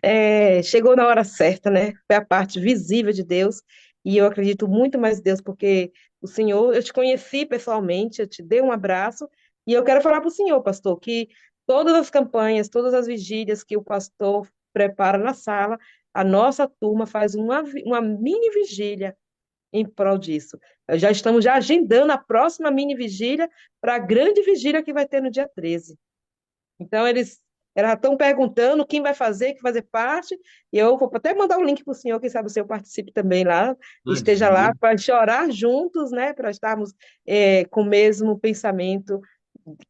chegou na hora certa, né? Foi a parte visível de Deus e eu acredito muito mais em Deus porque o Senhor, eu te conheci pessoalmente, eu te dei um abraço e eu quero falar para o Senhor, pastor, que todas as campanhas, todas as vigílias que o pastor prepara na sala, a nossa turma faz uma mini vigília em prol disso. Já estamos já agendando a próxima mini vigília para a grande vigília que vai ter no dia 13. Então, eles já estão perguntando quem vai fazer, quem vai fazer parte, e eu vou até mandar o link para o senhor, quem sabe o senhor participe também lá, esteja lá Imagina. para chorar juntos, né, para estarmos com o mesmo pensamento,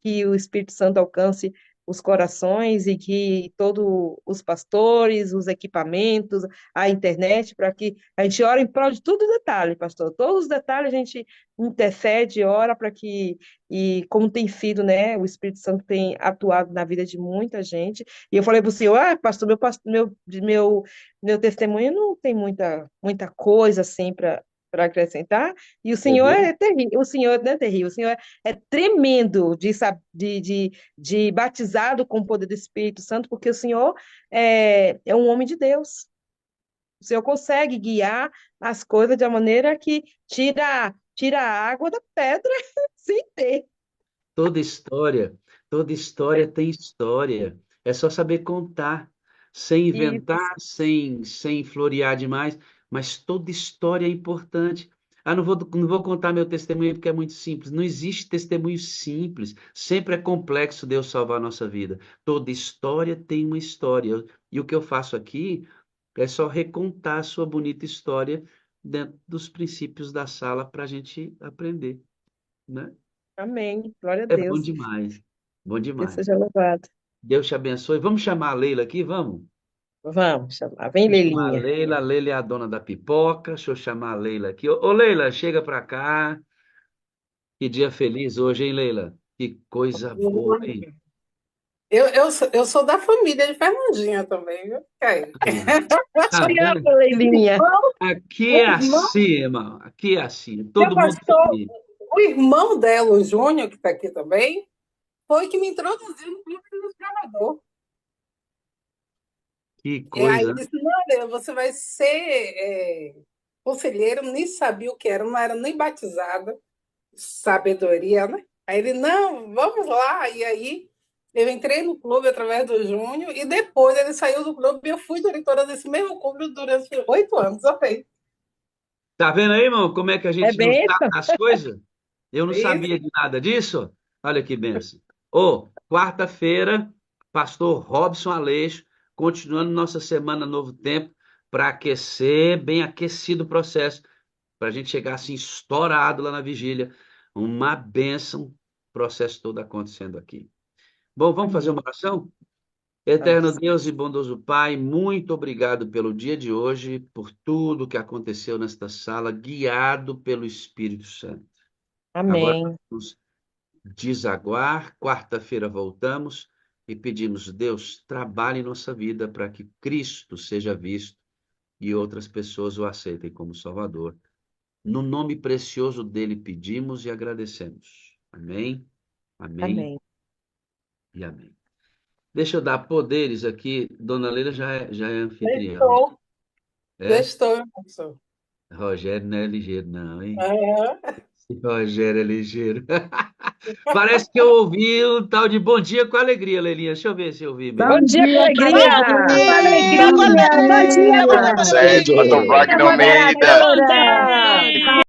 que o Espírito Santo alcance os corações e que todos os pastores, os equipamentos, a internet, para que a gente ore em prol de todo detalhe, pastor. Todos os detalhes a gente intercede, ora para que, e como tem sido, né, o Espírito Santo tem atuado na vida de muita gente. E eu falei para o senhor, pastor, meu testemunho não tem muita coisa assim para acrescentar, e o Você senhor viu? é terrível, o senhor não é terrível, o senhor é tremendo de batizado com o poder do Espírito Santo, porque o senhor é um homem de Deus. O senhor consegue guiar as coisas de uma maneira que tira a água da pedra sem ter. Toda história, toda história tem história. É só saber contar, sem Isso, inventar, sem florear demais, mas toda história é importante. Ah, não vou contar meu testemunho porque é muito simples. Não existe testemunho simples. Sempre é complexo Deus salvar a nossa vida. Toda história tem uma história. E o que eu faço aqui é só recontar a sua bonita história dentro dos princípios da sala para a gente aprender, né? amém. Glória a É bom Deus. demais. Bom Deus demais. seja louvado. Deus te abençoe. Vamos chamar a Leila aqui, vamos? Vamos chamar. Vem, Vamos chamar a Leilinha. Leila. A Leila é a dona da pipoca. Deixa eu chamar a Leila aqui. Ô, Leila, chega pra cá. Que dia feliz hoje, hein, Leila? Que coisa boa, hein? Eu sou da família de Fernandinha também, viu? Aí. Aí, ó. Tá Te vendo? amo, Leilinha. Aqui O é irmão, assim, irmão. Aqui é assim. meu Todo mundo pastor, feliz. o irmão dela, o Júnior, que está aqui também, foi que me introduziu no Clube do Escalador. Que Aí coisa. disse, não, Leila, você vai ser conselheiro, nem sabia o que era, não era nem batizada, sabedoria, né? Aí ele, não, vamos lá. E aí eu entrei no clube através do Júnior e depois ele saiu do clube e eu fui diretora desse mesmo clube durante 8 anos. Ok. Tá vendo aí, irmão? Como é que a É gente não sabe bênção. das coisas? Eu não Isso. sabia de nada disso. Olha que benção. Ô, quarta-feira, pastor Robson Aleixo, continuando nossa semana Novo Tempo, para aquecer, bem aquecido o processo, para a gente chegar assim, estourado lá na vigília. Uma bênção, o processo todo acontecendo aqui. Bom, vamos fazer Amém. uma oração? Eterno Vamos. Deus e bondoso Pai, muito obrigado pelo dia de hoje, por tudo que aconteceu nesta sala, guiado pelo Espírito Santo. Agora Amém. vamos desaguar, quarta-feira voltamos e pedimos, Deus, trabalhe em nossa vida para que Cristo seja visto e outras pessoas o aceitem como Salvador. No nome precioso dele pedimos e agradecemos. Amém, amém Amém. e amém. Deixa eu dar poderes aqui. Dona Leila já é Já anfitriã. estou, já É? estou, irmão. Rogério não é ligeiro, não, hein? Aham. Rogério é ligeiro. Parece que eu ouvi um tal de bom dia com alegria, Leilinha. Deixa eu ver se eu ouvi Bom mesmo. Bom dia com dia, com alegria! Bom alegria! dia, bom dia, bom dia, bom dia, bom dia, bom Sérgio dia. Otto Wagner Vamos adorar, Almeida. canta!